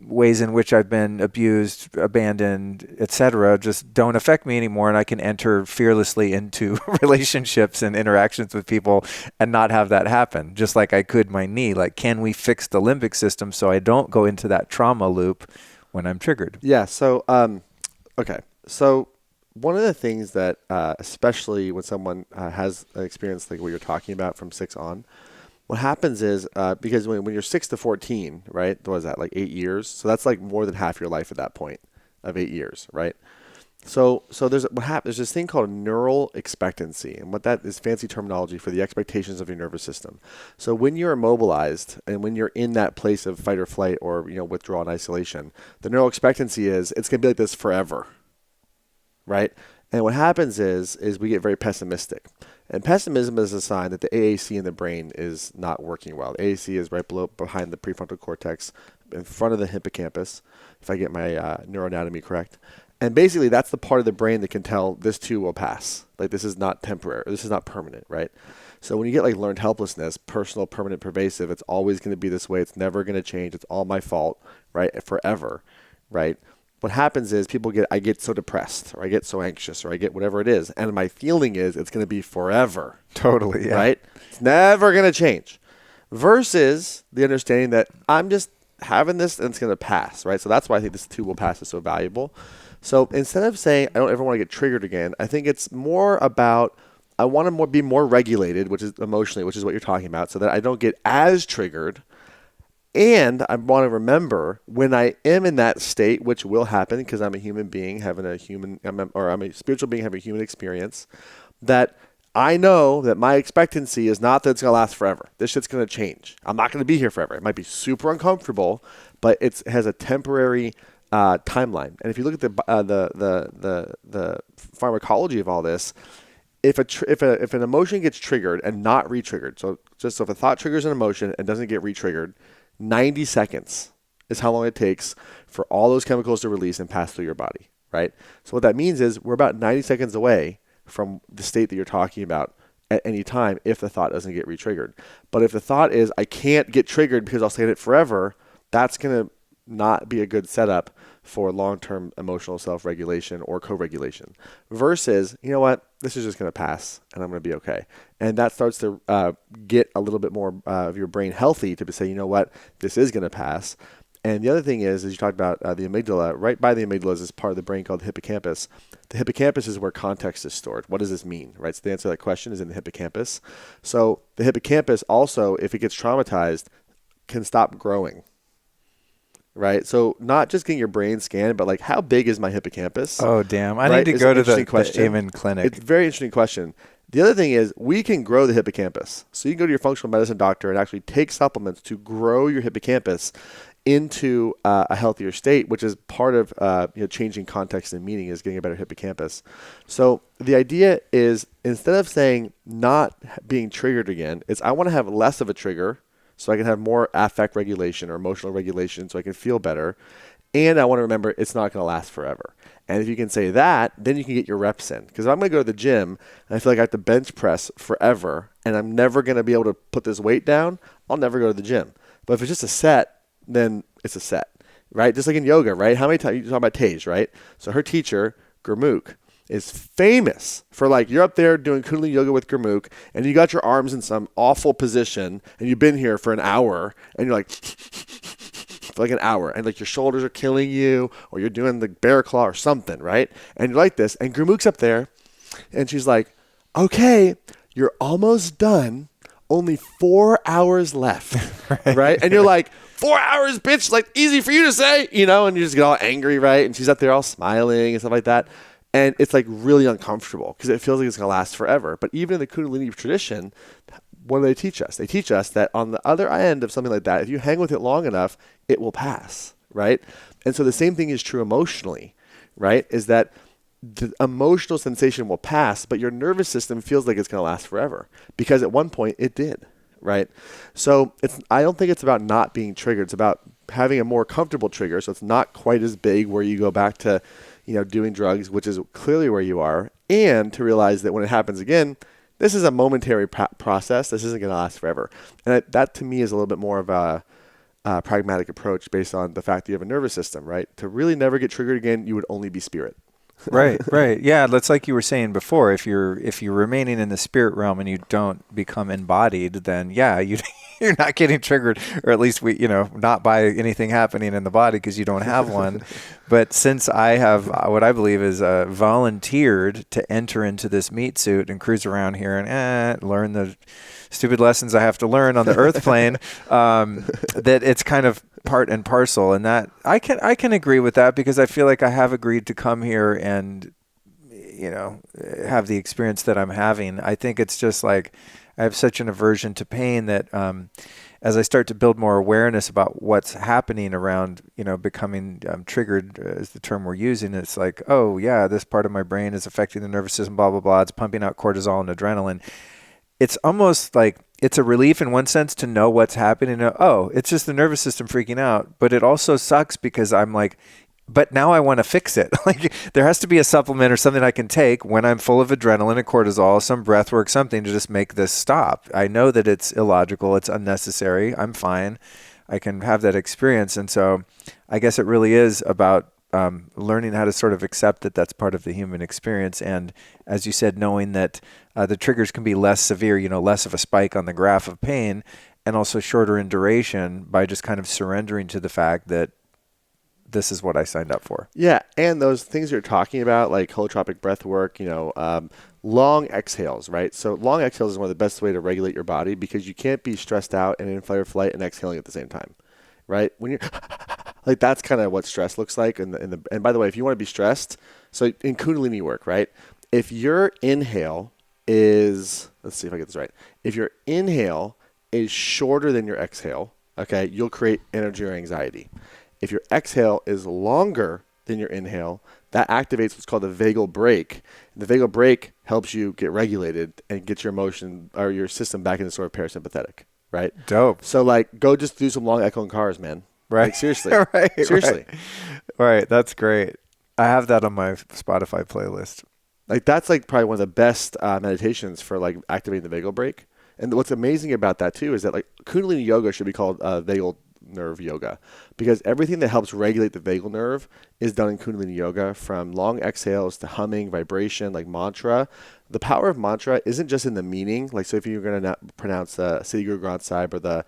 ways in which I've been abused, abandoned, etc., just don't affect me anymore, and I can enter fearlessly into relationships and interactions with people and not have that happen, just like I could my knee. Like, can we fix the limbic system so I don't go into that trauma loop when I'm triggered? Yeah. So, okay. So one of the things that, especially when someone has an experience like what you're talking about from 6 on, what happens is, because when you're 6 to 14, right? What was that, like 8 years? So that's like more than half your life at that point of 8 years, right? So there's this thing called neural expectancy, and what that is fancy terminology for the expectations of your nervous system. So when you're immobilized and when you're in that place of fight or flight or withdrawal and isolation, the neural expectancy is it's going to be like this forever, right? And what happens is we get very pessimistic. And pessimism is a sign that the AAC in the brain is not working well. The AAC is right behind the prefrontal cortex, in front of the hippocampus, if I get my neuroanatomy correct. And basically, that's the part of the brain that can tell this too will pass. Like, this is not temporary. This is not permanent, right? So when you get like learned helplessness, personal, permanent, pervasive, it's always going to be this way. It's never going to change. It's all my fault, right? Forever, right? What happens is I get so depressed, or I get so anxious, or I get whatever it is. And my feeling is it's going to be forever. Totally, yeah. Right? It's never going to change. Versus the understanding that I'm just having this and it's going to pass, right? So that's why I think this too will pass is so valuable. So instead of saying, I don't ever want to get triggered again, I think it's more about, I want to be more regulated, which is emotionally, which is what you're talking about, so that I don't get as triggered. And I want to remember when I am in that state, which will happen because I'm a human being I'm a spiritual being having a human experience, that I know that my expectancy is not that it's going to last forever. This shit's going to change. I'm not going to be here forever. It might be super uncomfortable, but it has a temporary timeline. And if you look at the pharmacology of all this, if an emotion gets triggered and not re-triggered, so if a thought triggers an emotion and doesn't get re-triggered, 90 seconds is how long it takes for all those chemicals to release and pass through your body, right? So what that means is we're about 90 seconds away from the state that you're talking about at any time if the thought doesn't get re-triggered. But if the thought is, I can't get triggered because I'll stay in it forever, that's going to not be a good setup for long-term emotional self-regulation or co-regulation versus, you know what, this is just going to pass and I'm going to be okay. And that starts to get a little bit more of your brain healthy to say, you know what, this is going to pass. And the other thing is you talked about the amygdala. Right by the amygdala is this part of the brain called the hippocampus. The hippocampus is where context is stored. What does this mean, right? So the answer to that question is in the hippocampus. So the hippocampus also, if it gets traumatized, can stop growing, right? So not just getting your brain scanned, but like how big is my hippocampus? Oh, damn. I need to go to the Amen clinic. It's a very interesting question. The other thing is we can grow the hippocampus. So you can go to your functional medicine doctor and actually take supplements to grow your hippocampus into a healthier state, which is part of changing context and meaning is getting a better hippocampus. So the idea is instead of saying not being triggered again, it's I want to have less of a trigger so I can have more affect regulation or emotional regulation so I can feel better. And I want to remember it's not going to last forever. And if you can say that, then you can get your reps in. Because if I'm going to go to the gym and I feel like I have to bench press forever and I'm never going to be able to put this weight down, I'll never go to the gym. But if it's just a set, then it's a set, right? Just like in yoga, right? How many times, you talk about Tej, right? So her teacher, Gurmukh, is famous for like, you're up there doing Kundalini yoga with Gurmukh and you got your arms in some awful position and you've been here for an hour and you're like, for like an hour and like your shoulders are killing you or you're doing the bear claw or something, right? And you're like this and Gurmukh's up there and she's like, okay, you're almost done. Only 4 hours left, right? And you're like, 4 hours, bitch, like easy for you to say, and you just get all angry, right? And she's up there all smiling and stuff like that. And it's like really uncomfortable because it feels like it's going to last forever. But even in the Kundalini tradition, what do they teach us? They teach us that on the other end of something like that, if you hang with it long enough, it will pass, right? And so the same thing is true emotionally, right? Is that the emotional sensation will pass, but your nervous system feels like it's going to last forever because at one point it did, right? So I don't think it's about not being triggered. It's about having a more comfortable trigger. So it's not quite as big where you go back to, doing drugs, which is clearly where you are. And to realize that when it happens again, this is a momentary process. This isn't going to last forever. And that to me is a little bit more of a pragmatic approach based on the fact that you have a nervous system, right? To really never get triggered again, you would only be spirit. Right. Yeah, that's like you were saying before. If you're remaining in the spirit realm and you don't become embodied, then yeah, you're not getting triggered, or at least not by anything happening in the body because you don't have one. But since I have what I believe is volunteered to enter into this meat suit and cruise around here and learn the stupid lessons I have to learn on the earth plane, that it's kind of part and parcel, and that I can agree with that because I feel like I have agreed to come here and have the experience that I'm having. I think it's just like I have such an aversion to pain that as I start to build more awareness about what's happening around becoming triggered is the term we're using, it's like, oh yeah, this part of my brain is affecting the nervous system, blah blah blah, it's pumping out cortisol and adrenaline. It's almost like it's a relief in one sense to know what's happening. Oh, it's just the nervous system freaking out. But it also sucks because I'm like, but now I want to fix it. Like there has to be a supplement or something I can take when I'm full of adrenaline and cortisol, some breath work, something to just make this stop. I know that it's illogical. It's unnecessary. I'm fine. I can have that experience. And so I guess it really is about learning how to sort of accept that that's part of the human experience. And as you said, knowing that the triggers can be less severe, less of a spike on the graph of pain, and also shorter in duration by just kind of surrendering to the fact that this is what I signed up for. Yeah. And those things you're talking about, like holotropic breath work, long exhales, right? So long exhales is one of the best way to regulate your body because you can't be stressed out and in fight or flight and exhaling at the same time, right? When you're like, that's kind of what stress looks like. And by the way, if you want to be stressed, so in Kundalini work, right? If your inhale is, let's see if I get this right. If your inhale is shorter than your exhale, okay, you'll create energy or anxiety. If your exhale is longer than your inhale, that activates what's called the vagal brake. The vagal brake helps you get regulated and get your emotion or your system back into sort of parasympathetic, right? Dope. So like, go just do some long echoing cars, man. Right. Like, seriously. Seriously. Right. That's great. I have that on my Spotify playlist. Like that's like probably one of the best meditations for like activating the vagal brake. And what's amazing about that too is that like Kundalini yoga should be called vagal nerve yoga, because everything that helps regulate the vagal nerve is done in Kundalini yoga, from long exhales to humming, vibration, like mantra. The power of mantra isn't just in the meaning. Like, so if you're going to pronounce the Siddhi Guru Granth Sahib or the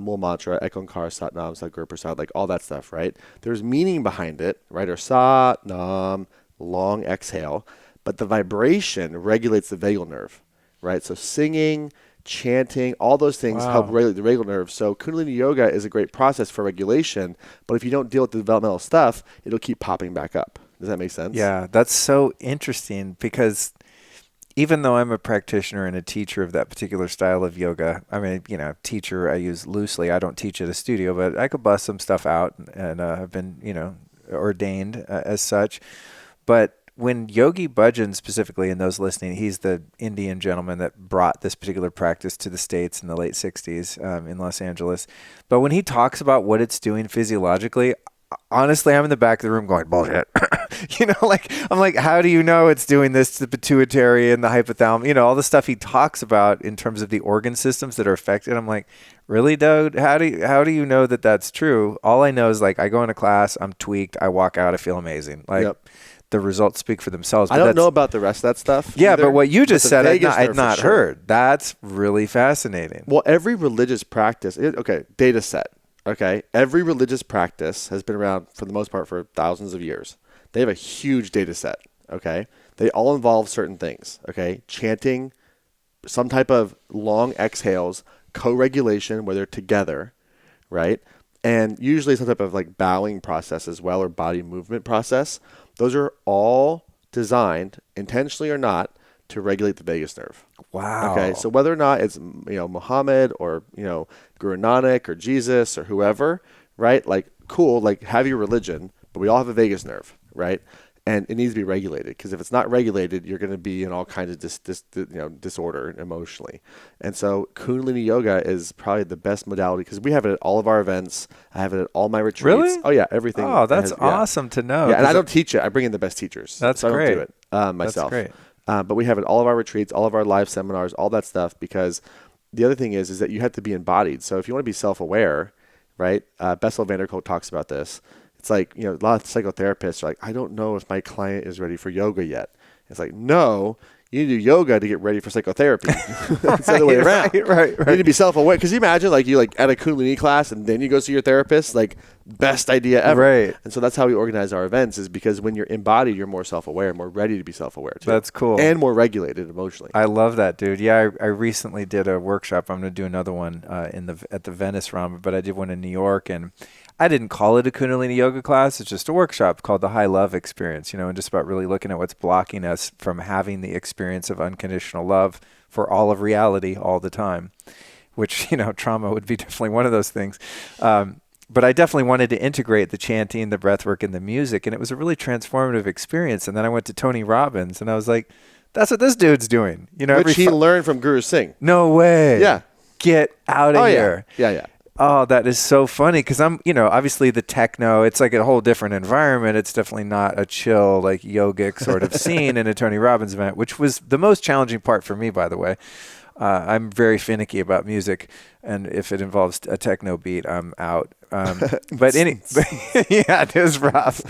Mool Mantra, Ek Onkar Sat Nam Sat Guru Prasad, like all that stuff, right? There's meaning behind it, right? Or Sat Nam, long exhale. But the vibration regulates the vagal nerve, right? So singing, chanting, all those things help regulate the vagal nerve. So Kundalini yoga is a great process for regulation, but if you don't deal with the developmental stuff, it'll keep popping back up. Does that make sense? Yeah, that's so interesting, because even though I'm a practitioner and a teacher of that particular style of yoga, I mean, teacher I use loosely. I don't teach at a studio, but I could bust some stuff out, and I've been, ordained as such. But when Yogi Bhajan specifically, and those listening, he's the Indian gentleman that brought this particular practice to the States in the late 60s in Los Angeles. But when he talks about what it's doing physiologically, honestly, I'm in the back of the room going, bullshit. I'm like, how do you know it's doing this to the pituitary and the hypothalamus? All the stuff he talks about in terms of the organ systems that are affected. I'm like, really, dude? How do you know that that's true? All I know is, like, I go into class, I'm tweaked, I walk out, I feel amazing. Like, yep. The results speak for themselves. I don't know about the rest of that stuff. Yeah, either, but what you just said, I'd not sure. heard. That's really fascinating. Well, every religious practice, data set. Okay, every religious practice has been around for the most part for thousands of years. They have a huge data set. Okay, they all involve certain things. Okay, chanting, some type of long exhales, co-regulation where they're together, right? And usually some type of like bowing process as well, or body movement process. Those are all designed, intentionally or not, to regulate the vagus nerve. Wow. Okay, so whether or not it's Muhammad or Guru Nanak or Jesus or whoever, right? Like, cool, like, have your religion, but we all have a vagus nerve, right? And it needs to be regulated, because if it's not regulated, you're going to be in all kinds of disorder emotionally. And so Kundalini yoga is probably the best modality, because we have it at all of our events. I have it at all my retreats. Really? Oh yeah, everything. Oh, that's awesome to know. Yeah, and I don't teach it. I bring in the best teachers. That's so great. I don't do it myself. That's great. But we have it at all of our retreats, all of our live seminars, all that stuff, because the other thing is that you have to be embodied. So if you want to be self-aware, right? Bessel van der Kolk talks about this. It's like, a lot of psychotherapists are like, I don't know if my client is ready for yoga yet. It's like, no, you need to do yoga to get ready for psychotherapy. It's the other way around. Right. You need to be self-aware. Because you imagine, like, you at a Kundalini class and then you go see your therapist, like, best idea ever. Right. And so that's how we organize our events, is because when you're embodied, you're more self-aware, more ready to be self-aware too. That's cool. And more regulated emotionally. I love that, dude. Yeah, I recently did a workshop. I'm going to do another one at the Venice Rama, but I did one in New York, and I didn't call it a Kundalini yoga class. It's just a workshop called the High Love Experience, and just about really looking at what's blocking us from having the experience of unconditional love for all of reality all the time, which, trauma would be definitely one of those things. But I definitely wanted to integrate the chanting, the breathwork, and the music, and it was a really transformative experience. And then I went to Tony Robbins, and I was like, that's what this dude's doing. Which he learned from Guru Singh. No way. Yeah. Get out of here. Yeah. Oh, that is so funny, because I'm, obviously the techno, it's like a whole different environment. It's definitely not a chill, like yogic sort of scene in a Tony Robbins event, which was the most challenging part for me, by the way. I'm very finicky about music, and if it involves a techno beat, I'm out. But yeah, it is rough.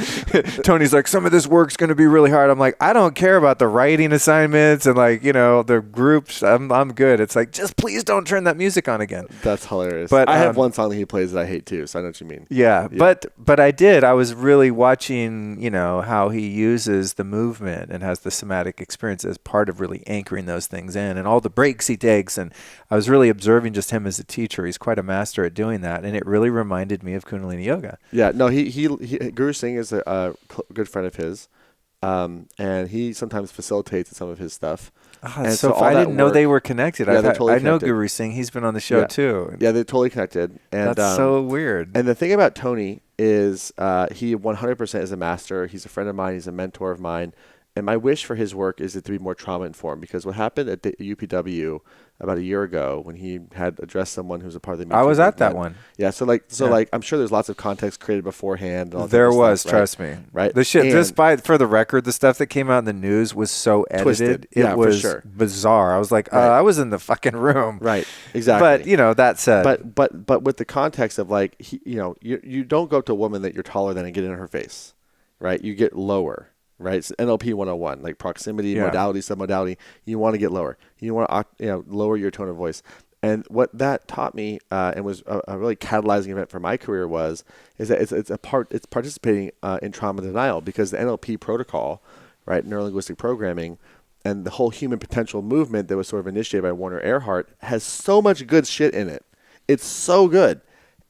Tony's like, some of this work's going to be really hard. I'm like, I don't care about the writing assignments and the groups. I'm good. It's like, just please don't turn that music on again. That's hilarious. But I have one song that he plays that I hate too, so I know what you mean. Yeah. But I was really watching, how he uses the movement and has the somatic experience as part of really anchoring those things in, and all the breaks he takes. And I was really observing just him as a teacher. He's quite a master at doing that, and it really reminded me of Kundalini yoga. Yeah, no, he Guru Singh is a good friend of his, and he sometimes facilitates some of his stuff. And so I didn't know they were connected. Yeah, they're totally I know connected. Guru Singh. He's been on the show too. Yeah, they're totally connected. And that's so weird. And the thing about Tony is he 100% is a master. He's a friend of mine. He's a mentor of mine. And my wish for his work is it to be more trauma informed, because what happened at the UPW about a year ago when he had addressed someone who's a part of the Me I Too was at that movement. one. Yeah. So like I'm sure there's lots of context created beforehand. And all that There type of was, stuff, right? trust me. Right. The shit, And for the record, the stuff that came out in the news was so edited. Twisted. It Yeah, for was sure. bizarre. I was like, Right. I was in the fucking room. Right. Exactly. But, that said. But with the context of like, you don't go up to a woman that you're taller than and get in her face, right? You get lower, right? It's NLP 101, like proximity, modality, submodality. You want to get lower. You want to lower your tone of voice. And what that taught me and was a really catalyzing event for my career is that it's participating in trauma denial, because the NLP protocol, right, neurolinguistic programming, and the whole human potential movement that was sort of initiated by Werner Erhard has so much good shit in it. It's so good.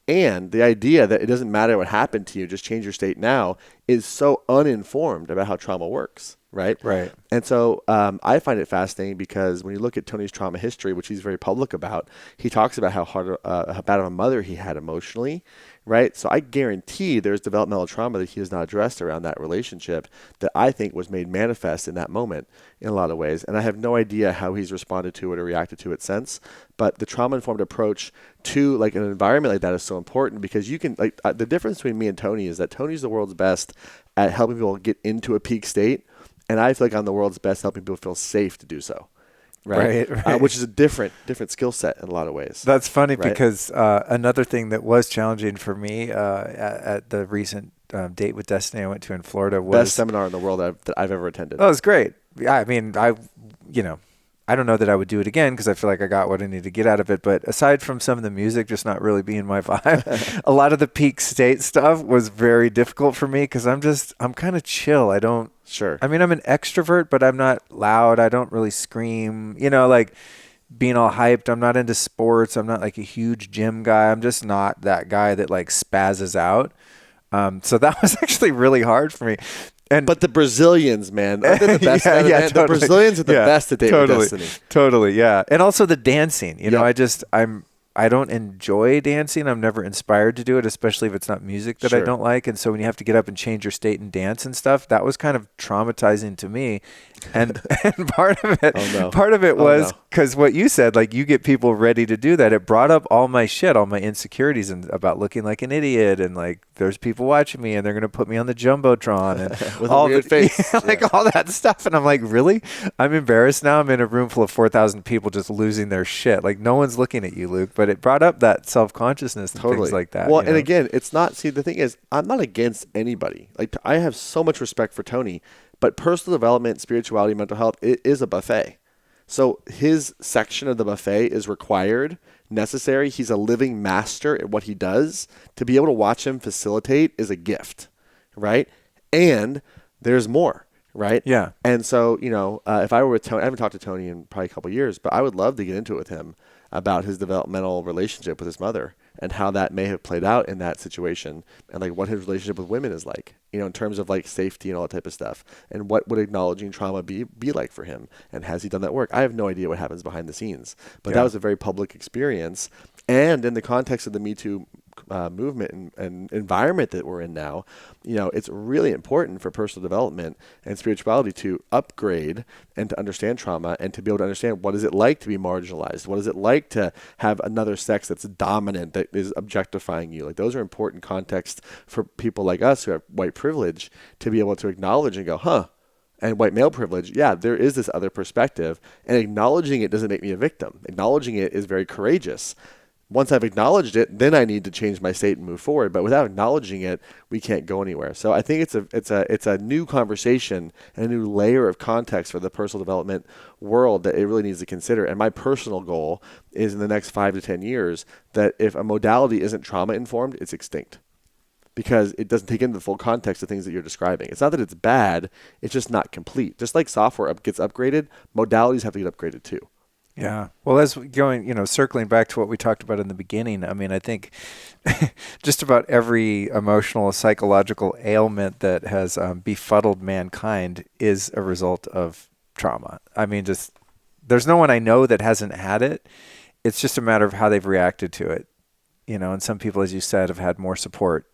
And the idea that it doesn't matter what happened to you, just change your state now, is so uninformed about how trauma works, right? Right. And so I find it fascinating, because when you look at Tony's trauma history, which he's very public about, he talks about how bad of a mother he had emotionally, right? So I guarantee there's developmental trauma that he has not addressed around that relationship that I think was made manifest in that moment in a lot of ways. And I have no idea how he's responded to it or reacted to it since. But the trauma-informed approach to like an environment like that is so important, because you can the difference between me and Tony is that Tony's the world's best at helping people get into a peak state, and I feel like I'm the world's best helping people feel safe to do so. Right. Which is a different skill set in a lot of ways. That's funny, right? because another thing that was challenging for me at the recent Date with Destiny I went to in Florida was best seminar in the world that I've ever attended. Oh, it was great. Yeah, I mean, I don't know that I would do it again, because I feel like I got what I need to get out of it. But aside from some of the music just not really being my vibe, a lot of the peak state stuff was very difficult for me, because I'm kind of chill. Sure. I mean, I'm an extrovert, but I'm not loud. I don't really scream, like being all hyped. I'm not into sports. I'm not like a huge gym guy. I'm just not that guy that like spazzes out. So that was actually really hard for me. But the Brazilians, man, they're the best. Totally. The Brazilians are the best at Date with Destiny. Totally, yeah. And also the dancing. I don't enjoy dancing. I'm never inspired to do it, especially if it's not music that I don't like. And so when you have to get up and change your state and dance and stuff, that was kind of traumatizing to me. And part of it was because what you said, like you get people ready to do that. It brought up all my shit, all my insecurities and about looking like an idiot, and like there's people watching me and they're gonna put me on the jumbotron and with all a weird face, all that stuff. And I'm like, really? I'm embarrassed now. I'm in a room full of 4,000 people just losing their shit. Like no one's looking at you, Luke. But it brought up that self-consciousness and things like that. Well, and again, it's not. See, the thing is, I'm not against anybody. Like I have so much respect for Tony. But personal development, spirituality, mental health, it is a buffet. So his section of the buffet is required, necessary. He's a living master at what he does. To be able to watch him facilitate is a gift, right? And there's more, right? Yeah. And so, if I were with Tony, I haven't talked to Tony in probably a couple of years, but I would love to get into it with him about his developmental relationship with his mother and how that may have played out in that situation, and like what his relationship with women is like, in terms of like safety and all that type of stuff, and what would acknowledging trauma be like for him, and has he done that work? I have no idea what happens behind the scenes, but that was a very public experience. And in the context of the Me Too movement and environment that we're in now, it's really important for personal development and spirituality to upgrade and to understand trauma and to be able to understand what is it like to be marginalized, what is it like to have another sex that's dominant, that is objectifying you. Like those are important contexts for people like us who have white privilege to be able to acknowledge and go, and white male privilege, there is this other perspective, and acknowledging it doesn't make me a victim. Acknowledging it is very courageous. Once I've acknowledged it, then I need to change my state and move forward. But without acknowledging it, we can't go anywhere. So I think it's a new conversation and a new layer of context for the personal development world that it really needs to consider. And my personal goal is in the next 5 to 10 years that if a modality isn't trauma informed, it's extinct, because it doesn't take into the full context of things that you're describing. It's not that it's bad, it's just not complete. Just like software gets upgraded, modalities have to get upgraded too. Yeah. Well, as going, circling back to what we talked about in the beginning, I mean, I think just about every emotional, psychological ailment that has befuddled mankind is a result of trauma. I mean, there's no one I know that hasn't had it. It's just a matter of how they've reacted to it. And some people, as you said, have had more support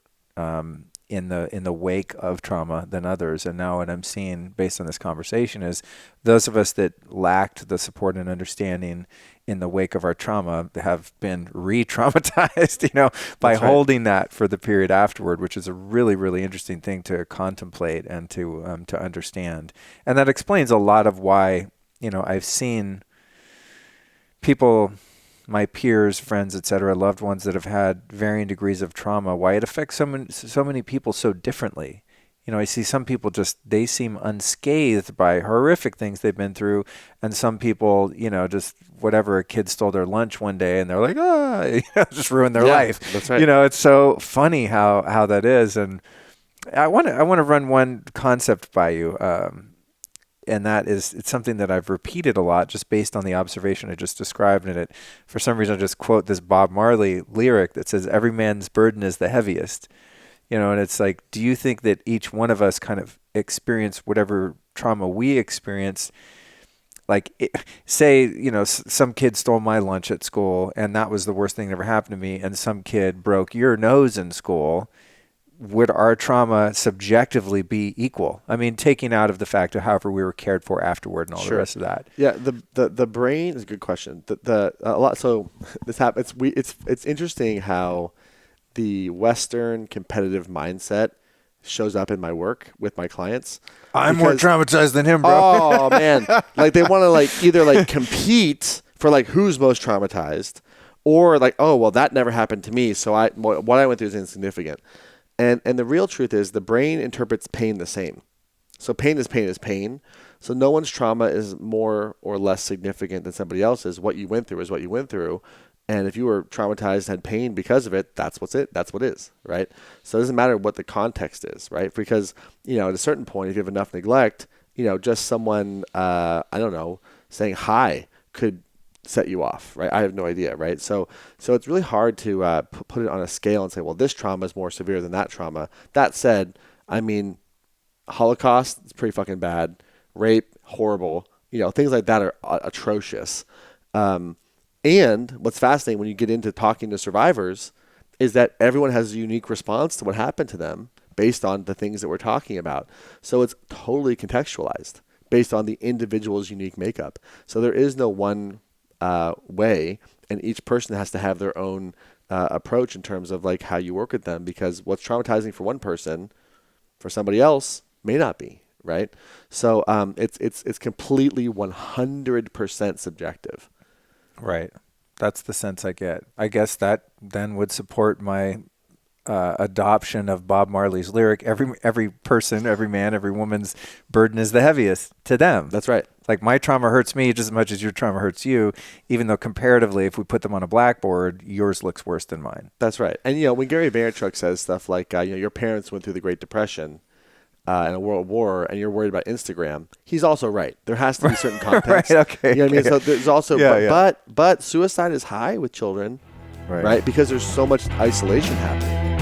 in the wake of trauma than others. And now what I'm seeing based on this conversation is those of us that lacked the support and understanding in the wake of our trauma have been re-traumatized, by holding that for the period afterward, which is a really, really interesting thing to contemplate and to understand. And that explains a lot of why, I've seen people, my peers, friends, etc., loved ones that have had varying degrees of trauma, why it affects so many people so differently. I see some people they seem unscathed by horrific things they've been through, and some people, just whatever, a kid stole their lunch one day and they're like, just ruined their life. That's right. It's so funny how that is. And I want to run one concept by you. And that is, it's something that I've repeated a lot just based on the observation I just described. And for some reason, I just quote this Bob Marley lyric that says, every man's burden is the heaviest. And it's like, do you think that each one of us kind of experience whatever trauma we experience? Like, say, some kid stole my lunch at school and that was the worst thing that ever happened to me. And some kid broke your nose in school. Would our trauma subjectively be equal? I mean, taking out of the fact of however we were cared for afterward and all the rest of that. Yeah, the brain is a good question. So this happens. It's interesting how the Western competitive mindset shows up in my work with my clients. I'm more traumatized than him, bro. Oh man, like they want to either compete for who's most traumatized, or that never happened to me, so what I went through is insignificant. And the real truth is the brain interprets pain the same. So pain is pain is pain. So no one's trauma is more or less significant than somebody else's. What you went through is what you went through. And if you were traumatized, had pain because of it, that's what is, right? So it doesn't matter what the context is, right? Because, at a certain point, if you have enough neglect, just someone, saying hi could set you off, right? I have no idea, right? So it's really hard to put it on a scale and say, well, this trauma is more severe than that trauma. That said, I mean, Holocaust is pretty fucking bad. Rape, horrible. Things like that are atrocious. And what's fascinating when you get into talking to survivors is that everyone has a unique response to what happened to them based on the things that we're talking about. So it's totally contextualized based on the individual's unique makeup. So there is no one way, and each person has to have their own approach in terms of how you work with them, because what's traumatizing for one person, for somebody else, may not be, right? So it's completely 100% subjective. Right. That's the sense I get. I guess that then would support my adoption of Bob Marley's lyric. Every person, every man, every woman's burden is the heaviest to them. That's right. Like my trauma hurts me just as much as your trauma hurts you, even though comparatively, if we put them on a blackboard, yours looks worse than mine. That's right. And, when Gary Vaynerchuk says stuff like, your parents went through the Great Depression and a world war, and you're worried about Instagram, he's also right. There has to be certain context. Right, okay. You know what I mean? So there's also, but suicide is high with children, right? Because there's so much isolation happening.